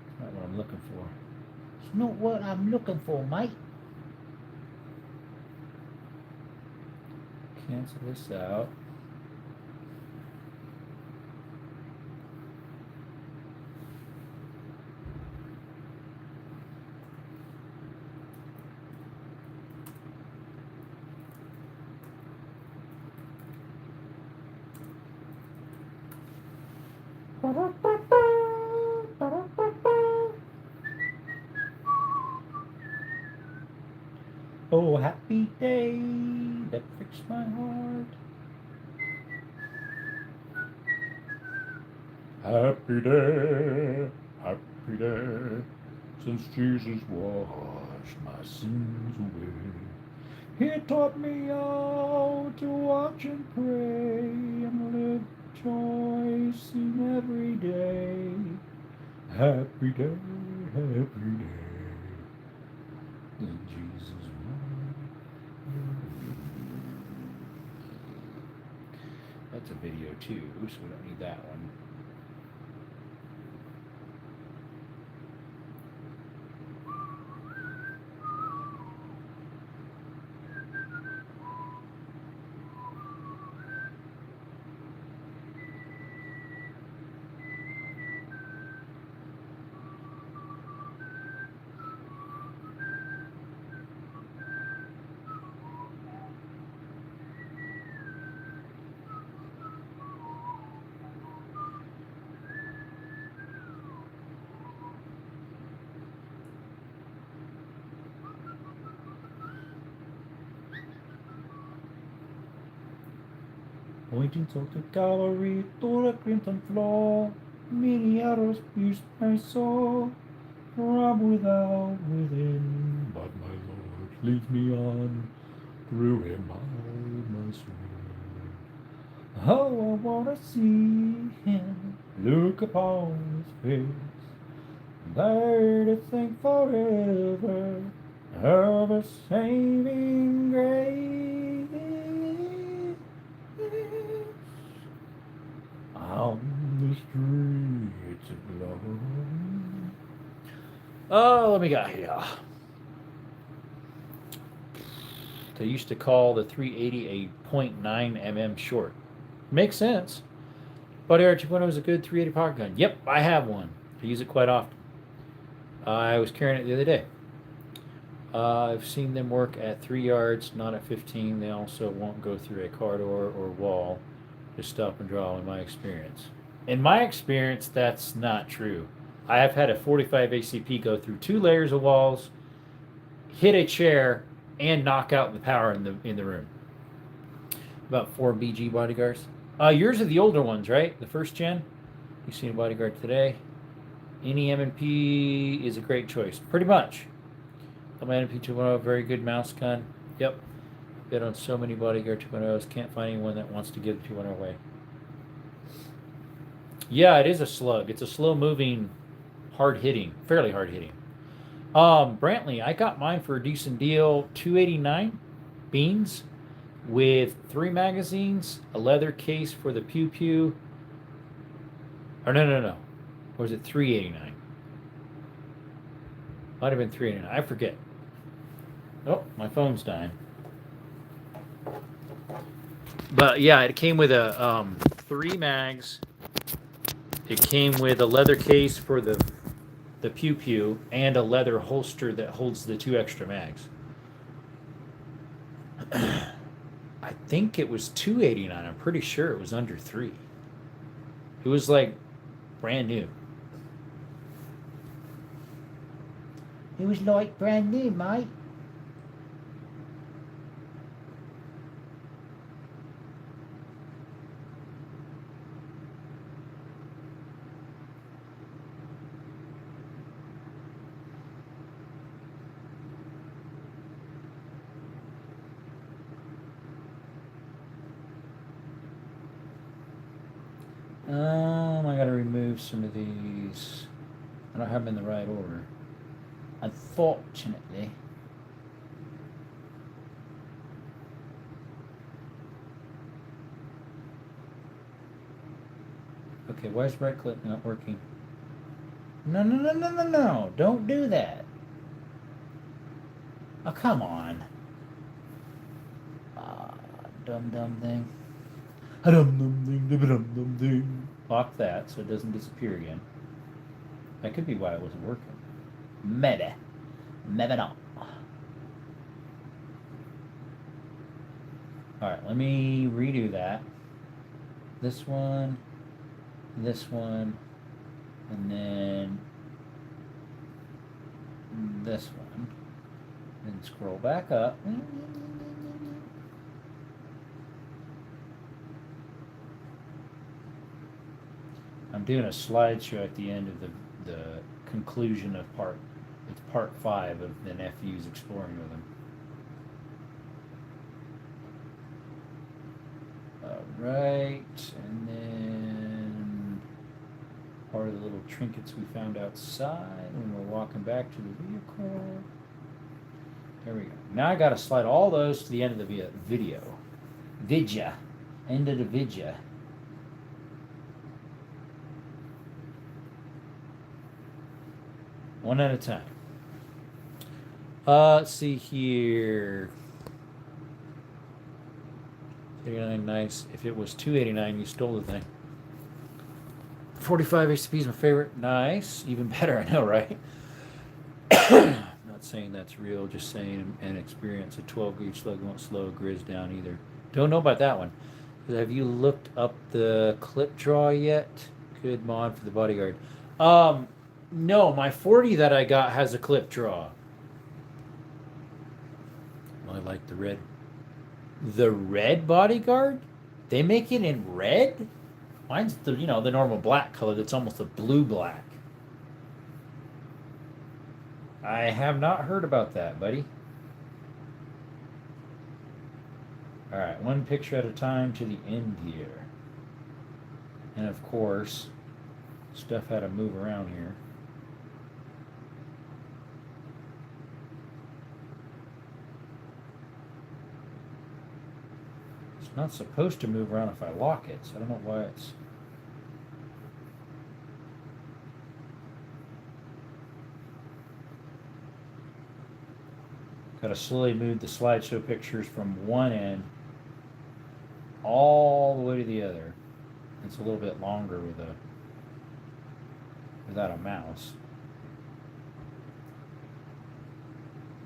It's not what I'm looking for. It's not what I'm looking for, mate. Cancel this out. Oh, happy day that fixed my heart. Happy day, since Jesus washed my sins away. He taught me how to watch and pray and live rejoicing every day. Happy day, in Jesus' name. That's a video too, so we don't need that one. Pointing salted cavalry to the crimson floor. Many arrows pierced my soul. From without, within, but my Lord leads me on. Through him hide my soul. Oh, I wanna see him, look upon his face, there to think forever of a saving grace. On the streets of love. Oh, let me go here. They used to call the 380 a .9 mm short. Makes sense. But Air 2.0 is a good 380 pocket gun. Yep, I have one. I use it quite often. I was carrying it the other day. I've seen them work at 3 yards, not at 15. They also won't go through a car door or wall. Just stop and draw in my experience. In my experience, that's not true. I have had a 45 ACP go through 2 layers of walls, hit a chair, and knock out the power in the room. About 4 BG bodyguards. Yours are the older ones, right? The first gen. You've seen a bodyguard today. Any M&P is a great choice. Pretty much. My M&P 2.0, very good mouse gun. Yep. Been on so many bodyguard 2.0s. Can't find anyone that wants to give the 2.0 away. Yeah, it is a slug. It's a slow-moving, hard-hitting, fairly hard-hitting. Brantley, I got mine for a decent deal. 289 beans with 3 magazines, a leather case for the pew pew. Or no. Or was it 389? Might have been 389. I forget. Oh, my phone's dying. But yeah, it came with a 3 mags. It came with a leather case for the pew pew and a leather holster that holds the 2 extra mags. I think it was 289. I'm pretty sure it was under 3. It was like brand new. It was like brand new, mate. I gotta remove some of these. I don't have them in the right order. Unfortunately. Okay, why is right click not working? No. Don't do that. Oh, come on. Dumb thing. Dumb thing. Lock that so it doesn't disappear again. That could be why it wasn't working. Maybe not. Alright, let me redo that. This one, and then this one. Then scroll back up. I'm doing a slideshow at the end of the conclusion of part 5 of the nephews exploring with him. Alright, and then part of the little trinkets we found outside when we're walking back to the vehicle. There we go. Now I gotta slide all those to the end of the video. End of the vidya. One at a time. Let's see here. 89, nice. If it was 289, you stole the thing. 45 ACP is my favorite. Nice. Even better, I know, right? I'm not saying that's real, just saying an experience. A 12 gauge slug won't slow a Grizz down either. Don't know about that one. Have you looked up the clip draw yet? Good mod for the bodyguard. No, my 40 that I got has a clip draw. I like the red. The red bodyguard? They make it in red? Mine's the the normal black color that's almost a blue black. I have not heard about that, buddy. Alright, one picture at a time to the end here. And of course, stuff had to move around here. It's not supposed to move around if I lock it, so I don't know why it's... Got to slowly move the slideshow pictures from one end all the way to the other. It's a little bit longer without a mouse.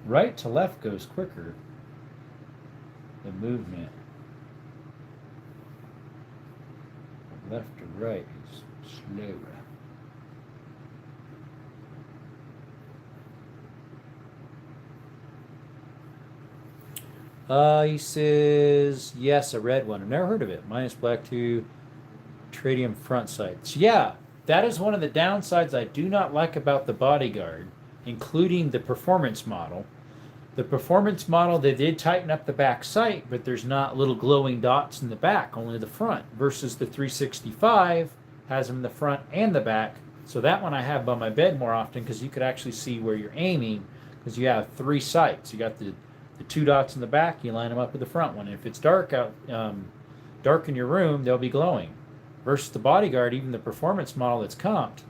Right to left goes quicker. The movement. Left to right is slower. He says, yes, a red one. I've never heard of it. Minus black 2, tritium front sights. Yeah, that is one of the downsides I do not like about the Bodyguard, including the performance model. The performance model, they did tighten up the back sight, but there's not little glowing dots in the back, only the front, versus the 365 has them in the front and the back. So that one I have by my bed more often because you could actually see where you're aiming because you have 3 sights. You got the 2 dots in the back, you line them up with the front one. If it's dark out, dark in your room, they'll be glowing. Versus the Bodyguard, even the performance model that's comped,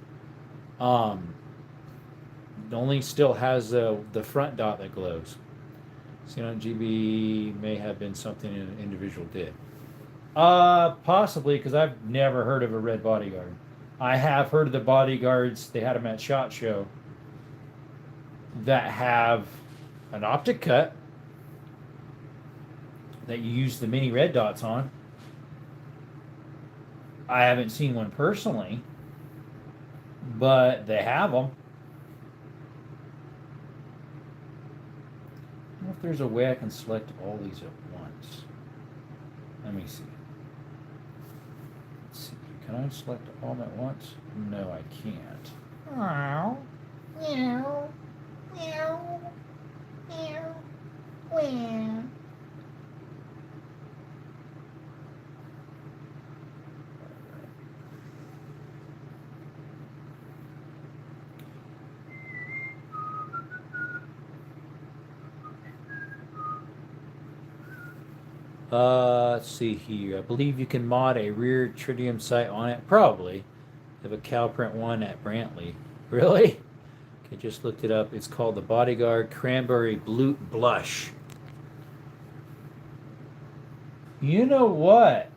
only still has the front dot that glows. C9GB may have been something an individual did. Possibly, because I've never heard of a red Bodyguard. I have heard of the Bodyguards, they had them at SHOT Show, that have an optic cut that you use the mini red dots on. I haven't seen one personally, but they have them. I wonder if there's a way I can select all these at once. Let me see. Let's see. Can I select all them at once? No, I can't. Meow. Meow. Meow. Meow. Meow. Let's see here. I believe you can mod a rear tritium sight on it. Probably. I have a Calprint one at Brantley. Really? Okay, just looked it up. It's called the Bodyguard Cranberry Blue Blush. You know what?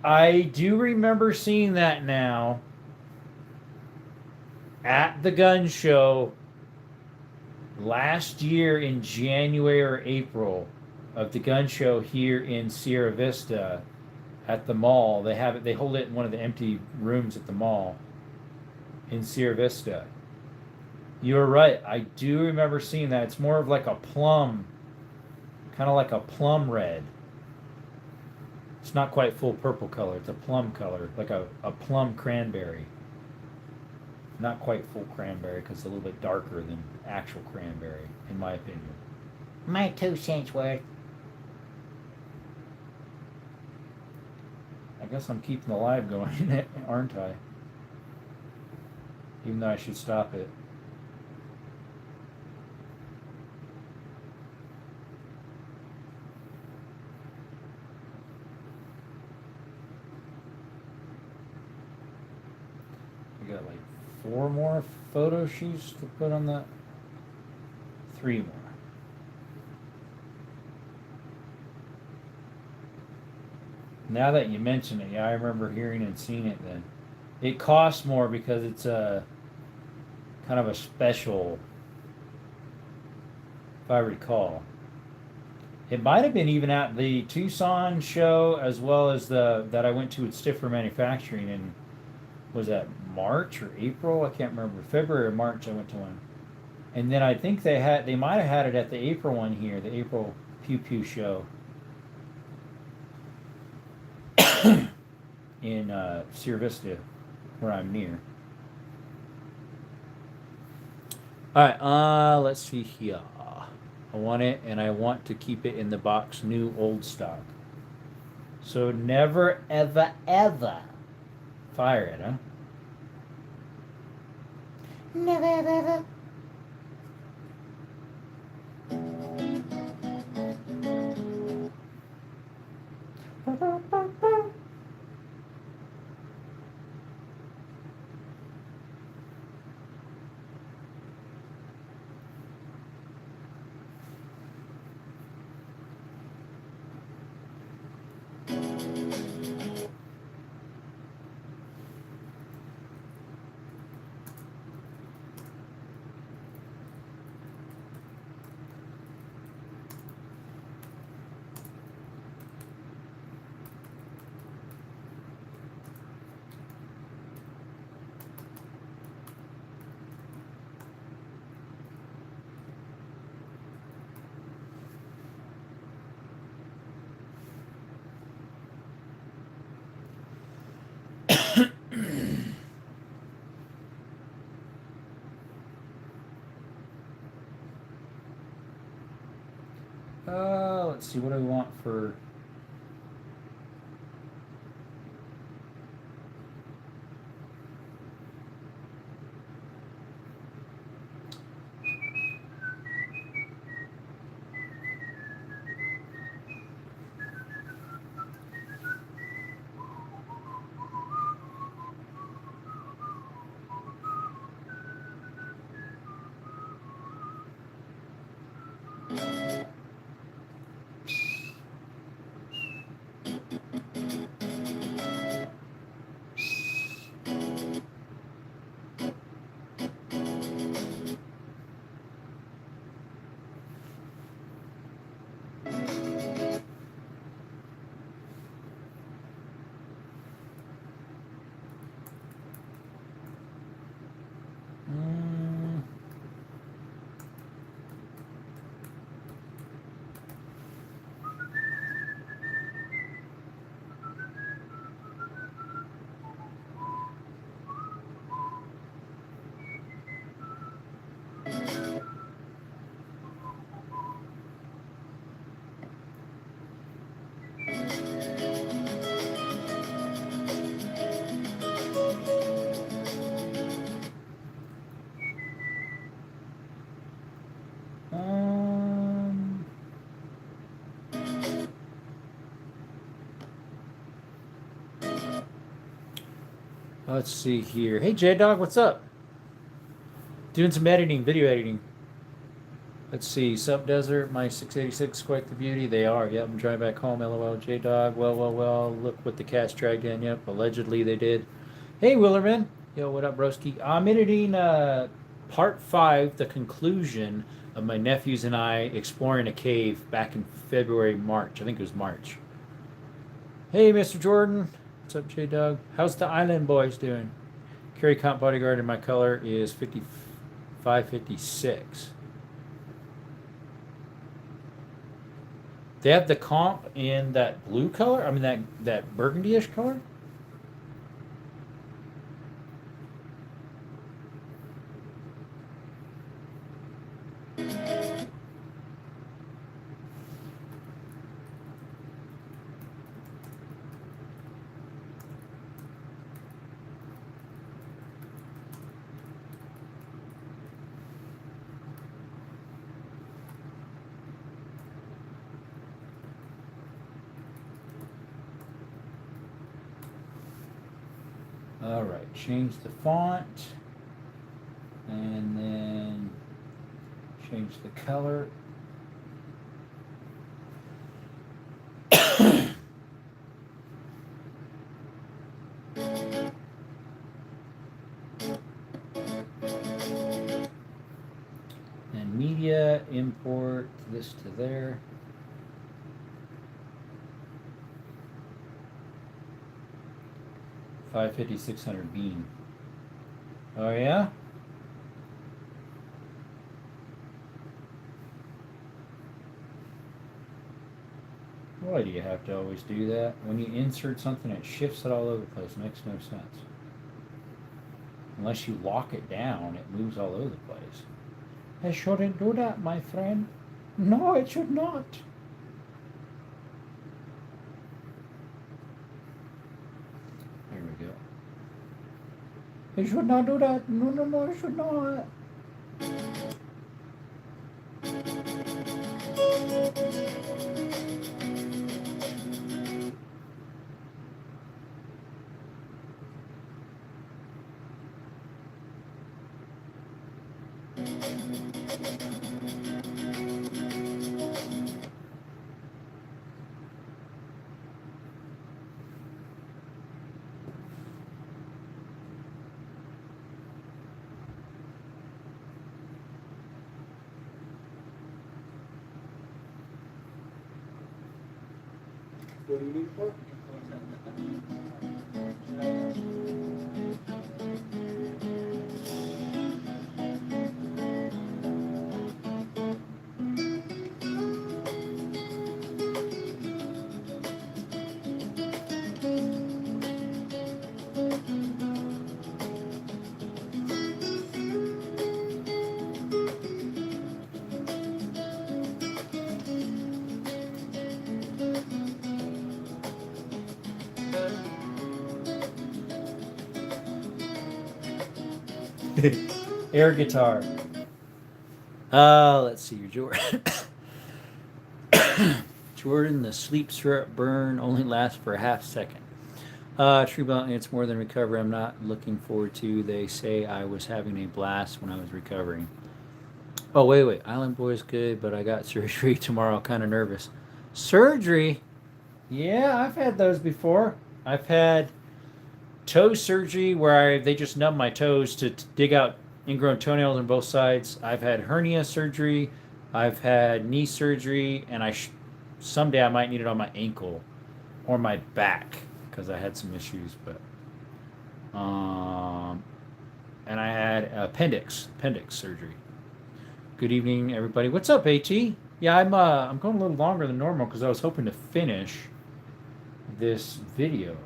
I do remember seeing that now at the gun show last year in January or April of the gun show here in Sierra Vista at the mall. They have it. They hold it in one of the empty rooms at the mall in Sierra Vista. You're right. I do remember seeing that. It's more of like a plum, kind of like a plum red. It's not quite full purple color. It's a plum color, like a plum cranberry. Not quite full cranberry because it's a little bit darker than actual cranberry, in my opinion. My 2 cents worth. I guess I'm keeping the live going, aren't I? Even though I should stop it. We got like 4 more photo shoots to put on the 3 more. Now that you mention it, yeah, I remember hearing and seeing it then. It costs more because it's a kind of a special, if I recall. It might have been even at the Tucson show as well as the that I went to at Stiffer Manufacturing in, was that March or April? I can't remember. February or March I went to one. And then I think they might have had it at the April one here, the April Pew Pew show. in Sierra Vista, where I'm near. All right, let's see here. I want it, and I want to keep it in the box, new old stock. So never, ever, ever fire it, huh? Never, ever, ever. Let's see, what do we want for... let's see here. Hey, J-Dog, what's up? Doing some editing, video editing. Let's see. Sup, Desert, my 686 Quake the Beauty. They are. Yep, I'm driving back home. LOL, J-Dog. Well. Look what the cat's dragged in. Yep, allegedly they did. Hey, Willerman. Yo, what up, broski? I'm editing part 5, the conclusion of my nephews and I exploring a cave back in February, March. I think it was March. Hey, Mr. Jordan. What's up, J-Dog? How's the Island Boys doing? Carry Comp Bodyguard and my color is 5556. They have the comp in that blue color? I mean, that burgundy-ish color? All right, change the font, and then change the color. And media, import this to there. $550, $600 bean. Oh yeah? Why do you have to always do that? When you insert something, it shifts it all over the place. It makes no sense. Unless you lock it down, it moves all over the place. It shouldn't do that, my friend. No, it should not. Here we go. It should not do that. No, no, no, it should not. What do you need for? Air guitar. Let's see, Jordan. Jordan, the sleep syrup burn only lasts for a half second. True Blunt, it's more than recovery. I'm not looking forward to. They say I was having a blast when I was recovering. Oh, wait. Island Boy's good, but I got surgery tomorrow. Kind of nervous. Surgery? Yeah, I've had those before. I've had toe surgery where they just numb my toes to dig out ingrown toenails on both sides. I've had hernia surgery. I've had knee surgery, and someday I might need it on my ankle or my back because I had some issues. But and I had appendix surgery. Good evening, everybody. What's up, AT? Yeah, I'm going a little longer than normal because I was hoping to finish this video.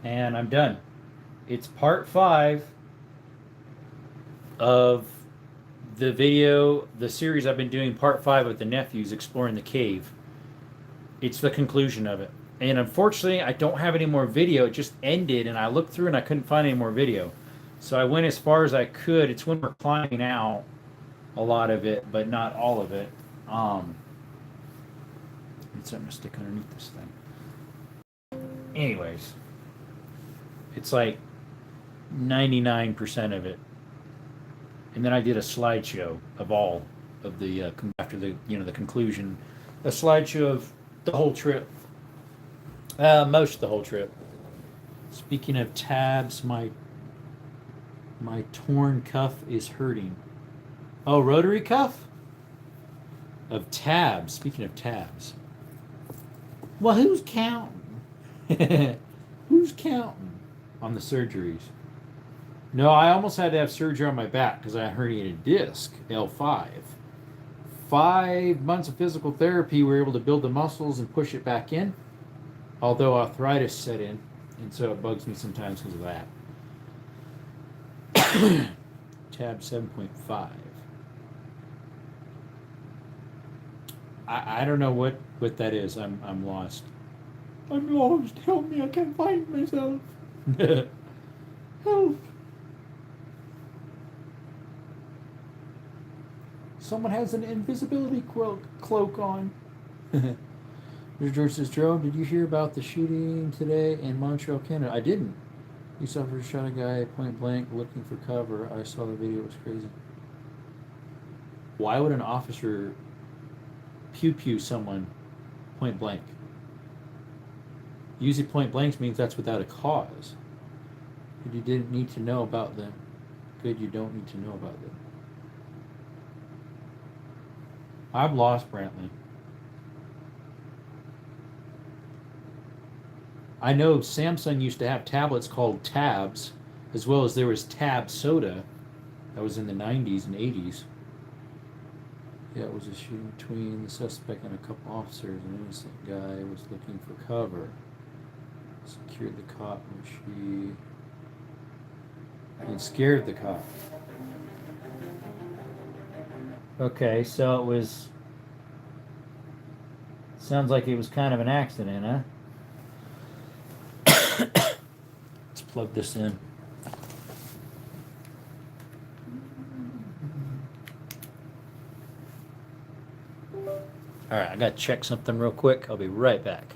And I'm done. It's part 5 of the video, the series I've been doing, part 5 with the nephews exploring the cave. It's the conclusion of it. And unfortunately, I don't have any more video. It just ended, and I looked through and I couldn't find any more video. So I went as far as I could. It's when we're climbing out a lot of it, but not all of it. It's something to stick underneath this thing. Anyways. It's like 99% of it. And then I did a slideshow of all of the, after the, the conclusion, a slideshow of the whole trip. Most of the whole trip. Speaking of tabs, my torn cuff is hurting. Oh, rotary cuff? Of tabs. Speaking of tabs. Well, who's counting? Who's counting on the surgeries? No, I almost had to have surgery on my back because I had herniated disc, L5. 5 months of physical therapy, we were able to build the muscles and push it back in. Although arthritis set in, and so it bugs me sometimes because of that. Tab 7.5. I don't know what that is. I'm lost. I'm lost. Help me! I can't find myself. Help! Someone has an invisibility cloak on. Mr. George says, Jerome, did you hear about the shooting today in Montreal, Canada? I didn't. You suffered, shot a guy point blank looking for cover. I saw the video. It was crazy. Why would an officer pew someone point blank? Usually point blank means that's without a cause. Good, you didn't need to know about them. Good, you don't need to know about them. I've lost Brantley. I know Samsung used to have tablets called Tabs, as well as there was Tab Soda. That was in the 90s and 80s. Yeah, it was a shooting between the suspect and a couple officers. An innocent guy was looking for cover. Secured the cop when she... and scared the cop. Okay, so it was... sounds like it was kind of an accident, huh? Let's plug this in. Alright, I gotta check something real quick. I'll be right back.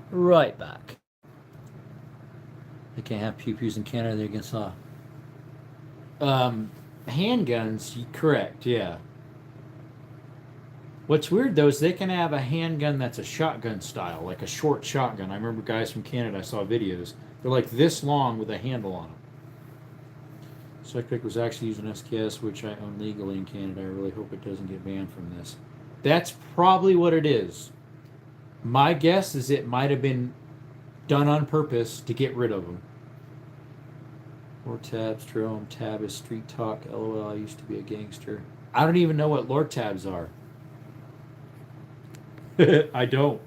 Right back. They can't have pew-pews in Canada, they're against law. Handguns, correct, yeah. What's weird though is they can have a handgun that's a shotgun style, like a short shotgun. I remember guys from Canada, I saw videos. They're like this long with a handle on them. Suspect was actually using SKS, which I own legally in Canada. I really hope it doesn't get banned from this. That's probably what it is. My guess is it might have been done on purpose to get rid of them. More tabs, Jerome. Tab is street talk. LOL, I used to be a gangster. I don't even know what Lord tabs are. I don't.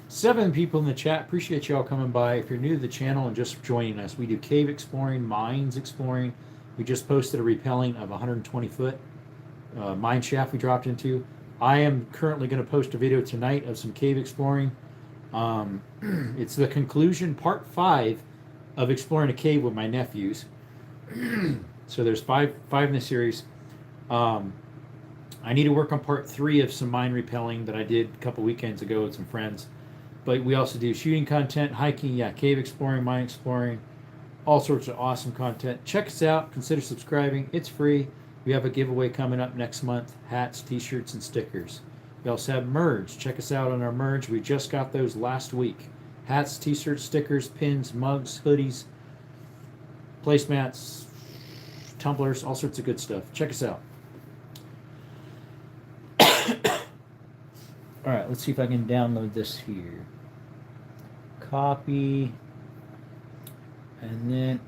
7 people in the chat. Appreciate y'all coming by. If you're new to the channel and just joining us, we do cave exploring, mines exploring. We just posted a repelling of 120-foot mine shaft we dropped into. I am currently going to post a video tonight of some cave exploring. It's the conclusion, part 5 of exploring a cave with my nephews. So there's five in the series. I need to work on part 3 of some mine repelling that I did a couple weekends ago with some friends. But we also do shooting content, hiking, yeah, cave exploring, mine exploring, all sorts of awesome content. Check us out. Consider subscribing. It's free. We have a giveaway coming up next month. Hats, t-shirts, and stickers. We also have merge. Check us out on our merge. We just got those last week. Hats, t-shirts, stickers, pins, mugs, hoodies, placemats, tumblers, all sorts of good stuff. Check us out. All right, let's see if I can download this here. Copy. And then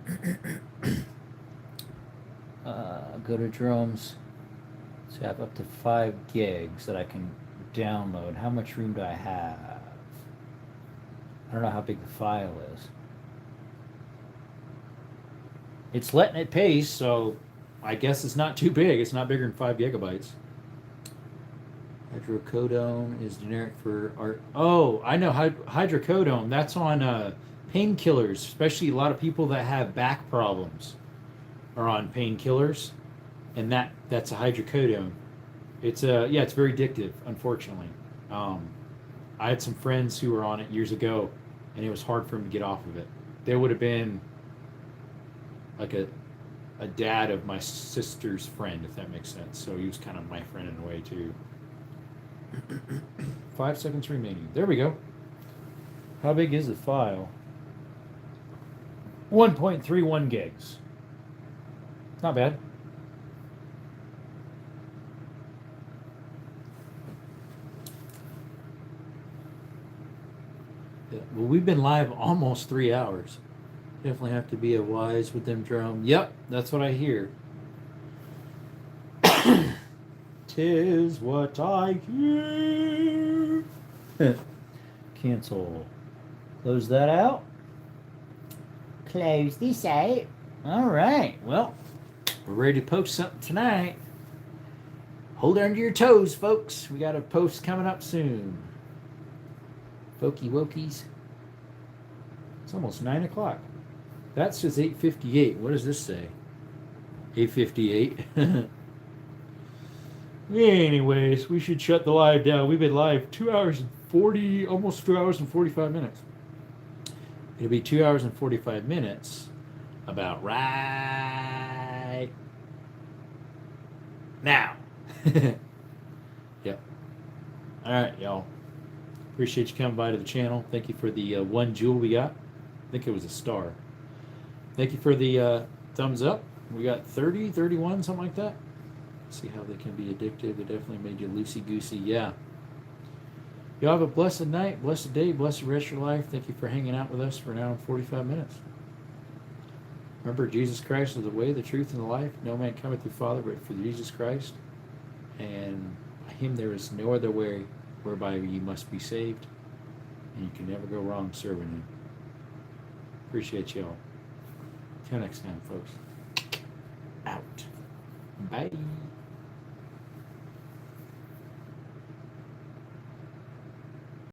go to Jerome's. So I have up to 5 gigs that I can download. How much room do I have? I don't know how big the file is. It's letting it paste, so I guess it's not too big. It's not bigger than 5 gigabytes. Hydrocodone is generic for art. Oh, I know hydrocodone. That's on painkillers, especially a lot of people that have back problems are on painkillers, and that's a hydrocodone. It's it's very addictive, unfortunately. I had some friends who were on it years ago, and it was hard for them to get off of it. There would have been like a dad of my sister's friend, if that makes sense. So he was kind of my friend in a way too. 5 seconds remaining. There we go. How big is the file? 1.31 gigs. Not bad. Yeah, well, we've been live almost 3 hours. Definitely have to be a wise with them drum. Yep, that's what I hear. 'Tis what I hear. Cancel. Close that out. Close this out. All right. Well, we're ready to post something tonight. Hold on to your toes, folks. We got a post coming up soon. Folky wokies. It's almost 9 o'clock. That says 8:58. What does this say? 8:58. Anyways, we should shut the live down. We've been live 2 hours and 40, almost 2 hours and 45 minutes. It'll be 2 hours and 45 minutes about right now. Yep. All right, y'all. Appreciate you coming by to the channel. Thank you for the 1 jewel we got. I think it was a star. Thank you for the thumbs up. We got 30, 31, something like that. See how they can be addictive. It definitely made you loosey-goosey. Yeah. Y'all have a blessed night, blessed day, blessed rest of your life. Thank you for hanging out with us for an hour and 45 minutes. Remember, Jesus Christ is the way, the truth, and the life. No man cometh to the Father but through Jesus Christ. And by him there is no other way whereby you must be saved. And you can never go wrong serving him. Appreciate y'all. Till next time, folks. Out. Bye.